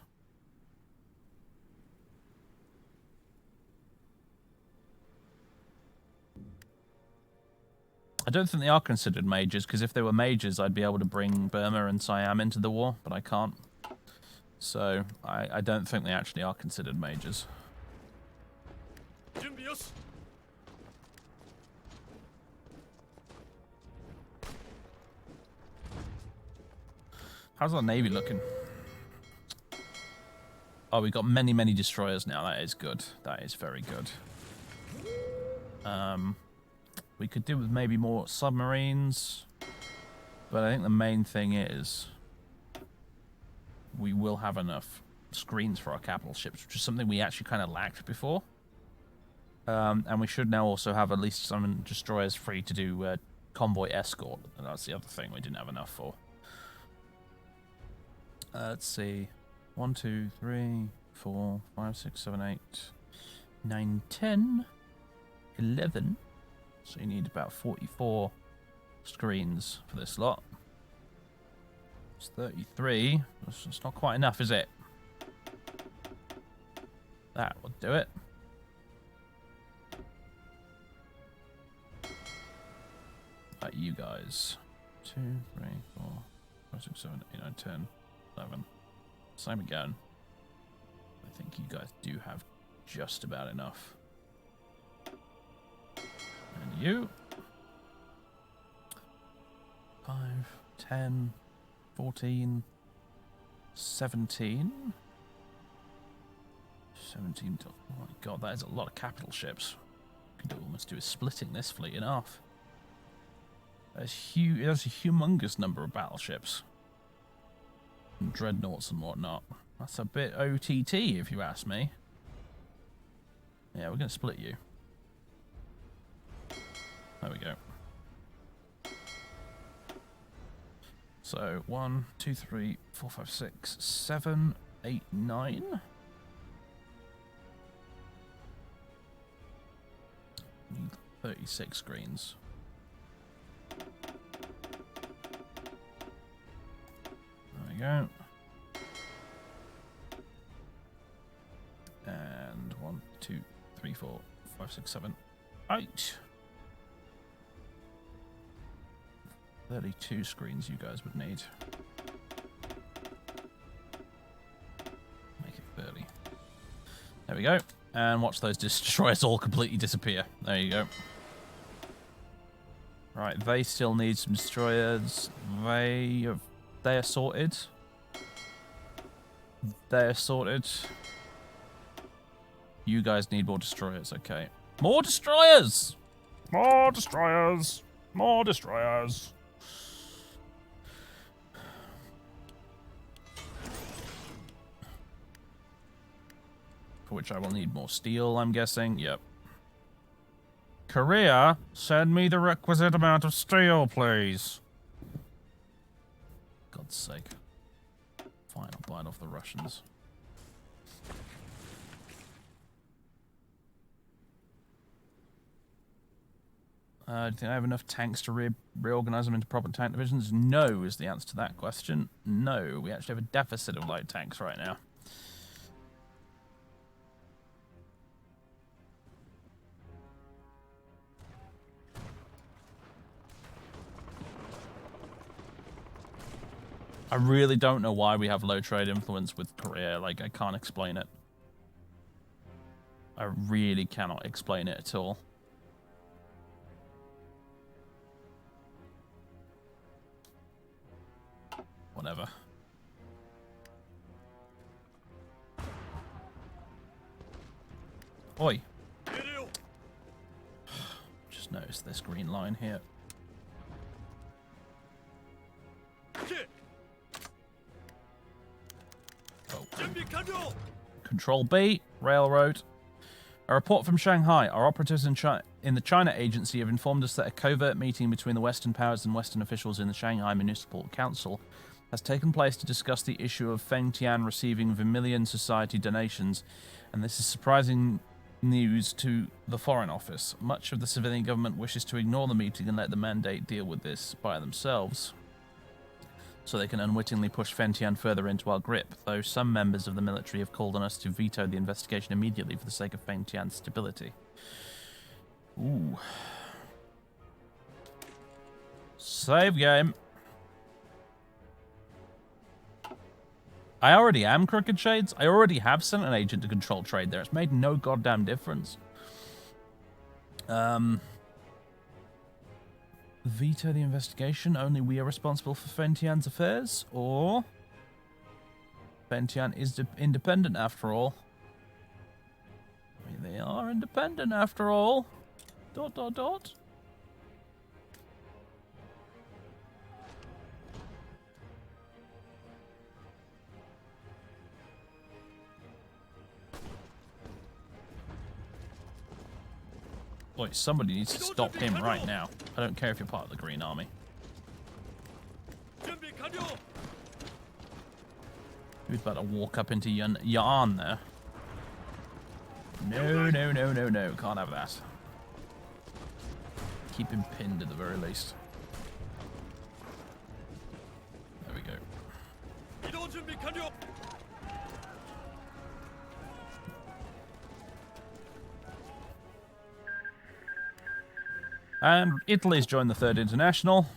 I don't think they are considered majors, because if they were majors, I'd be able to bring Burma and Siam into the war, but I can't. So, I don't think they actually are considered majors. How's our navy looking? Oh, we've got many, many destroyers now. That is good. That is very good. We could do with maybe more submarines. But I think the main thing is we will have enough screens for our capital ships, which is something we actually kind of lacked before. And we should now also have at least some destroyers free to do convoy escort. And that's the other thing we didn't have enough for. Let's see. 1, 2, 3, 4, 5, 6, 7, 8, 9, 10, 11. So you need about 44 screens for this lot. It's 33. It's not quite enough, is it? That will do it. Like you guys. 2, 3, 4, 5, 6, 7, 8, 9, 10, 11. Same again. I think you guys do have just about enough. And you. 5, 10, 14, 17. 17. Oh my god, that is a lot of capital ships. Could almost do with splitting this fleet in half. That's huge. That's a humongous number of battleships. And dreadnoughts and whatnot. That's a bit OTT, if you ask me. Yeah, we're going to split you. There we go. So, 1, 2, 3, 4, 5, 6, 7, 8, 9. Need 36 screens. There we go. And 1, 2, 3, 4, 5, 6, 7, 8. 32 screens you guys would need. There we go. And watch those destroyers all completely disappear. There you go. Right, they still need some destroyers. They are sorted. They're sorted. You guys need more destroyers, okay. More destroyers! More destroyers! More destroyers! For which I will need more steel, I'm guessing. Yep. Korea, send me the requisite amount of steel, please. God's sake. Fine, I'll bite off the Russians. Do you think I have enough tanks to reorganize them into proper tank divisions? No, is the answer to that question. No, we actually have a deficit of light tanks right now. I really don't know why we have low trade influence with Korea. Like, I can't explain it. I really cannot explain it at all. Whatever. Oi. Just noticed this green line here. Oh. Control B, railroad. A report from Shanghai. Our operatives in the China Agency have informed us that a covert meeting between the Western powers and Western officials in the Shanghai Municipal Council has taken place to discuss the issue of Fengtian receiving Vermilion Society donations, and this is surprising news to the Foreign Office. Much of the civilian government wishes to ignore the meeting and let the mandate deal with this by themselves, so they can unwittingly push Fengtian further into our grip, though some members of the military have called on us to veto the investigation immediately for the sake of Fengtian's stability. Ooh. Save game. I already am Crooked Shades. I already have sent an agent to control trade there. It's made no goddamn difference. Veto the investigation. Only we are responsible for Fengtian's affairs, or Fengtian is independent after all. I mean, they are independent after all. ... Boy, somebody needs to stop him right now. I don't care if you're part of the Green Army. Who's about to walk up into Yarn there? No, no, no, no, no. Can't have that. Keep him pinned at the very least. There we go. And Italy's joined the Third International.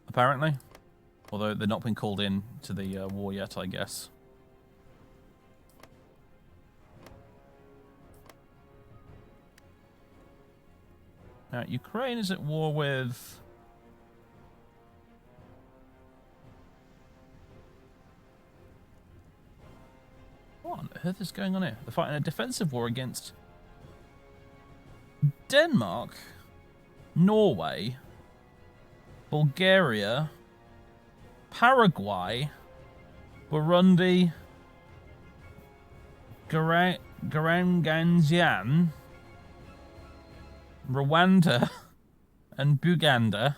Apparently. Although they've not been called in to the war yet, I guess. Now, Ukraine is at war with... What on earth is going on here? They're fighting a defensive war against Denmark, Norway, Bulgaria, Paraguay, Burundi, Garanganzian, Rwanda, and Buganda.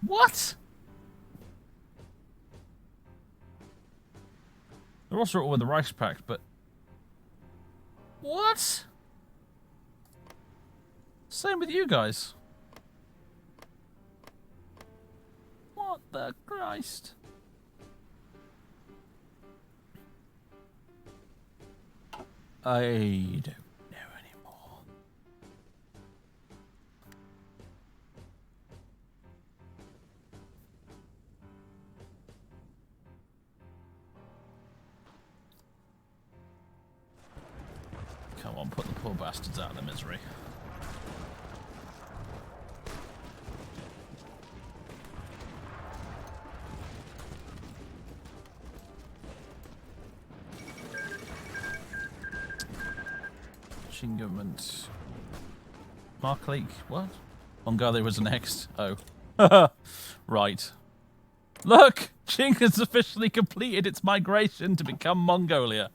What? They're also at war with the Reichspakt, but... What? Same with you guys. What the Christ? I don't know anymore. on, put the poor bastards out of their misery. Qing government. Markley, what? Mongolia was next. Oh. Right. Look! Qing has officially completed its migration to become Mongolia.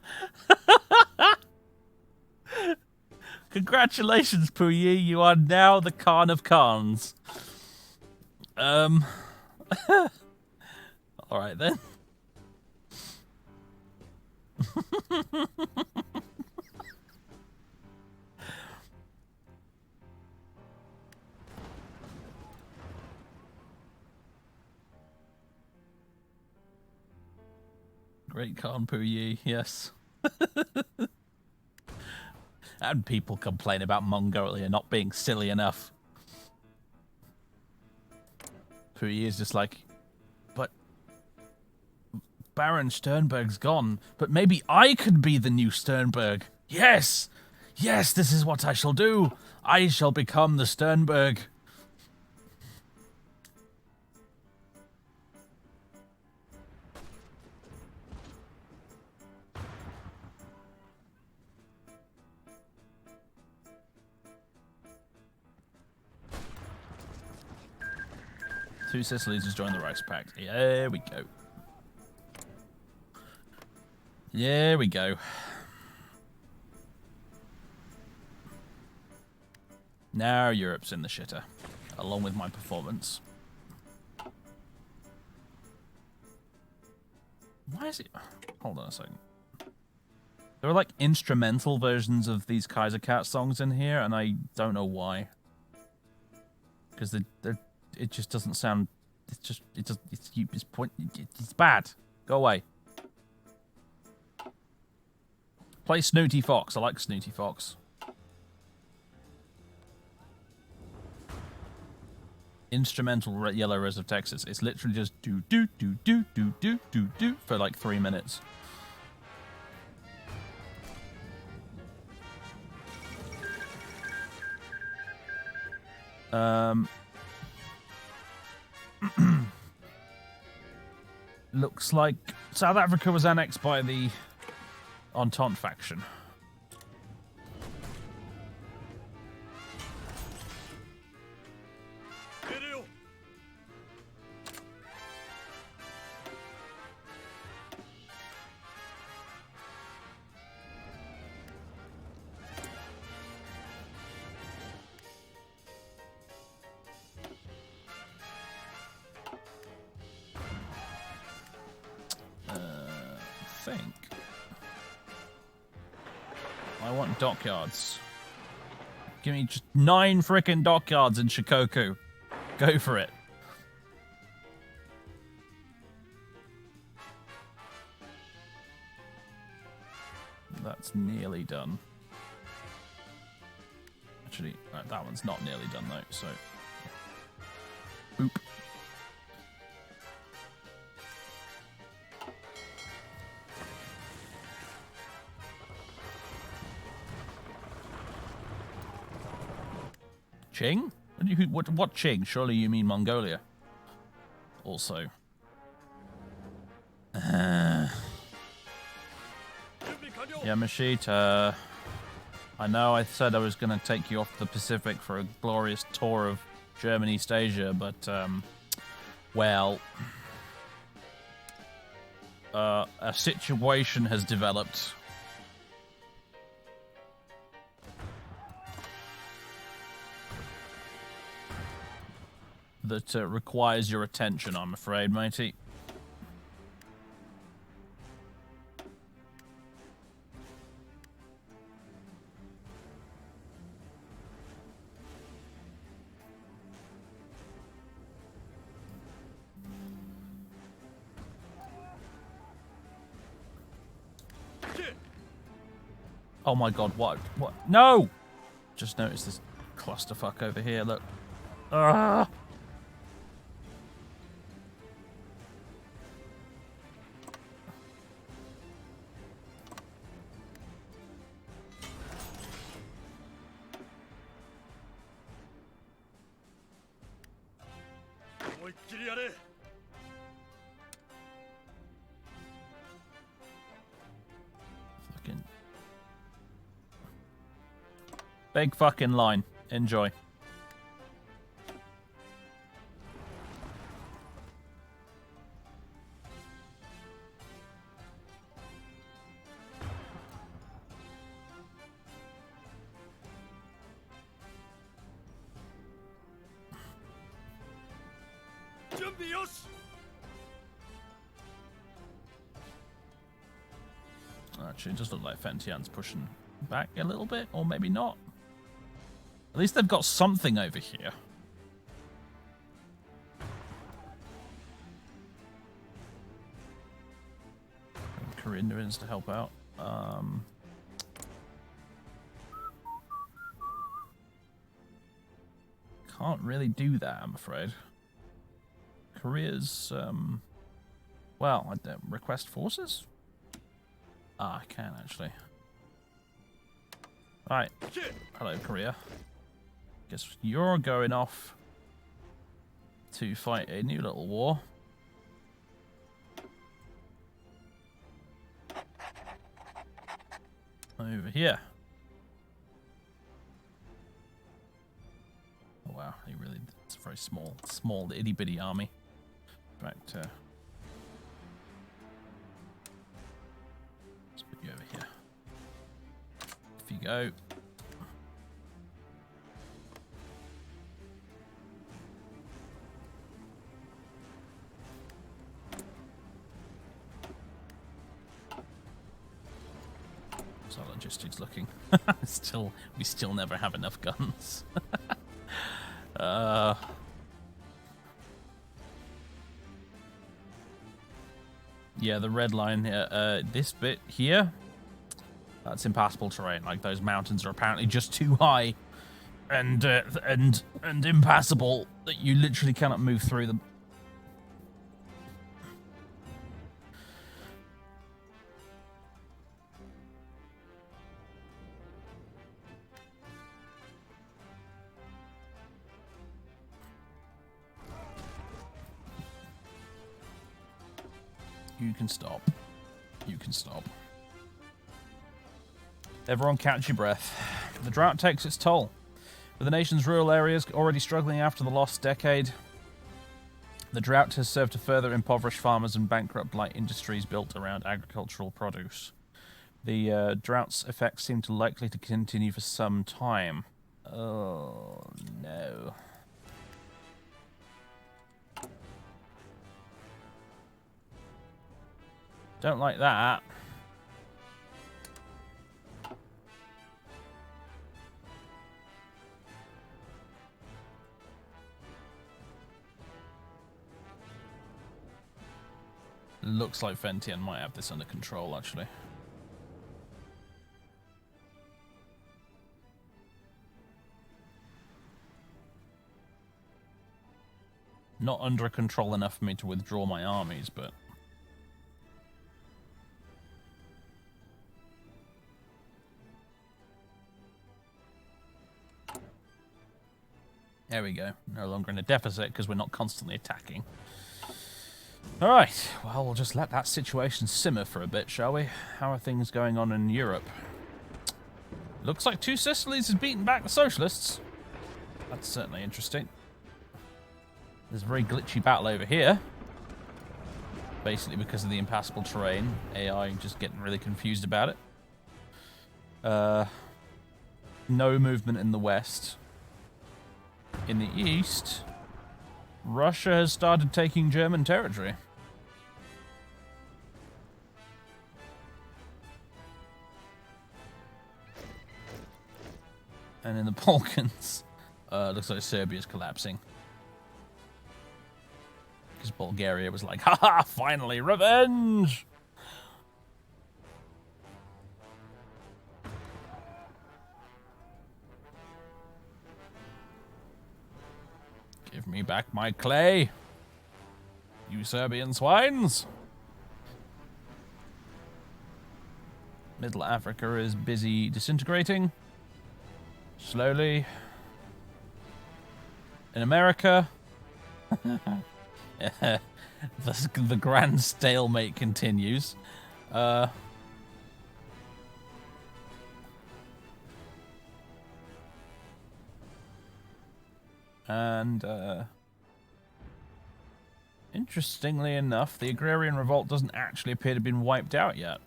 Congratulations, Puyi. You are now the Khan of Khans. Alright then. Great Khan Puyi, yes. And people complain about Mongolia not being silly enough. Puyi is just like, but Baron Sternberg's gone, but maybe I could be the new Sternberg. Yes! Yes, this is what I shall do. I shall become the Sternberg. Two Sicilies has joined the Reichspakt. There we go. There we go. Now Europe's in the shitter, along with my performance. Why is it... Hold on a second. There are like instrumental versions of these Kaiser Cat songs in here, and I don't know why. Because it just doesn't sound. It's just it's bad. Go away. Play Snooty Fox. I like Snooty Fox. Instrumental Yellow Rose of Texas. It's literally just do do do do do do do do for like 3 minutes. Looks like South Africa was annexed by the Entente faction. I want dockyards. Give me just 9 frickin' dockyards in Shikoku. Go for it. That's nearly done. Actually, that one's not nearly done though, so... Boop. Qing? What Qing? Surely you mean Mongolia. Also. Yamashita. I know I said I was going to take you off the Pacific for a glorious tour of German East Asia, but, well... a situation has developed... that requires your attention, I'm afraid, matey. Oh my god, what? What? No! Just noticed this clusterfuck over here, look. Ah! Fucking big fucking line. Enjoy. Actually, it does look like Fentian's pushing back a little bit, or maybe not. At least they've got something over here. Korean Indians to help out. Can't really do that, I'm afraid. Korea's, well, I don't request forces? Ah, I can actually. Alright. Hello, Korea. Guess you're going off to fight a new little war. Over here. Oh wow, he really, it's a very small itty bitty army. Right, let's put you over here. Off you go. How's our logistics looking? We still never have enough guns. Yeah, the red line here, this bit here, that's impassable terrain. Like, those mountains are apparently just too high and impassable that you literally cannot move through them. You can stop. You can stop. Everyone catch your breath. The drought takes its toll. With the nation's rural areas already struggling after the lost decade, the drought has served to further impoverish farmers and bankrupt light industries built around agricultural produce. The drought's effects seem likely to continue for some time. Oh, no. Don't like that. Looks like Fentian might have this under control, actually. Not under control enough for me to withdraw my armies, but... There we go. No longer in a deficit because we're not constantly attacking. Alright, well, we'll just let that situation simmer for a bit, shall we? How are things going on in Europe? Looks like Two Sicilies has beaten back the socialists. That's certainly interesting. There's a very glitchy battle over here. Basically because of the impassable terrain. AI just getting really confused about it. No movement in the west. In the east, Russia has started taking German territory. And in the Balkans, looks like Serbia's collapsing. Because Bulgaria was like, haha, finally, revenge! Give me back my clay, you Serbian swines. Middle Africa is busy disintegrating. Slowly. In America, The grand stalemate continues. And interestingly enough, the agrarian revolt doesn't actually appear to have been wiped out yet.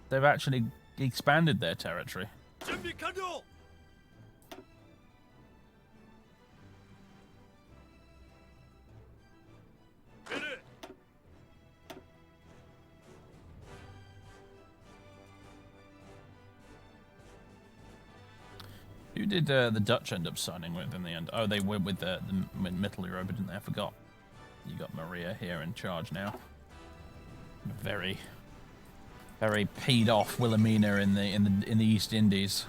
They've actually expanded their territory. Who did the Dutch end up signing with in the end? Oh, they were with the Middle Europe, didn't they? I forgot. You got Maria here in charge now. Very, very peed off Wilhelmina in the East Indies.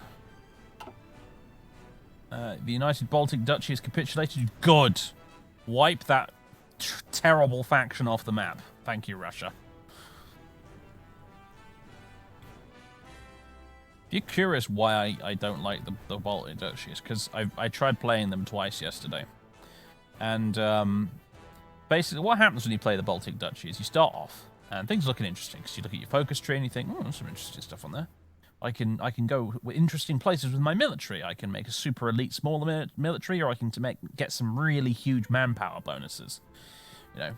The United Baltic Duchy has capitulated. Good. Wipe that terrible faction off the map. Thank you, Russia. If you're curious why I don't like the Baltic Duchies, because I tried playing them twice yesterday. And basically what happens when you play the Baltic Duchies, you start off, and things are looking interesting, because you look at your focus tree and you think, oh, there's some interesting stuff on there. I can go interesting places with my military. I can make a super elite smaller military, or I can get some really huge manpower bonuses. You know,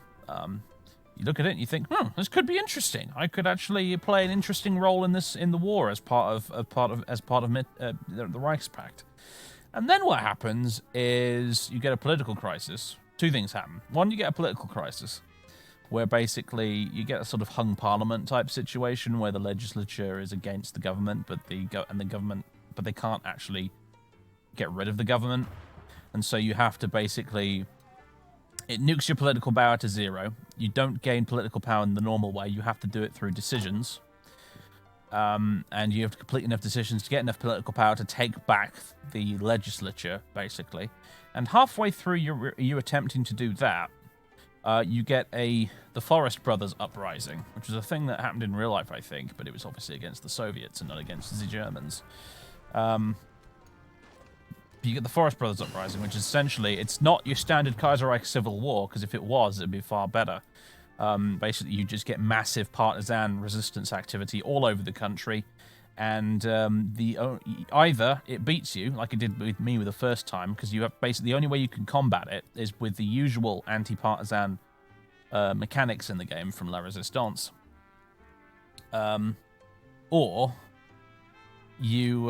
you look at it and you think, this could be interesting. I could actually play an interesting role in the war as part of the Reichspakt. And then what happens is you get a political crisis. Two things happen. One, you get a political crisis where basically you get a sort of hung parliament type situation where the legislature is against the government, but they can't actually get rid of the government, and so you have to basically. It nukes your political power to 0. You don't gain political power in the normal way. You have to do it through decisions. And you have to complete enough decisions to get enough political power to take back the legislature, basically. And halfway through you attempting to do that, you get the Forest Brothers Uprising, which is a thing that happened in real life, I think, but it was obviously against the Soviets and not against the Germans. You get the Forest Brothers Uprising, which is essentially, it's not your standard Kaiserreich civil war, because if it was, it'd be far better. Basically, you just get massive partisan resistance activity all over the country, and either it beats you, like it did with me with the first time, because you have basically the only way you can combat it is with the usual anti-partisan mechanics in the game from La Resistance, or you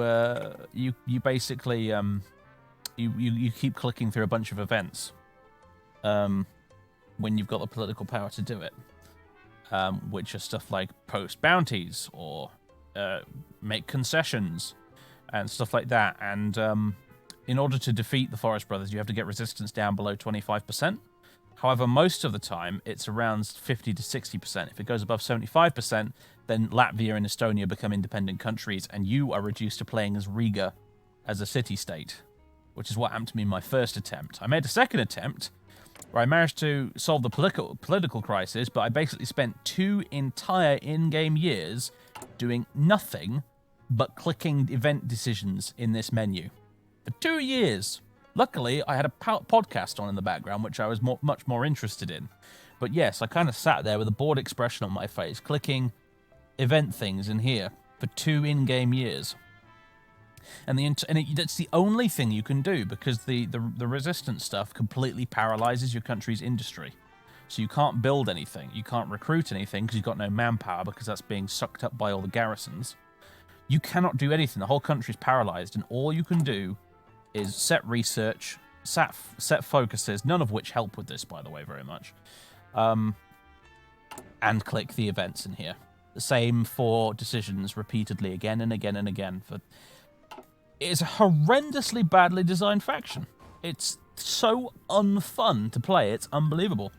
basically you keep clicking through a bunch of events when you've got the political power to do it, which are stuff like post bounties or make concessions and stuff like that. And in order to defeat the Forest Brothers, you have to get resistance down below 25%. However, most of the time, it's around 50 to 60%. If it goes above 75%, then Latvia and Estonia become independent countries, and you are reduced to playing as Riga as a city-state, which is what happened to me in my first attempt. I made a second attempt, where I managed to solve the political crisis, but I basically spent 2 entire in-game years doing nothing but clicking event decisions in this menu. For 2 years. Luckily, I had a podcast on in the background, which I was much more interested in. But yes, I kind of sat there with a bored expression on my face, clicking event things in here for 2 in-game years. And that's the only thing you can do, because the resistance stuff completely paralyzes your country's industry. So you can't build anything, you can't recruit anything because you've got no manpower, because that's being sucked up by all the garrisons. You cannot do anything. The whole country's paralyzed, and all you can do is set research, set focuses, none of which help with this, by the way, very much, and click the events in here. The same for decisions repeatedly again and again and again. It's a horrendously badly designed faction. It's so unfun to play, it's unbelievable.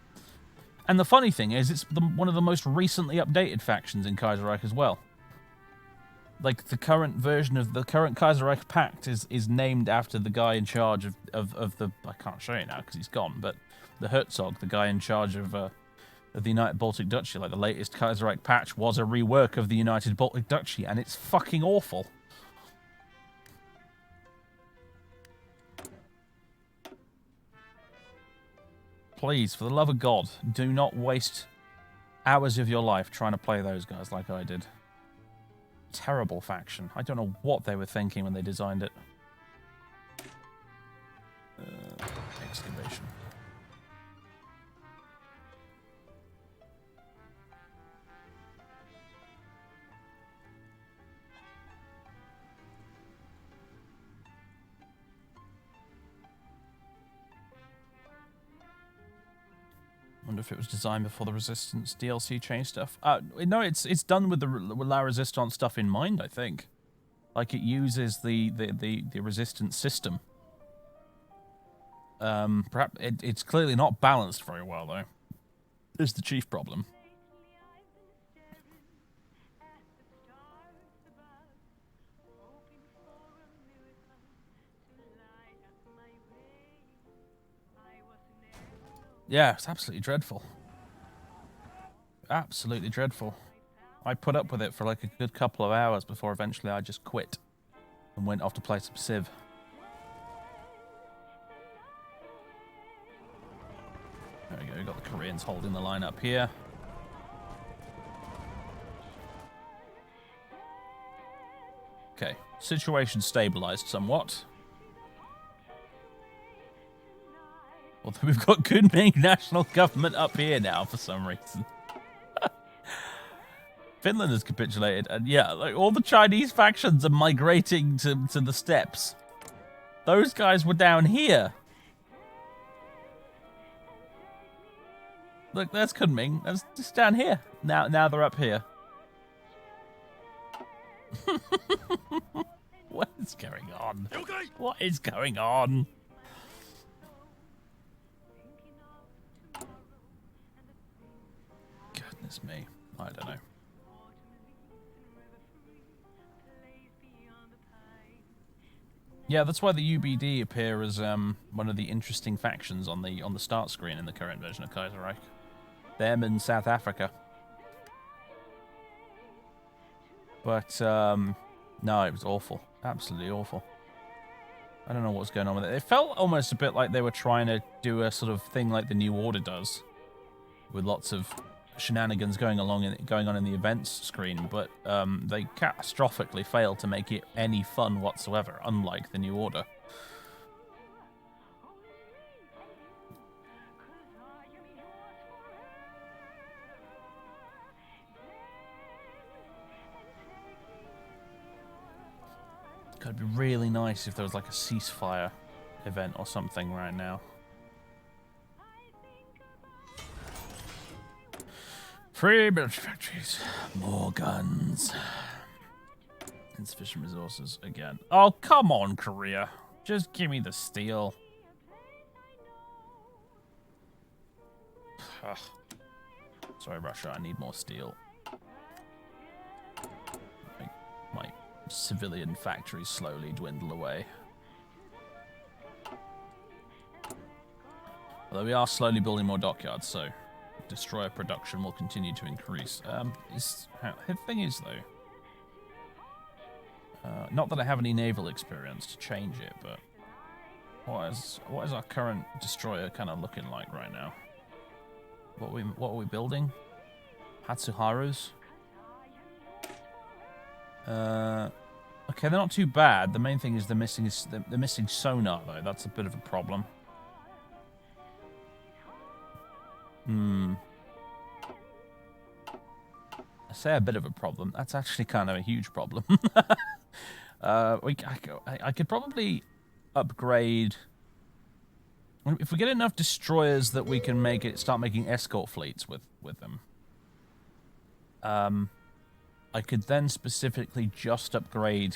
And the funny thing is, it's one of the most recently updated factions in Kaiserreich as well. Like, the current version of the current Kaiserreich Pact is named after the guy in charge of the... I can't show you now because he's gone, but the Herzog, the guy in charge of the United Baltic Duchy. Like, the latest Kaiserreich Pact was a rework of the United Baltic Duchy, and it's fucking awful. Please, for the love of God, do not waste hours of your life trying to play those guys like I did. Terrible faction. I don't know what they were thinking when they designed it. Excavation. Wonder if it was designed before the Resistance DLC change stuff. No, it's done with the La Resistance stuff in mind, I think. Like, it uses the Resistance system. Perhaps it's clearly not balanced very well, though. Is the chief problem. Yeah, it's absolutely dreadful. Absolutely dreadful. I put up with it for like a good couple of hours before eventually I just quit and went off to play some Civ. There we go, we've got the Koreans holding the line up here. Okay, situation stabilized somewhat. Although we've got Kunming national government up here now for some reason. Finland has capitulated, and yeah, like all the Chinese factions are migrating to the steppes. Those guys were down here. Look, there's Kunming. That's just down here. Now they're up here. What is going on? What is going on? Goodness me. I don't know. Yeah, that's why the UBD appear as one of the interesting factions on the start screen in the current version of Kaiserreich. Them in South Africa. But no, it was awful. Absolutely awful. I don't know what's going on with it. It felt almost a bit like they were trying to do a sort of thing like the New Order does, with lots of shenanigans going on in the events screen, but they catastrophically failed to make it any fun whatsoever, unlike the New Order. It'd be really nice if there was like a ceasefire event or something right now. Free military factories. More guns. Insufficient resources again. Oh, come on, Korea. Just give me the steel. Ugh. Sorry, Russia, I need more steel. My civilian factories slowly dwindle away. Although we are slowly building more dockyards, so destroyer production will continue to increase. The thing is, though, not that I have any naval experience to change it, but what is our current destroyer kind of looking like right now? What are we building? Hatsuharus? Okay, they're not too bad. The main thing is they're missing sonar, though. That's a bit of a problem. I say a bit of a problem. That's actually kind of a huge problem. I could probably upgrade. If we get enough destroyers that we can start making escort fleets with them. I could then specifically just upgrade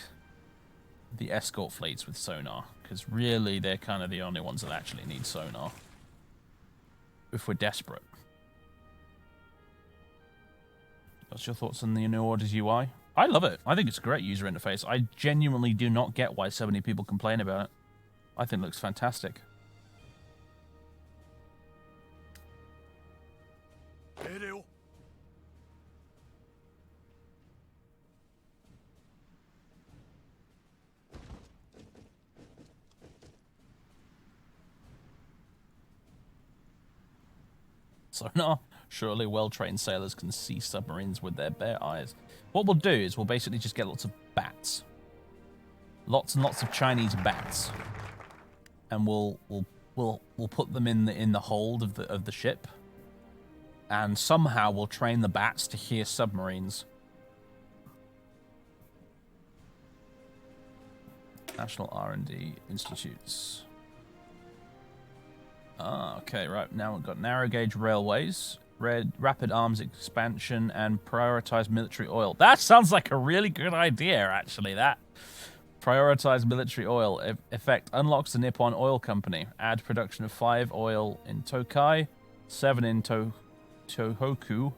the escort fleets with sonar, because really they're kind of the only ones that actually need sonar. If we're desperate. What's your thoughts on the New Order's UI? I love it. I think it's a great user interface. I genuinely do not get why so many people complain about it. I think it looks fantastic. sonar. Surely well-trained sailors can see submarines with their bare eyes. What we'll do is we'll basically just get lots of bats. Lots and lots of Chinese bats. And we'll put them in the hold of the ship. And somehow we'll train the bats to hear submarines. National R&D Institutes. Ah, okay, right. Now we've got narrow gauge railways, rapid arms expansion, and prioritize military oil. That sounds like a really good idea, actually, that. Prioritize military oil. Effect unlocks the Nippon Oil Company. Add production of 5 oil in Tokai, 7 in Tohoku,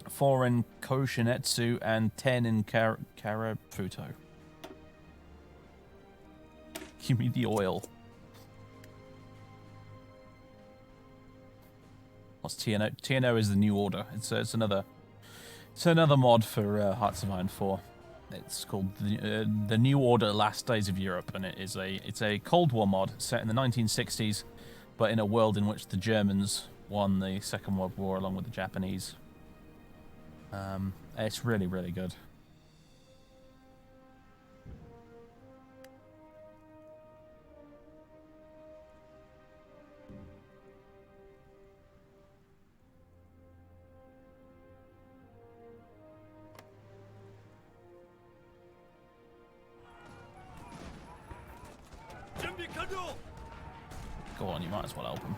4 in Koshinetsu, and 10 in Karafuto. Give me the oil. What's TNO? TNO is the New Order. It's another mod for Hearts of Iron 4. It's called the New Order: Last Days of Europe, and it's a Cold War mod set in the 1960s, but in a world in which the Germans won the Second World War along with the Japanese. It's really, really good. Go on, you might as well help him.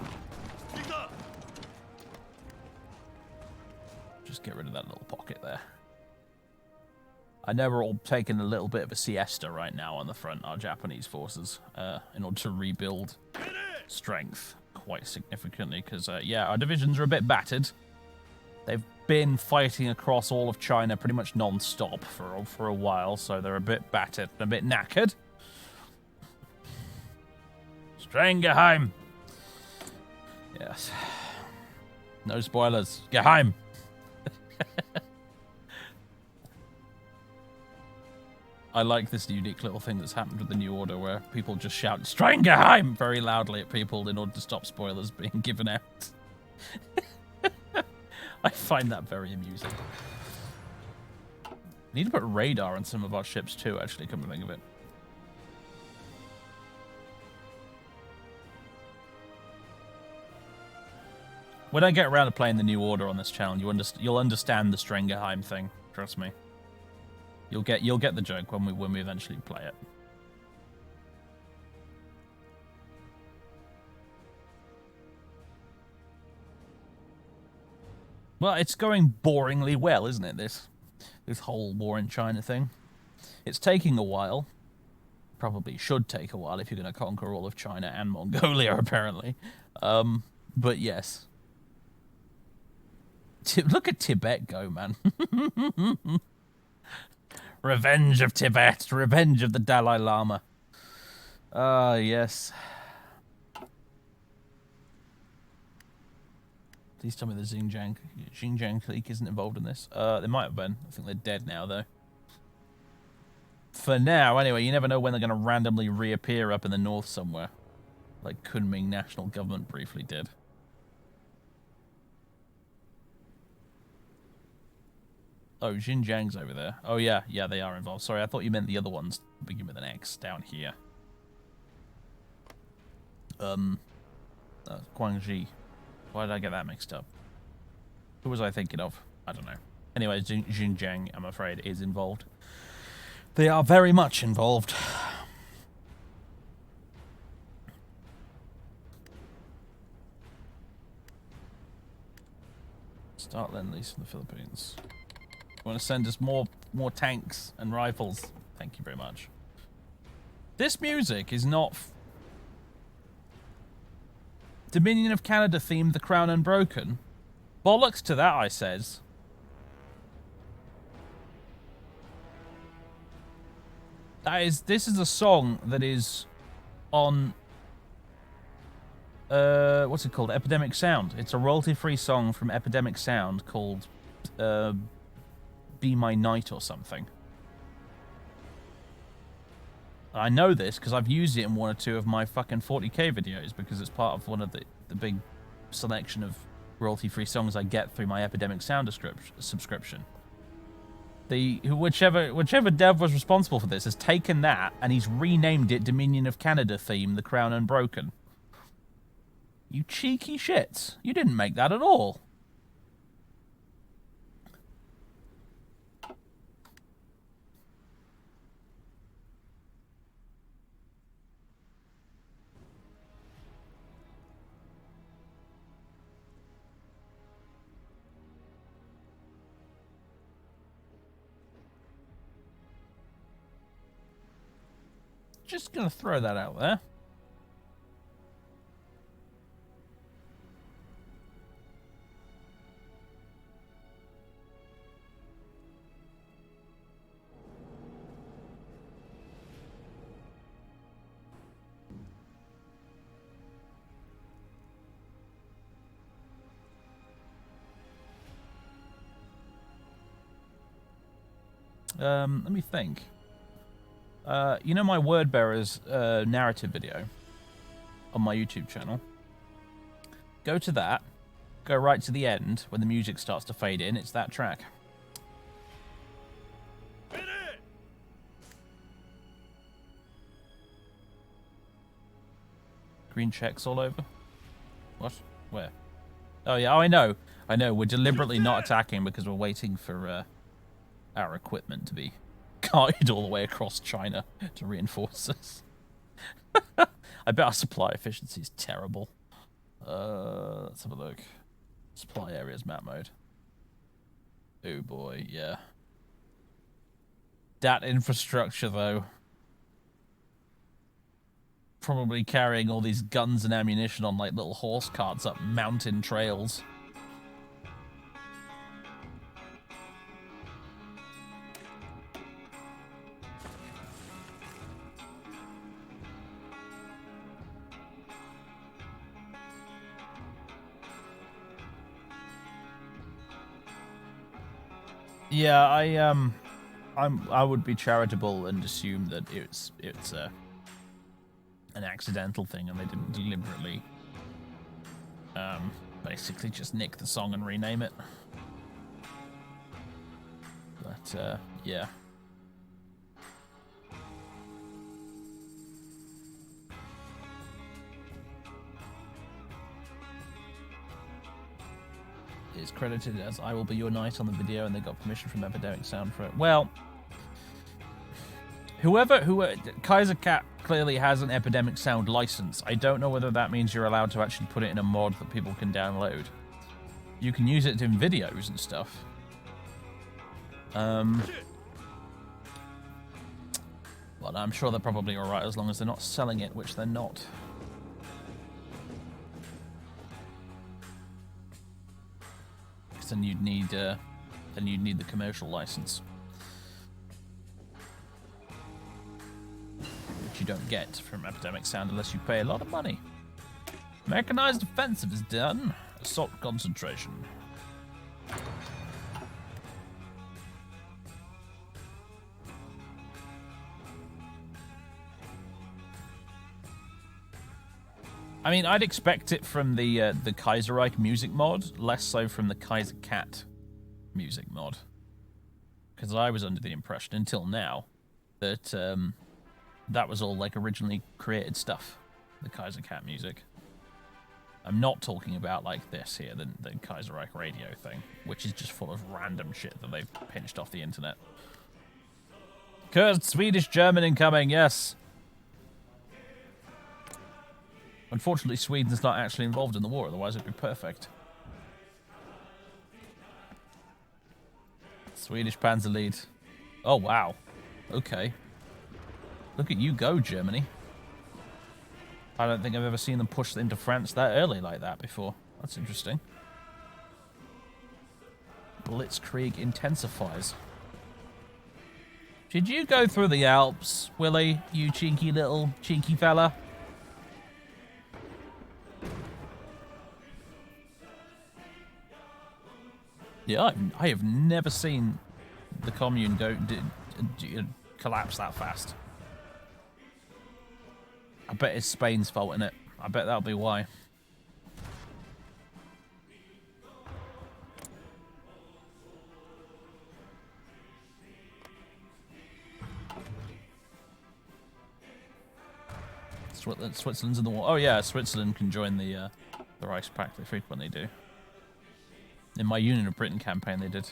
Just get rid of that little pocket there. I know we're all taking a little bit of a siesta right now on the front, our Japanese forces, in order to rebuild strength quite significantly, because, yeah, our divisions are a bit battered. They've been fighting across all of China pretty much non-stop for a while, so they're a bit battered and a bit knackered. Geheim. Yes. No spoilers. Geheim. I like this unique little thing that's happened with the New Order where people just shout Geheim very loudly at people in order to stop spoilers being given out. I find that very amusing. We need to put radar on some of our ships too, actually, come to think of it. When I get around to playing the New Order on this channel, you'll understand the Strengerheim thing. Trust me. You'll get the joke when we eventually play it. Well, it's going boringly well, isn't it? This whole war in China thing. It's taking a while. Probably should take a while if you're going to conquer all of China and Mongolia, apparently. But yes. Look at Tibet go, man. Revenge of Tibet. Revenge of the Dalai Lama. Ah, yes. Please tell me the Xinjiang clique isn't involved in this. They might have been. I think they're dead now, though. For now, anyway, you never know when they're going to randomly reappear up in the north somewhere. Like Kunming National Government briefly did. Oh, Xinjiang's over there. Oh, yeah. Yeah, they are involved. Sorry, I thought you meant the other ones begin with an X down here. Guangxi. Why did I get that mixed up? Who was I thinking of? I don't know. Anyway, Xinjiang, I'm afraid, is involved. They are very much involved. Start Lend-Lease from the Philippines. You want to send us more tanks and rifles? Thank you very much. This music is not... Dominion of Canada themed The Crown Unbroken? Bollocks to that, I says. This is a song that is on... what's it called? Epidemic Sound. It's a royalty-free song from Epidemic Sound called... Be My Night or something. I know this because I've used it in one or two of my fucking 40k videos because it's part of one of the big selection of royalty-free songs I get through my Epidemic Sound subscription. Whichever dev was responsible for this has taken that and he's renamed it Dominion of Canada theme, The Crown Unbroken. You cheeky shits. You didn't make that at all. Just gonna throw that out there. Let me think. You know my Word Bearers narrative video on my YouTube channel? Go to that. Go right to the end when the music starts to fade in. It's that track. Green checks all over. What? Where? Oh yeah, oh, I know. I know. We're deliberately not attacking because we're waiting for our equipment to be carted all the way across China to reinforce us. I bet our supply efficiency is terrible. Let's have a look. Supply areas map mode. Oh boy, yeah. That infrastructure though. Probably carrying all these guns and ammunition on like little horse carts up mountain trails. Yeah, I would be charitable and assume that it's an accidental thing and they didn't deliberately basically just nick the song and rename it. But yeah. Is credited as I Will Be Your Knight on the video, and they got permission from Epidemic Sound for it. Well, whoever Kaiser Cat clearly has an Epidemic Sound license. I don't know whether that means you're allowed to actually put it in a mod that people can download. You can use it in videos and stuff. Well, I'm sure they're probably alright as long as they're not selling it, which they're not. Then you'd need the commercial license, which you don't get from Epidemic Sound unless you pay a lot of money. Mechanized offensive is done. Assault concentration. I mean, I'd expect it from the Kaiserreich music mod, less so from the Kaiser Cat music mod. Because I was under the impression, until now, that that was all like originally created stuff, the Kaiser Cat music. I'm not talking about like this here, the Kaiserreich radio thing, which is just full of random shit that they've pinched off the internet. Cursed Swedish German incoming, yes. Unfortunately, Sweden's not actually involved in the war, otherwise it'd be perfect. Swedish Panzer lead. Oh, wow. Okay. Look at you go, Germany. I don't think I've ever seen them push into France that early like that before. That's interesting. Blitzkrieg intensifies. Did you go through the Alps, Willie, you cheeky little cheeky fella? Yeah, I have never seen the commune collapse that fast. I bet it's Spain's fault, innit? I bet that'll be why. Switzerland's in the war. Oh yeah, Switzerland can join the Reichspakt. They frequently do. In my Union of Britain campaign, they did.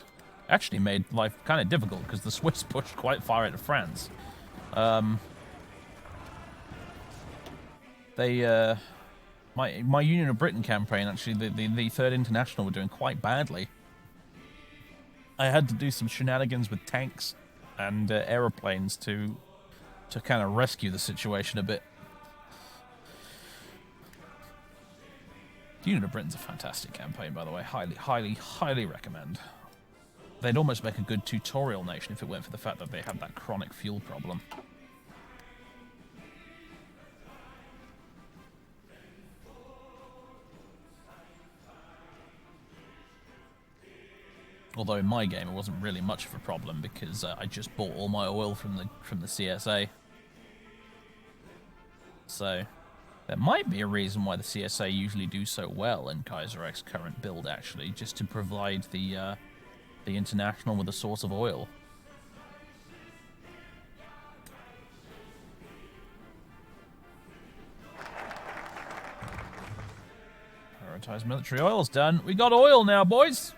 Actually made life kind of difficult because the Swiss pushed quite far into France. My Union of Britain campaign, actually, the Third International were doing quite badly. I had to do some shenanigans with tanks and aeroplanes to kind of rescue the situation a bit. Union of Britain's a fantastic campaign, by the way. Highly recommend. They'd almost make a good tutorial nation if it weren't for the fact that they had that chronic fuel problem. Although in my game it wasn't really much of a problem because I just bought all my oil from the CSA. So there might be a reason why the CSA usually do so well in Kaiserreich's current build, actually, just to provide the International with a source of oil. Prioritize military oil's done. We got oil now, boys.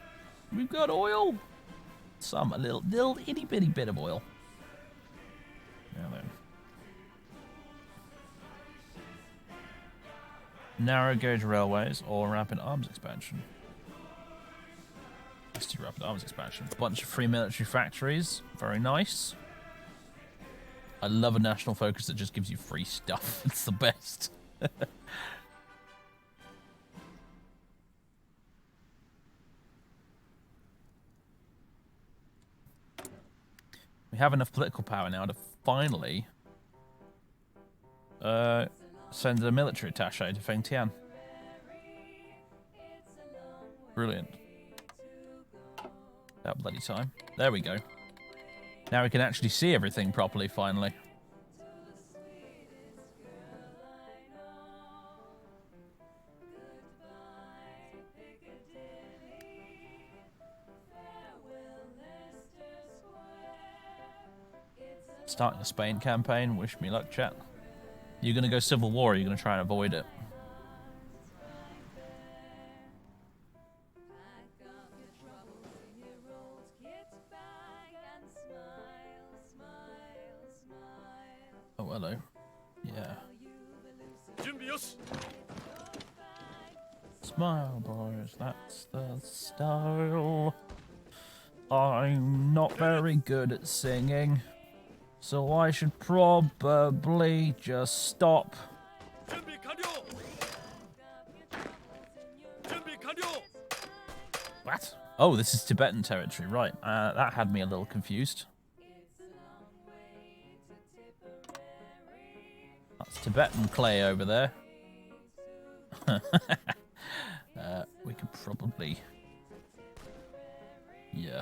We've got oil. A little itty bitty bit of oil. Now then. Narrow gauge railways or rapid arms expansion. Let's do rapid arms expansion. Bunch of free military factories. Very nice. I love a national focus that just gives you free stuff. It's the best. We have enough political power now to finally send a military attaché to Fengtian. Brilliant. That bloody time. There we go. Now we can actually see everything properly, finally. Starting a Spain campaign. Wish me luck, chat. You're going to go civil war, or are you going to try and avoid it? Oh, hello. Yeah. Smile, boys. That's the style. I'm not very good at singing, so I should probably just stop. What? Oh, this is Tibetan territory, right. That had me a little confused. That's Tibetan clay over there. We could probably... Yeah.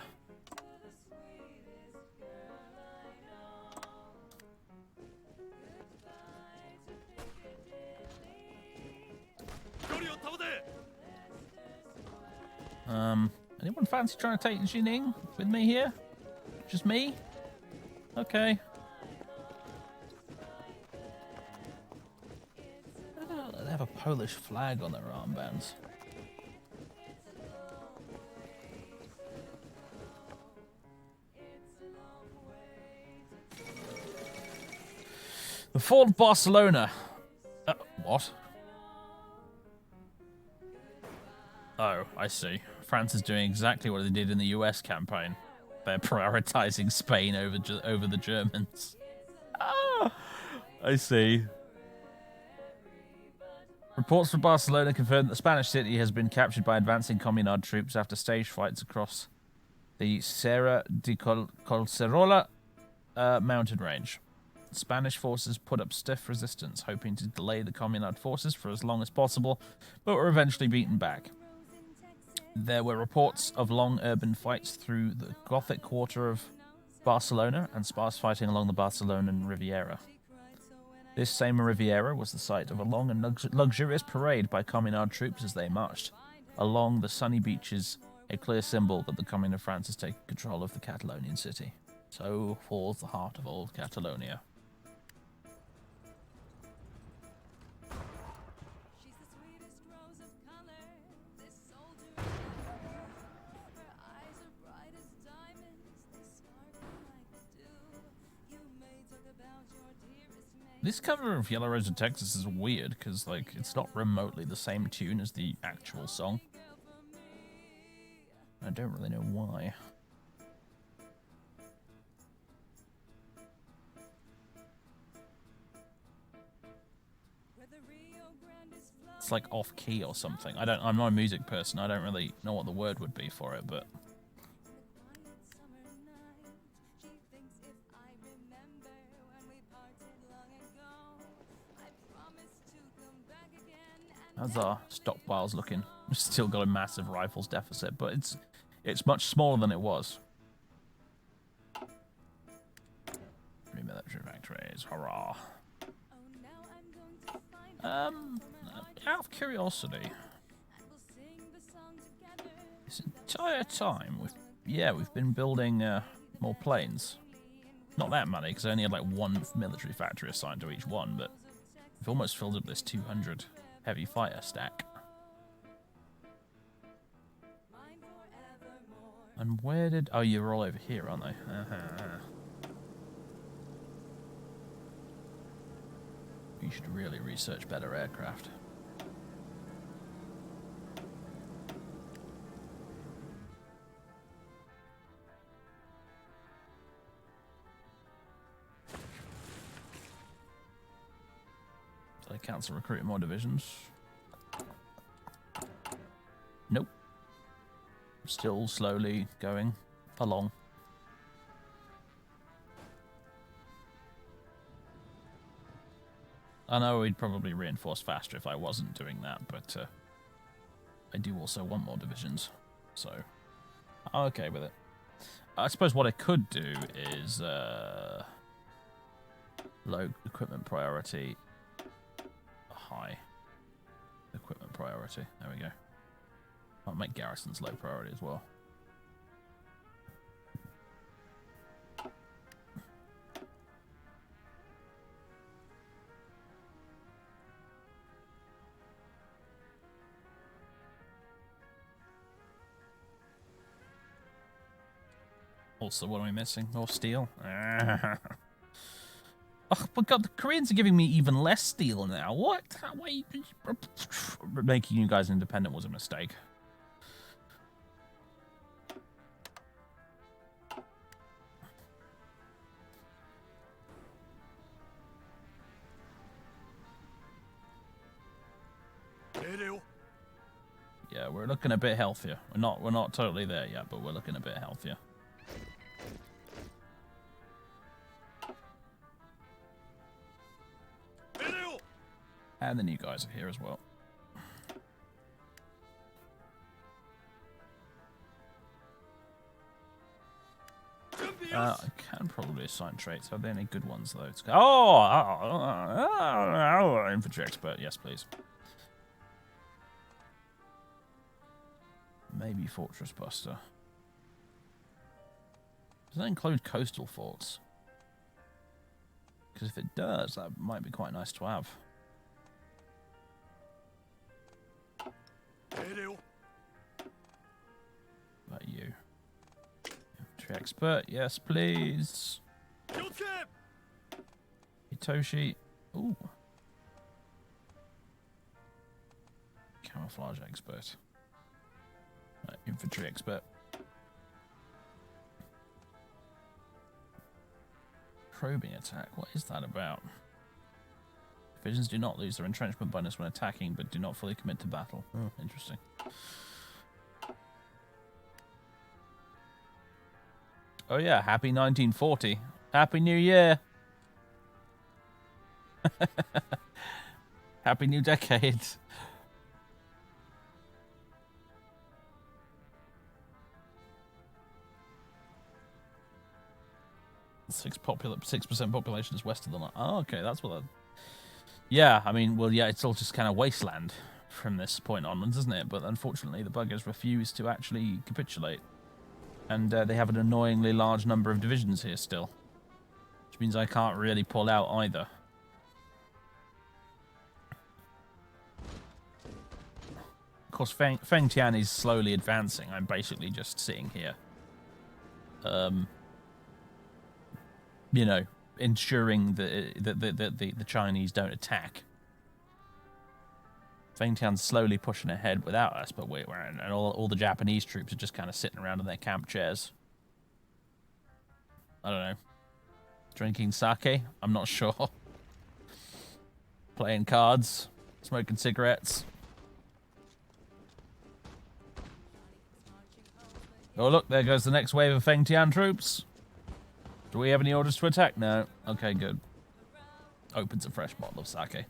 Anyone fancy trying to take Jining with me here? Just me? Okay. Oh, they have a Polish flag on their armbands. The fall of Barcelona. What? Oh, I see. France is doing exactly what they did in the US campaign. They're prioritizing Spain over the Germans. Ah, I see. Reports from Barcelona confirm that the Spanish city has been captured by advancing Communard troops after stage fights across the Serra de Collserola mountain range. Spanish forces put up stiff resistance, hoping to delay the Communard forces for as long as possible, but were eventually beaten back. There were reports of long urban fights through the Gothic quarter of Barcelona and sparse fighting along the Barcelonan Riviera. This same Riviera was the site of a long and luxurious parade by Communard troops as they marched along the sunny beaches, a clear symbol that the Commune of France has taken control of the Catalonian city. So falls the heart of old Catalonia. This cover of Yellow Rose of Texas is weird because, like, it's not remotely the same tune as the actual song. I don't really know why. It's like off key or something. I'm not a music person. I don't really know what the word would be for it, but how's our stockpiles looking? We've still got a massive rifles deficit, but it's much smaller than it was. 3 military factories, hurrah! Out of curiosity, this entire time we've been building more planes. Not that many, because I only had like 1 military factory assigned to each one, but we've almost filled up this 200 heavy fighter stack. And where did... Oh, you're all over here, aren't they? You should really research better aircraft. So they cancel recruiting more divisions. Nope. Still slowly going along. I know we'd probably reinforce faster if I wasn't doing that, but I do also want more divisions, so I'm okay with it. I suppose what I could do is low equipment priority, high equipment priority. There we go. I'll make garrisons low priority as well. Also, what am I missing? More steel? Oh my god, the Koreans are giving me even less steel now. What? Wait, making you guys independent was a mistake. Yeah, we're looking a bit healthier. We're not totally there yet, but we're looking a bit healthier. And the new guys are here as well. I can probably assign traits. Are there any good ones, though? Infantry expert. Yes, please. Maybe Fortress Buster. Does that include coastal forts? Because if it does, that might be quite nice to have. About you. Infantry expert, yes please. Hitoshi. Ooh. Camouflage expert. Infantry expert. Probing attack. What is that about? Divisions do not lose their entrenchment bonus when attacking, but do not fully commit to battle. Oh, interesting. Oh yeah, happy 1940. Happy New Year. Happy New Decade. Six 6% population is west of the line. Oh, okay, that's what that... Yeah, I mean, well, yeah, it's all just kind of wasteland from this point onwards, isn't it? But unfortunately, the buggers refuse to actually capitulate. And they have an annoyingly large number of divisions here still. Which means I can't really pull out either. Of course, Feng Tian is slowly advancing. I'm basically just sitting here. You know, ensuring that the Chinese don't attack. Fengtian's slowly pushing ahead without us, but and all the Japanese troops are just kind of sitting around in their camp chairs. I don't know. Drinking sake? I'm not sure. Playing cards, smoking cigarettes. Oh, look, there goes the next wave of Fengtian troops. Do we have any orders to attack? No. Okay, good. Opens a fresh bottle of sake.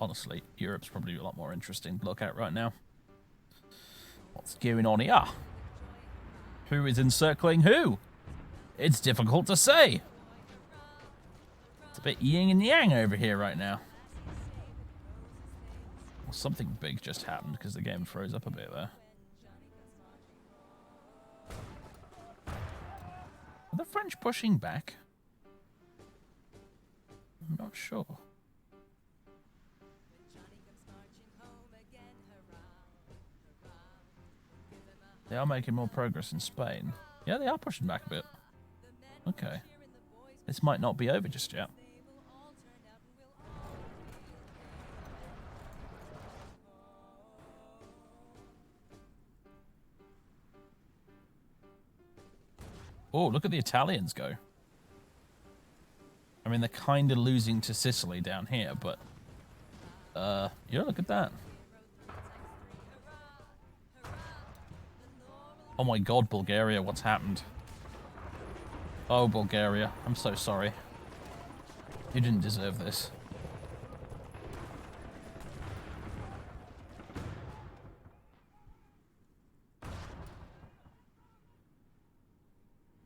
Honestly, Europe's probably a lot more interesting to look at right now. What's going on here? Who is encircling who? It's difficult to say. It's a bit yin and yang over here right now. Well, something big just happened because the game froze up a bit there. Are the French pushing back? I'm not sure. They are making more progress in Spain. Yeah, they are pushing back a bit. Okay. This might not be over just yet. Oh, look at the Italians go. I mean, they're kind of losing to Sicily down here, but... yeah, look at that. Oh my god, Bulgaria, what's happened? Oh, Bulgaria, I'm so sorry. You didn't deserve this.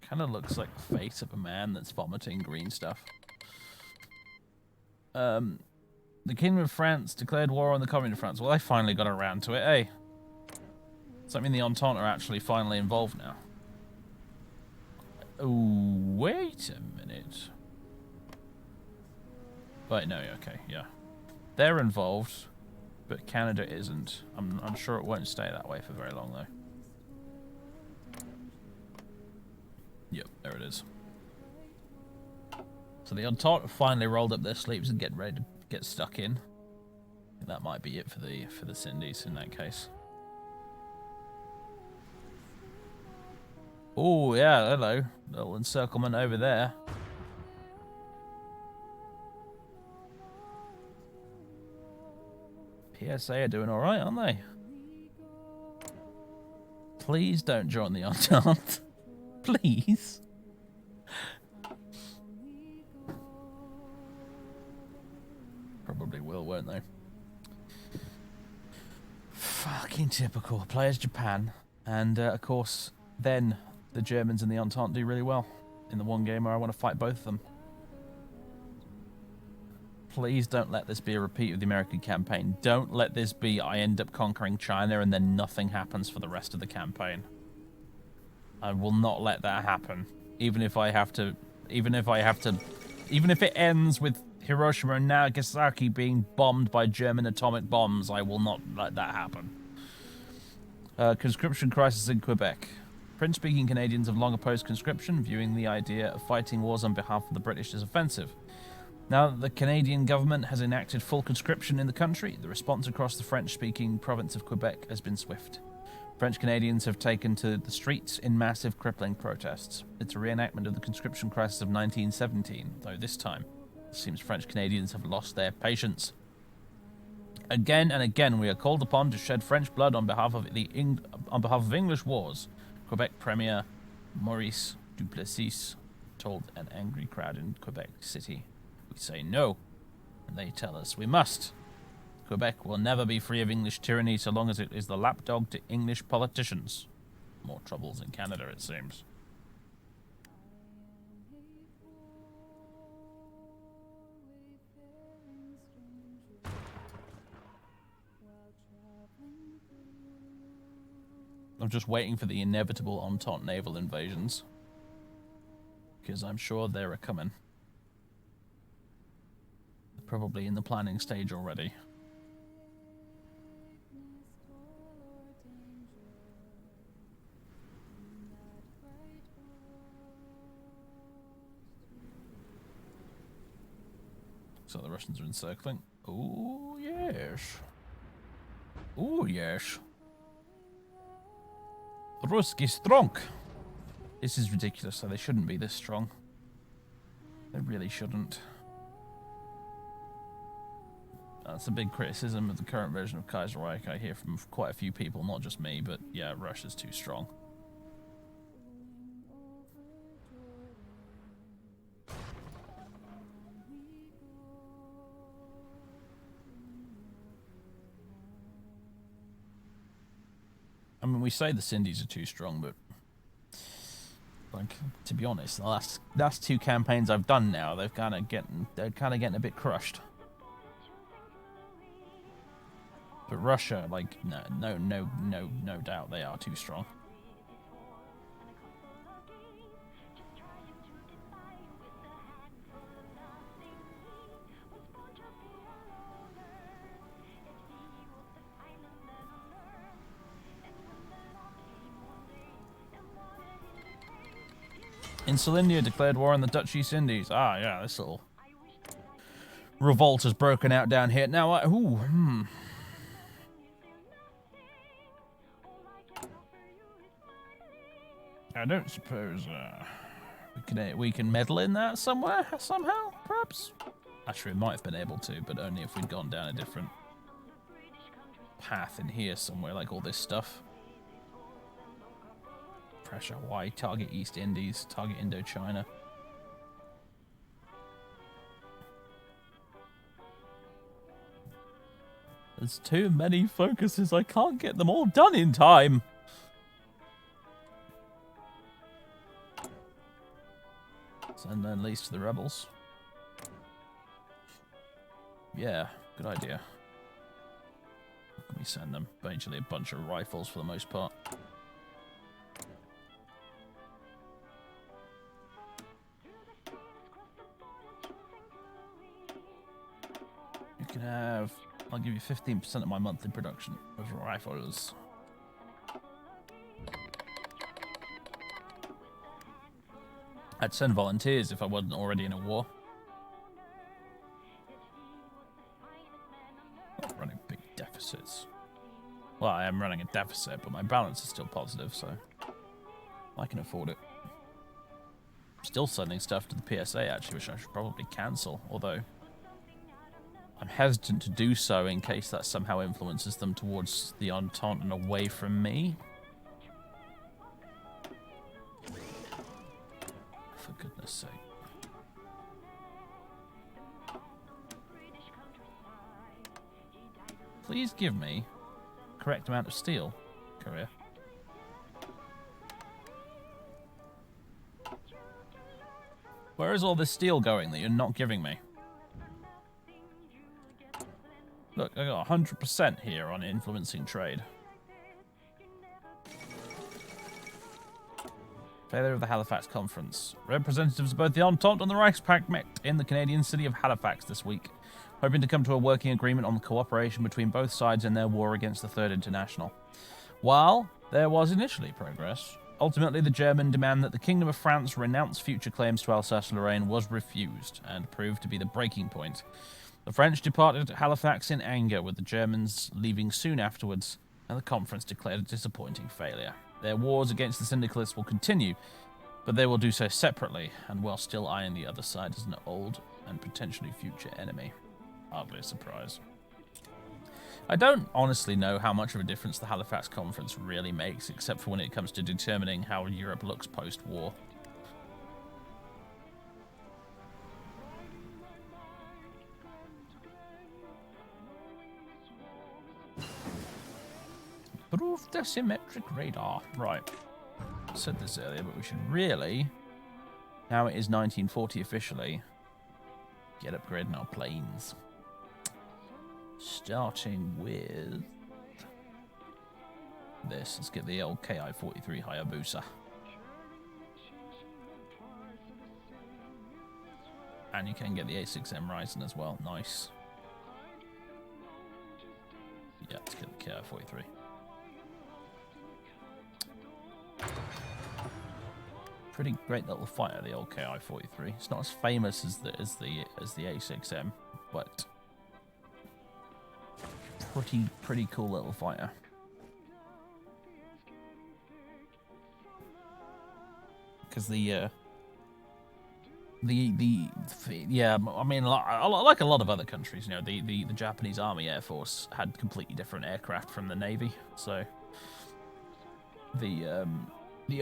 Kind of looks like the face of a man that's vomiting green stuff. The Kingdom of France declared war on the Communist of France. Well, they finally got around to it, eh? Does that mean the Entente are actually finally involved now? Oh, wait a minute. Wait, no, okay, yeah. They're involved, but Canada isn't. I'm sure it won't stay that way for very long, though. Yep, there it is. So the Entente finally rolled up their sleeves and getting ready to get stuck in. I think that might be it for the Cindies in that case. Oh, yeah, hello. Little encirclement over there. PSA are doing alright, aren't they? Please don't join the Entente. Please. Probably will, won't they? Fucking typical. Play as Japan. And, of course, then the Germans and the Entente do really well in the one game where I want to fight both of them. Please don't let this be a repeat of the American campaign. Don't let this be I end up conquering China and then nothing happens for the rest of the campaign. I will not let that happen. Even if it ends with Hiroshima and Nagasaki being bombed by German atomic bombs, I will not let that happen. Conscription crisis in Quebec. French-speaking Canadians have long opposed conscription, viewing the idea of fighting wars on behalf of the British as offensive. Now that the Canadian government has enacted full conscription in the country, the response across the French-speaking province of Quebec has been swift. French Canadians have taken to the streets in massive, crippling protests. It's a reenactment of the conscription crisis of 1917, though this time it seems French Canadians have lost their patience. Again and again, we are called upon to shed French blood on behalf of English wars. Quebec Premier Maurice Duplessis told an angry crowd in Quebec City. We say no, and they tell us we must. Quebec will never be free of English tyranny so long as it is the lapdog to English politicians. More troubles in Canada, it seems. I'm just waiting for the inevitable Entente naval invasions, because I'm sure they're a-coming. Probably in the planning stage already. So the Russians are encircling. Oh, yes. Oh, yes. Ruski strong. This is ridiculous, so they shouldn't be this strong. They really shouldn't. That's a big criticism of the current version of Kaiserreich I hear from quite a few people, not just me, but yeah, Russia's too strong. I mean, we say the Sindhis are too strong, but like, to be honest, the last two campaigns I've done now, they're kind of getting a bit crushed. But Russia, like, no doubt they are too strong. Insulindia declared war on the Dutch East Indies. Ah, yeah, this little revolt has broken out down here. Now, I don't suppose we can meddle in that somewhere, somehow, perhaps? Actually, we might have been able to, but only if we'd gone down a different path in here somewhere, like all this stuff. Pressure Hawaii, target East Indies, target Indochina. There's too many focuses, I can't get them all done in time. Send then least to the rebels. Yeah, good idea. What can we send them? Basically a bunch of rifles for the most part. You can have... I'll give you 15% of my monthly production of rifles. I'd send volunteers if I wasn't already in a war. Not running big deficits. Well, I am running a deficit, but my balance is still positive, so I can afford it. Still sending stuff to the PSA, actually, which I should probably cancel, although I'm hesitant to do so in case that somehow influences them towards the Entente and away from me. For goodness sake. Please give me the correct amount of steel, Korea. Where is all this steel going that you're not giving me? Look, I got 100% here on influencing trade. Failure of the Halifax Conference. Representatives of both the Entente and the Reichspakt met in the Canadian city of Halifax this week, hoping to come to a working agreement on the cooperation between both sides in their war against the Third International. While there was initially progress, ultimately the German demand that the Kingdom of France renounce future claims to Alsace-Lorraine was refused and proved to be the breaking point. The French departed Halifax in anger, with the Germans leaving soon afterwards, and the conference declared a disappointing failure. Their wars against the syndicalists will continue, but they will do so separately, and while still eyeing the other side as an old and potentially future enemy. Hardly a surprise. I don't honestly know how much of a difference the Halifax Conference really makes, except for when it comes to determining how Europe looks post-war. Improve the symmetric radar. Right. I said this earlier, but we should really, now it is 1940 officially, get upgrading our planes. Starting with this. Let's get the old Ki-43 Hayabusa. And you can get the A6M Ryzen as well. Nice. Yeah, let's get the KI-43. Pretty great little fighter, the old KI-43. It's not as famous as the A6M, but pretty cool little fighter. Because yeah, I mean, like a lot of other countries, you know, the Japanese Army Air Force had completely different aircraft from the Navy, so the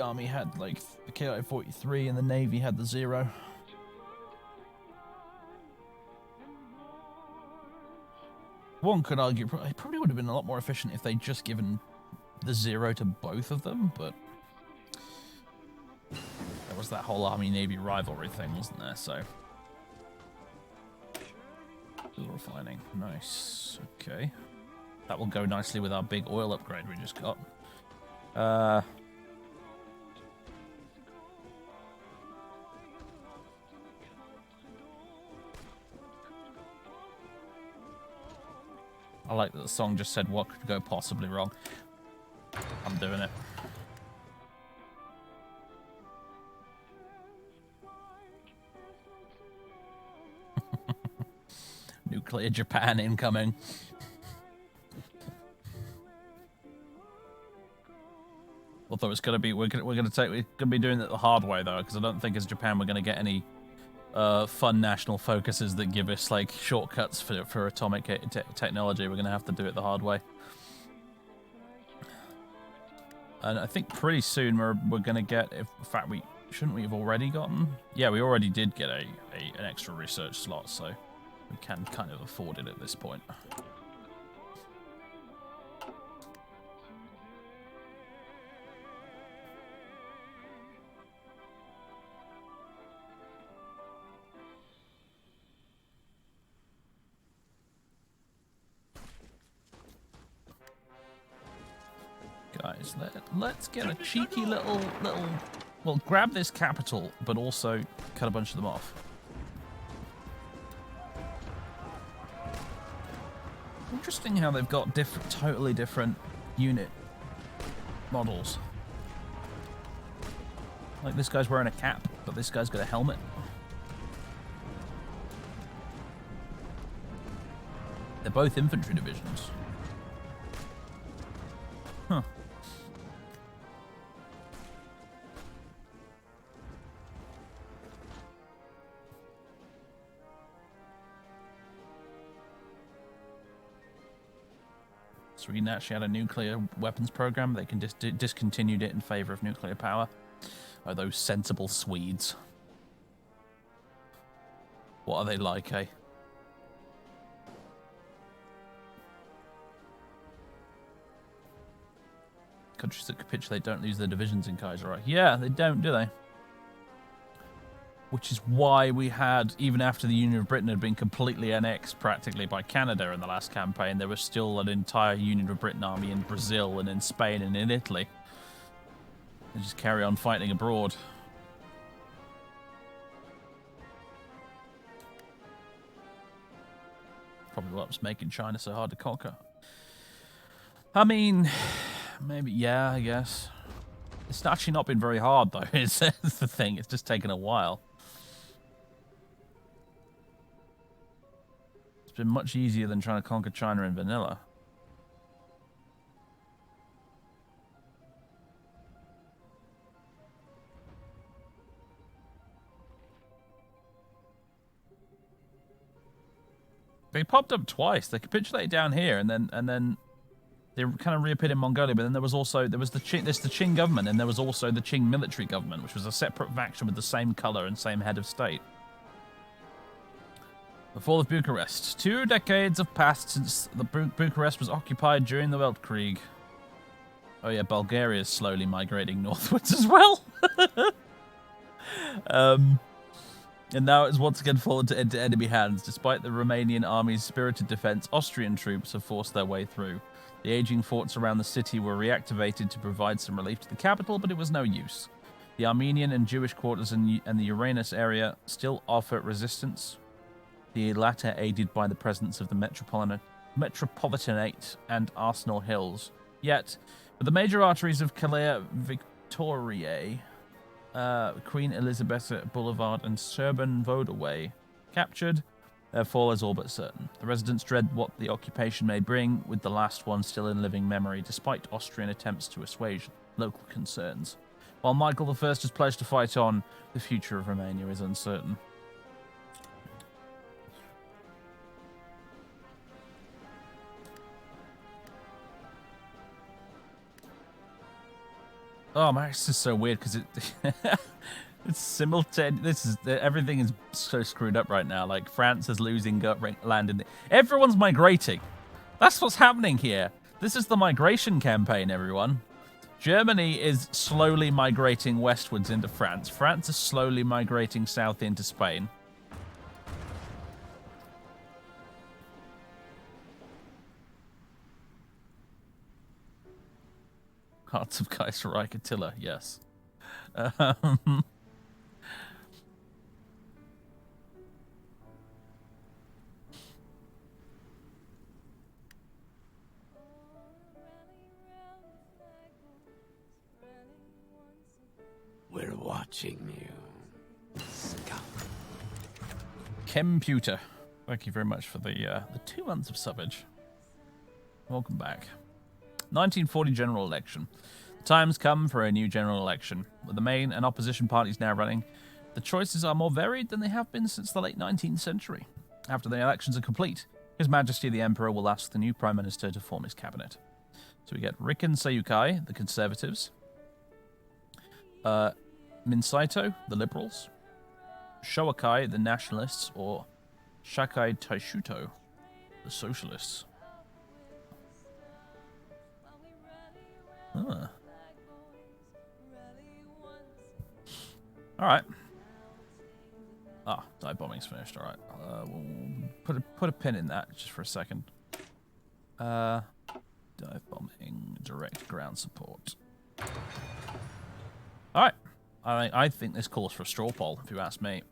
Army had like the KI-43 and the Navy had the Zero. One could argue it probably would have been a lot more efficient if they'd just given the Zero to both of them, but there was that whole Army-Navy rivalry thing, wasn't there? So, oil refining, nice. Okay, that will go nicely with our big oil upgrade we just got. I like that the song just said, what could go possibly wrong? I'm doing it. Nuclear Japan incoming. Although it's gonna be, we're gonna be doing it the hard way though, because I don't think as Japan we're gonna get any fun national focuses that give us like shortcuts for atomic technology. We're gonna have to do it the hard way. And I think pretty soon we're gonna get, in fact shouldn't we have already gotten? Yeah, we already did get an extra research slot, so we can kind of afford it at this point. Guys, let's get a cheeky little, well, grab this capital, but also cut a bunch of them off. Interesting how they've got totally different unit models. Like this guy's wearing a cap, but this guy's got a helmet. They're both infantry divisions. Huh. Sweden actually had a nuclear weapons program. They can discontinued it in favor of nuclear power. Oh, those sensible Swedes. What are they like, eh? Countries that capitulate don't lose their divisions in Kaiserreich. Yeah, they don't, do they? Which is why we had, even after the Union of Britain had been completely annexed practically by Canada in the last campaign, there was still an entire Union of Britain army in Brazil and in Spain and in Italy. They just carry on fighting abroad. Probably what's making China so hard to conquer. I mean, maybe, yeah, I guess. It's actually not been very hard, though. It's the thing. It's just taken a while. It's been much easier than trying to conquer China in vanilla. They popped up twice. They capitulated down here, and then they kind of reappeared in Mongolia. But then there was the Qing government, and there was also the Qing military government, which was a separate faction with the same color and same head of state. The fall of Bucharest. 2 decades have passed since the Bucharest was occupied during the Weltkrieg. Oh yeah, Bulgaria is slowly migrating northwards as well. And now it's once again fallen into enemy hands. Despite the Romanian army's spirited defense, Austrian troops have forced their way through. The aging forts around the city were reactivated to provide some relief to the capital, but it was no use. The Armenian and Jewish quarters and the Uranus area still offer resistance, the latter aided by the presence of the Metropolitanate and Arsenal Hills. Yet, with the major arteries of Calais Victoriae, Queen Elizabeth Boulevard and Serban Vodaway captured, their fall is all but certain. The residents dread what the occupation may bring, with the last one still in living memory, despite Austrian attempts to assuage local concerns. While Michael I has pledged to fight on, the future of Romania is uncertain. Oh man, this is so weird because it's simultaneous. Everything is so screwed up right now. Like France is losing land in everyone's migrating. That's what's happening here. This is the migration campaign, everyone. Germany is slowly migrating westwards into France. France is slowly migrating south into Spain. Hearts of Kaiserreich Attila, yes. We're watching you, scum. Computer, thank you very much for the 2 months of subbage. Welcome back. 1940 general election. The time's come for a new general election. With the main and opposition parties now running, the choices are more varied than they have been since the late 19th century. After the elections are complete, His Majesty the Emperor will ask the new Prime Minister to form his cabinet. So we get Riken Seiyukai, the Conservatives, Minsaito, the Liberals, Showakai, the Nationalists, or Shakai Taishuto, the Socialists. Huh. All right. Ah, dive bombing's finished. All right. We'll put a pin in that just for a second. Dive bombing, direct ground support. All right. I think this calls for a straw poll, if you ask me.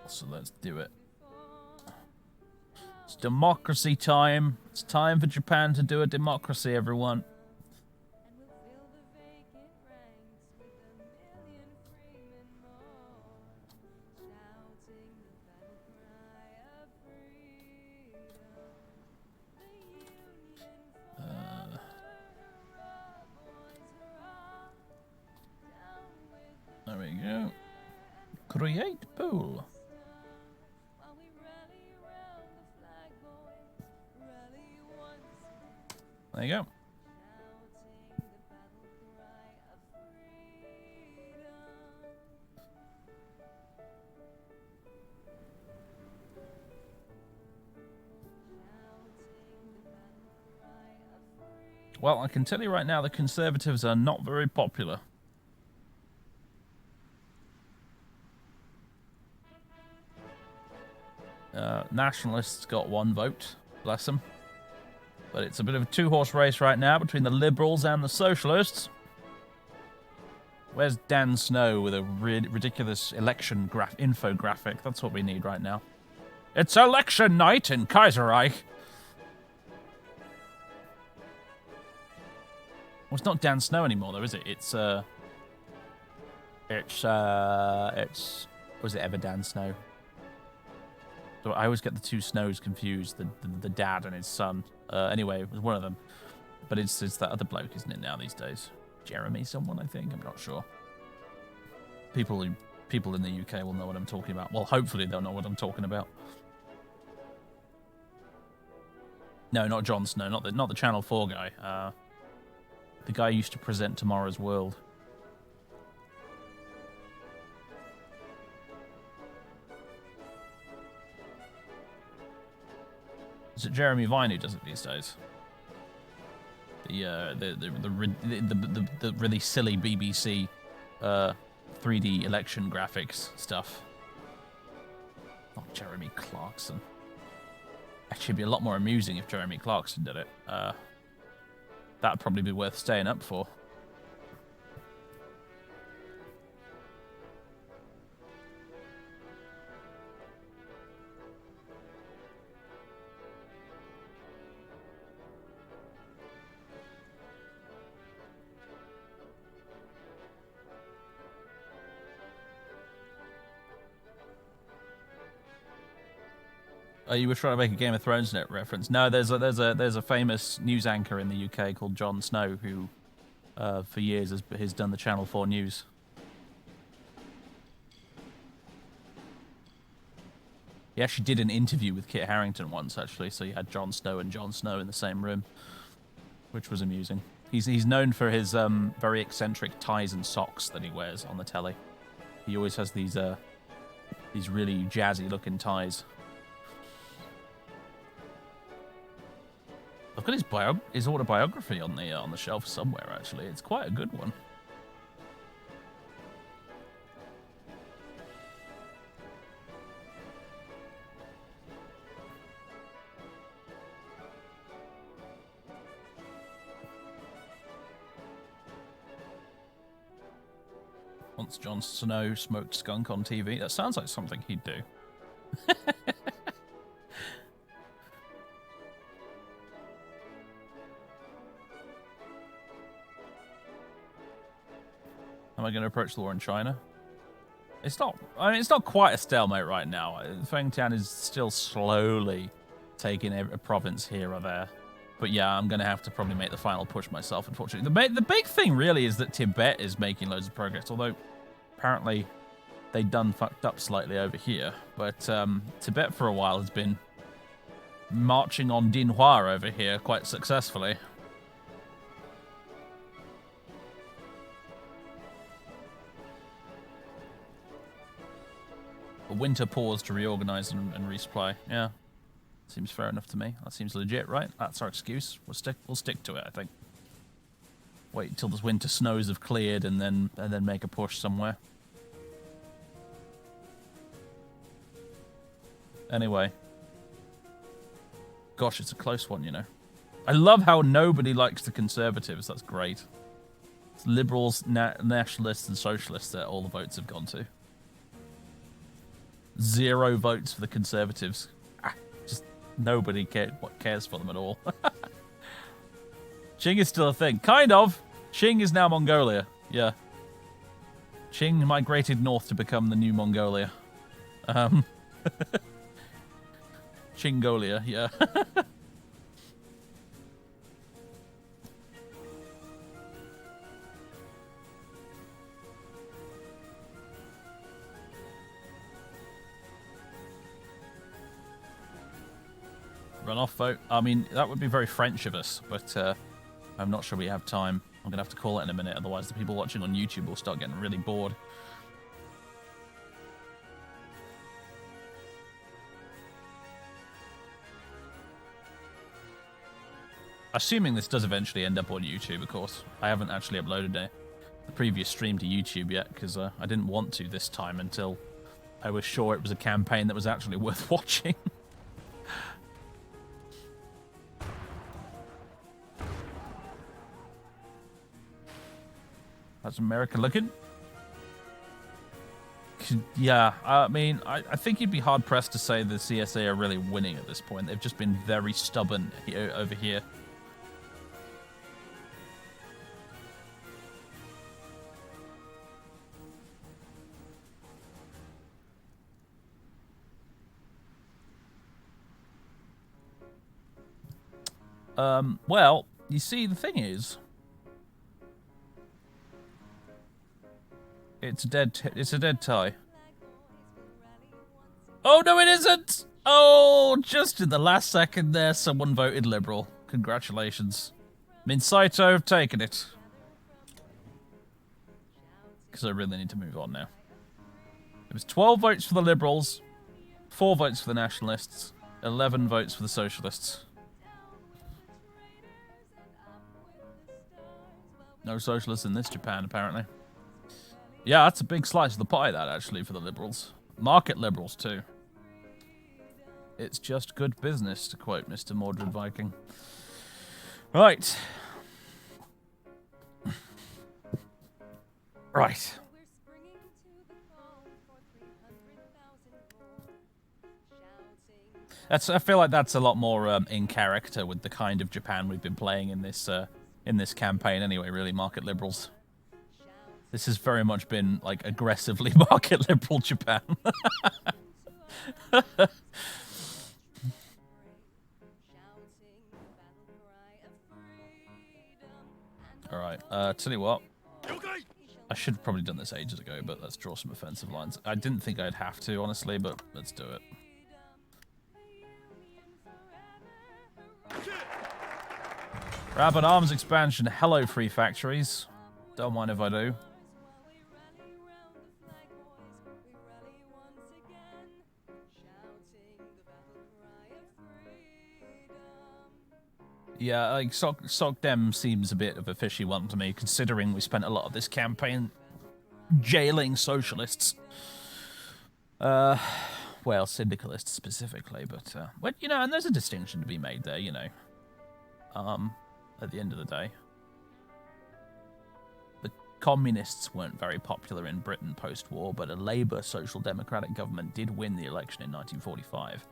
So let's do it. It's democracy time. It's time for Japan to do a democracy, everyone. There we go. Create pool. There you go. Well, I can tell you right now, the Conservatives are not very popular. Nationalists got 1 vote, bless them. But it's a bit of a 2-horse race right now between the Liberals and the Socialists. Where's Dan Snow with a ridiculous election infographic? That's what we need right now. It's election night in Kaiserreich. Well, it's not Dan Snow anymore, though, is it? Was it ever Dan Snow? So I always get the 2 Snows confused, the dad and his son. Anyway, it was one of them. But it's that other bloke, isn't it, now these days? Jeremy someone, I think? I'm not sure. People in the UK will know what I'm talking about. Well, hopefully they'll know what I'm talking about. No, not Jon Snow, not the Channel 4 guy. The guy who used to present Tomorrow's World. Is it Jeremy Vine who does it these days? The really silly BBC 3D election graphics stuff. Not Jeremy Clarkson. Actually, it'd be a lot more amusing if Jeremy Clarkson did it. That'd probably be worth staying up for. Oh, you were trying to make a Game of Thrones net reference. No, there's a famous news anchor in the UK called Jon Snow who, for years, has done the Channel 4 news. He actually did an interview with Kit Harington once, actually, so you had Jon Snow and Jon Snow in the same room, which was amusing. He's known for his very eccentric ties and socks that he wears on the telly. He always has these really jazzy-looking ties. I've got his autobiography on the shelf somewhere, actually. It's quite a good one. Once Jon Snow smoked skunk on TV. That sounds like something he'd do. Am I going to approach the war in China? It's not. I mean, it's not quite a stalemate right now. Fengtian is still slowly taking a province here or there. But yeah, I'm going to have to probably make the final push myself, unfortunately. The big thing really is that Tibet is making loads of progress, although apparently they done fucked up slightly over here. But Tibet for a while has been marching on Dinhua over here quite successfully. A winter pause to reorganize and resupply. Yeah. Seems fair enough to me. That seems legit, right? That's our excuse. We'll stick to it, I think. Wait until the winter snows have cleared and then make a push somewhere. Anyway. Gosh, it's a close one, you know. I love how nobody likes the Conservatives. That's great. It's Liberals, Nationalists, and Socialists that all the votes have gone to. 0 votes for the Conservatives. Just nobody cares for them at all. Qing is still a thing. Kind of. Qing is now Mongolia. Yeah. Qing migrated north to become the new Mongolia. Qingolia, yeah. Runoff vote. I mean, that would be very French of us, but I'm not sure we have time. I'm going to have to call it in a minute, otherwise the people watching on YouTube will start getting really bored. Assuming this does eventually end up on YouTube, of course. I haven't actually uploaded the previous stream to YouTube yet, because I didn't want to this time until I was sure it was a campaign that was actually worth watching. How's America looking? Yeah, I mean, I think you'd be hard-pressed to say the CSA are really winning at this point. They've just been very stubborn over here. Well, you see, the thing is, it's a dead tie. Oh, no, it isn't! Oh, just in the last second there, someone voted Liberal. Congratulations. Minsaito have taken it. Because I really need to move on now. It was 12 votes for the Liberals, 4 votes for the Nationalists, 11 votes for the Socialists. No socialists in this Japan, apparently. Yeah, that's a big slice of the pie, that, actually, for the Liberals. Market Liberals, too. It's just good business, to quote Mr. Mordred Viking. Right. Right. I feel like that's a lot more in character with the kind of Japan we've been playing in this campaign anyway, really, market liberals. This has very much been, like, aggressively market liberal Japan. Alright, tell you what. I should have probably done this ages ago, but let's draw some offensive lines. I didn't think I'd have to, honestly, but let's do it. Rapid arms expansion. Hello, free factories. Don't mind if I do. Yeah, like Sogdem seems a bit of a fishy one to me, considering we spent a lot of this campaign jailing socialists. Well, syndicalists specifically, but well, you know, and there's a distinction to be made there, you know. At the end of the day, the communists weren't very popular in Britain post-war, but a Labour social democratic government did win the election in 1945.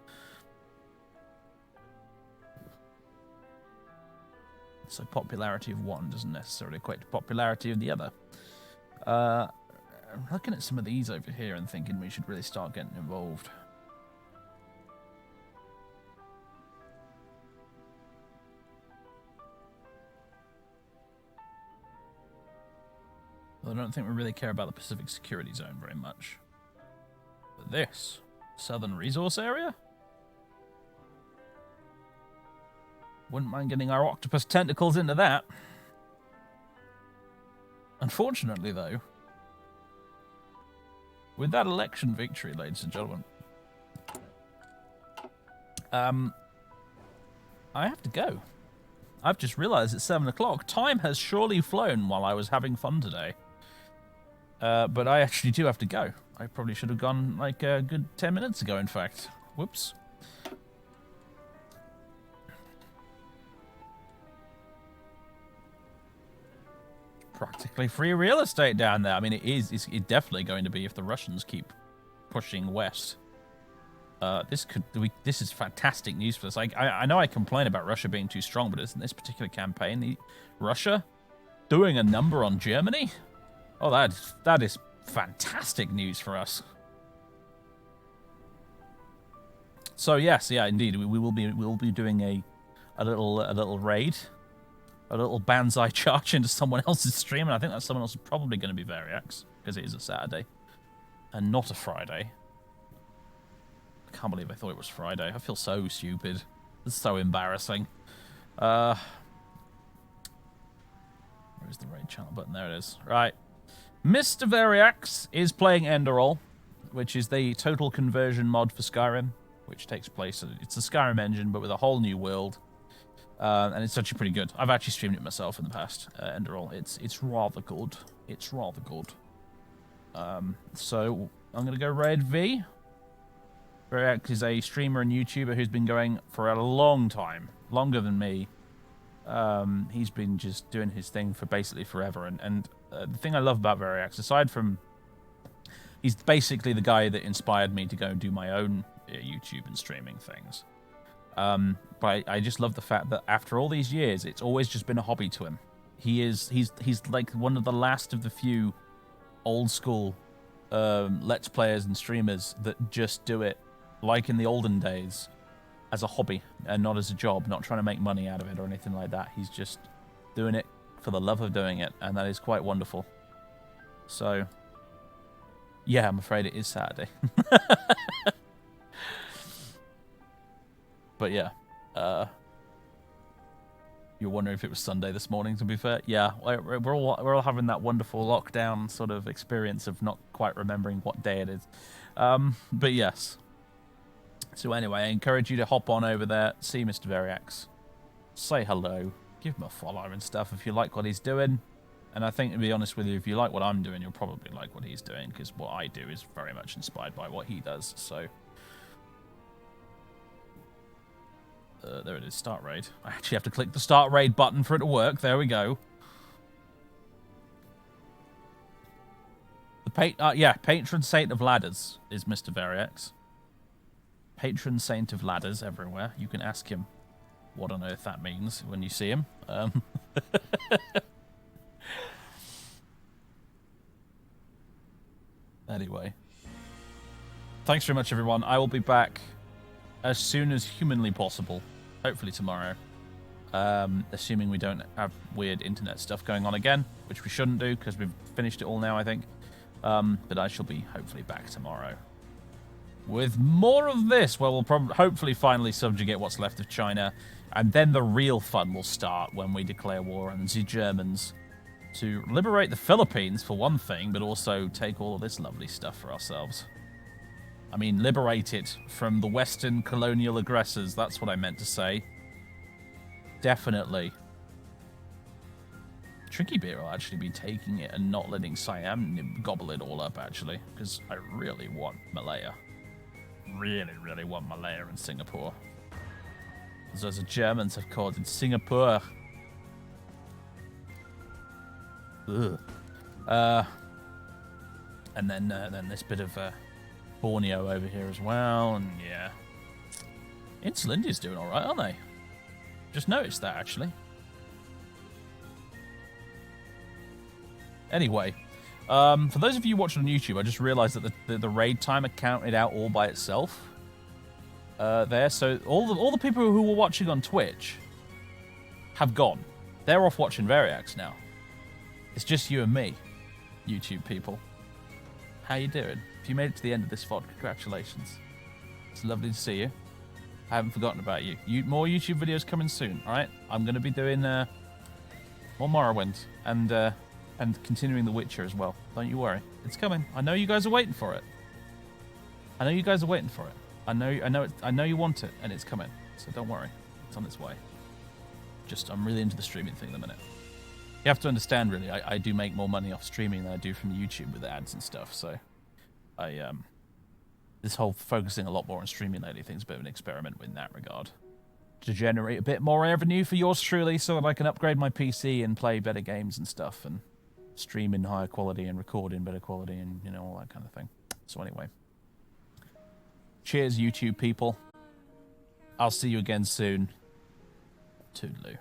So popularity of one doesn't necessarily equate to popularity of the other. I'm looking at some of these over here and thinking we should really start getting involved. Well, I don't think we really care about the Pacific Security Zone very much. But this, Southern Resource Area? Wouldn't mind getting our octopus tentacles into that. Unfortunately, though, with that election victory, ladies and gentlemen, I have to go. I've just realised it's 7 o'clock. Time has surely flown while I was having fun today. But I actually do have to go. I probably should have gone like a good 10 minutes ago, in fact. Whoops. Practically free real estate down there. I mean, it's definitely going to be if the Russians keep pushing west. This is fantastic news for us. I know I complain about Russia being too strong, but in this particular campaign, Russia doing a number on Germany? Oh, that is fantastic news for us. So yes, yeah, indeed, we will be doing a little raid, a little banzai charge into someone else's stream, and I think that someone else is probably going to be Variax because it is a Saturday and not a Friday. I can't believe I thought it was Friday. I feel so stupid. It's so embarrassing. Where's the raid channel button? There it is. Right. Mr. Variax is playing Enderall, which is the total conversion mod for Skyrim, which takes place. It's the Skyrim engine, but with a whole new world. And it's actually pretty good. I've actually streamed it myself in the past, Enderall. It's rather good. It's rather good. So I'm going to go raid V. Variax is a streamer and YouTuber who's been going for a long time, longer than me. He's been just doing his thing for basically forever. And the thing I love about Variax, aside from he's basically the guy that inspired me to go and do my own YouTube and streaming things. But I just love the fact that after all these years, it's always just been a hobby to him. He's like one of the last of the few old school Let's Players and streamers that just do it like in the olden days as a hobby and not as a job, not trying to make money out of it or anything like that. He's just doing it for the love of doing it, and that is quite wonderful. So, yeah, I'm afraid it is Saturday. But yeah, you're wondering if it was Sunday this morning, to be fair. Yeah, we're all having that wonderful lockdown sort of experience of not quite remembering what day it is. But yes. So anyway, I encourage you to hop on over there, see Mr. Variax, say hello, give him a follow and stuff if you like what he's doing. And I think, to be honest with you, if you like what I'm doing, you'll probably like what he's doing, because what I do is very much inspired by what he does. So There it is, start raid. I actually have to click the start raid button for it to work. There we go. The patron saint of ladders is Mr. Variax. Patron saint of ladders everywhere. You can ask him what on earth that means when you see him. Anyway. Thanks very much, everyone. I will be back as soon as humanly possible. Hopefully tomorrow. Assuming we don't have weird internet stuff going on again, which we shouldn't do because we've finished it all now, I think. But I shall be hopefully back tomorrow with more of this, where we'll hopefully finally subjugate what's left of China, and then the real fun will start when we declare war on the Germans to liberate the Philippines for one thing, but also take all of this lovely stuff for ourselves. I mean, liberate it from the Western colonial aggressors. That's what I meant to say. Definitely. Tricky Beer will actually be taking it and not letting Siam gobble it all up, actually, because I really want Malaya. Really, really want Malaya and Singapore. As those Germans have called it Singapore. Ugh. And then this bit of Borneo over here as well, and yeah. Insul India's doing alright, aren't they? Just noticed that, actually. Anyway, for those of you watching on YouTube, I just realized that the raid timer counted out all by itself. There, so all the people who were watching on Twitch have gone. They're off watching Variax now. It's just you and me, YouTube people. How you doing? If you made it to the end of this VOD, congratulations. It's lovely to see you. I haven't forgotten about you. More YouTube videos coming soon, alright? I'm going to be doing more Morrowind and continuing The Witcher as well. Don't you worry. It's coming. I know you guys are waiting for it. I know you guys are waiting for it. I know you want it, and it's coming. So don't worry. It's on its way. I'm really into the streaming thing at the minute. You have to understand, really, I do make more money off streaming than I do from YouTube with ads and stuff, so this whole focusing a lot more on streaming lately thing's a bit of an experiment in that regard. To generate a bit more revenue for yours truly so that I can upgrade my PC and play better games and stuff and stream in higher quality and record in better quality and, you know, all that kind of thing. So anyway. Cheers, YouTube people. I'll see you again soon. Toodaloo.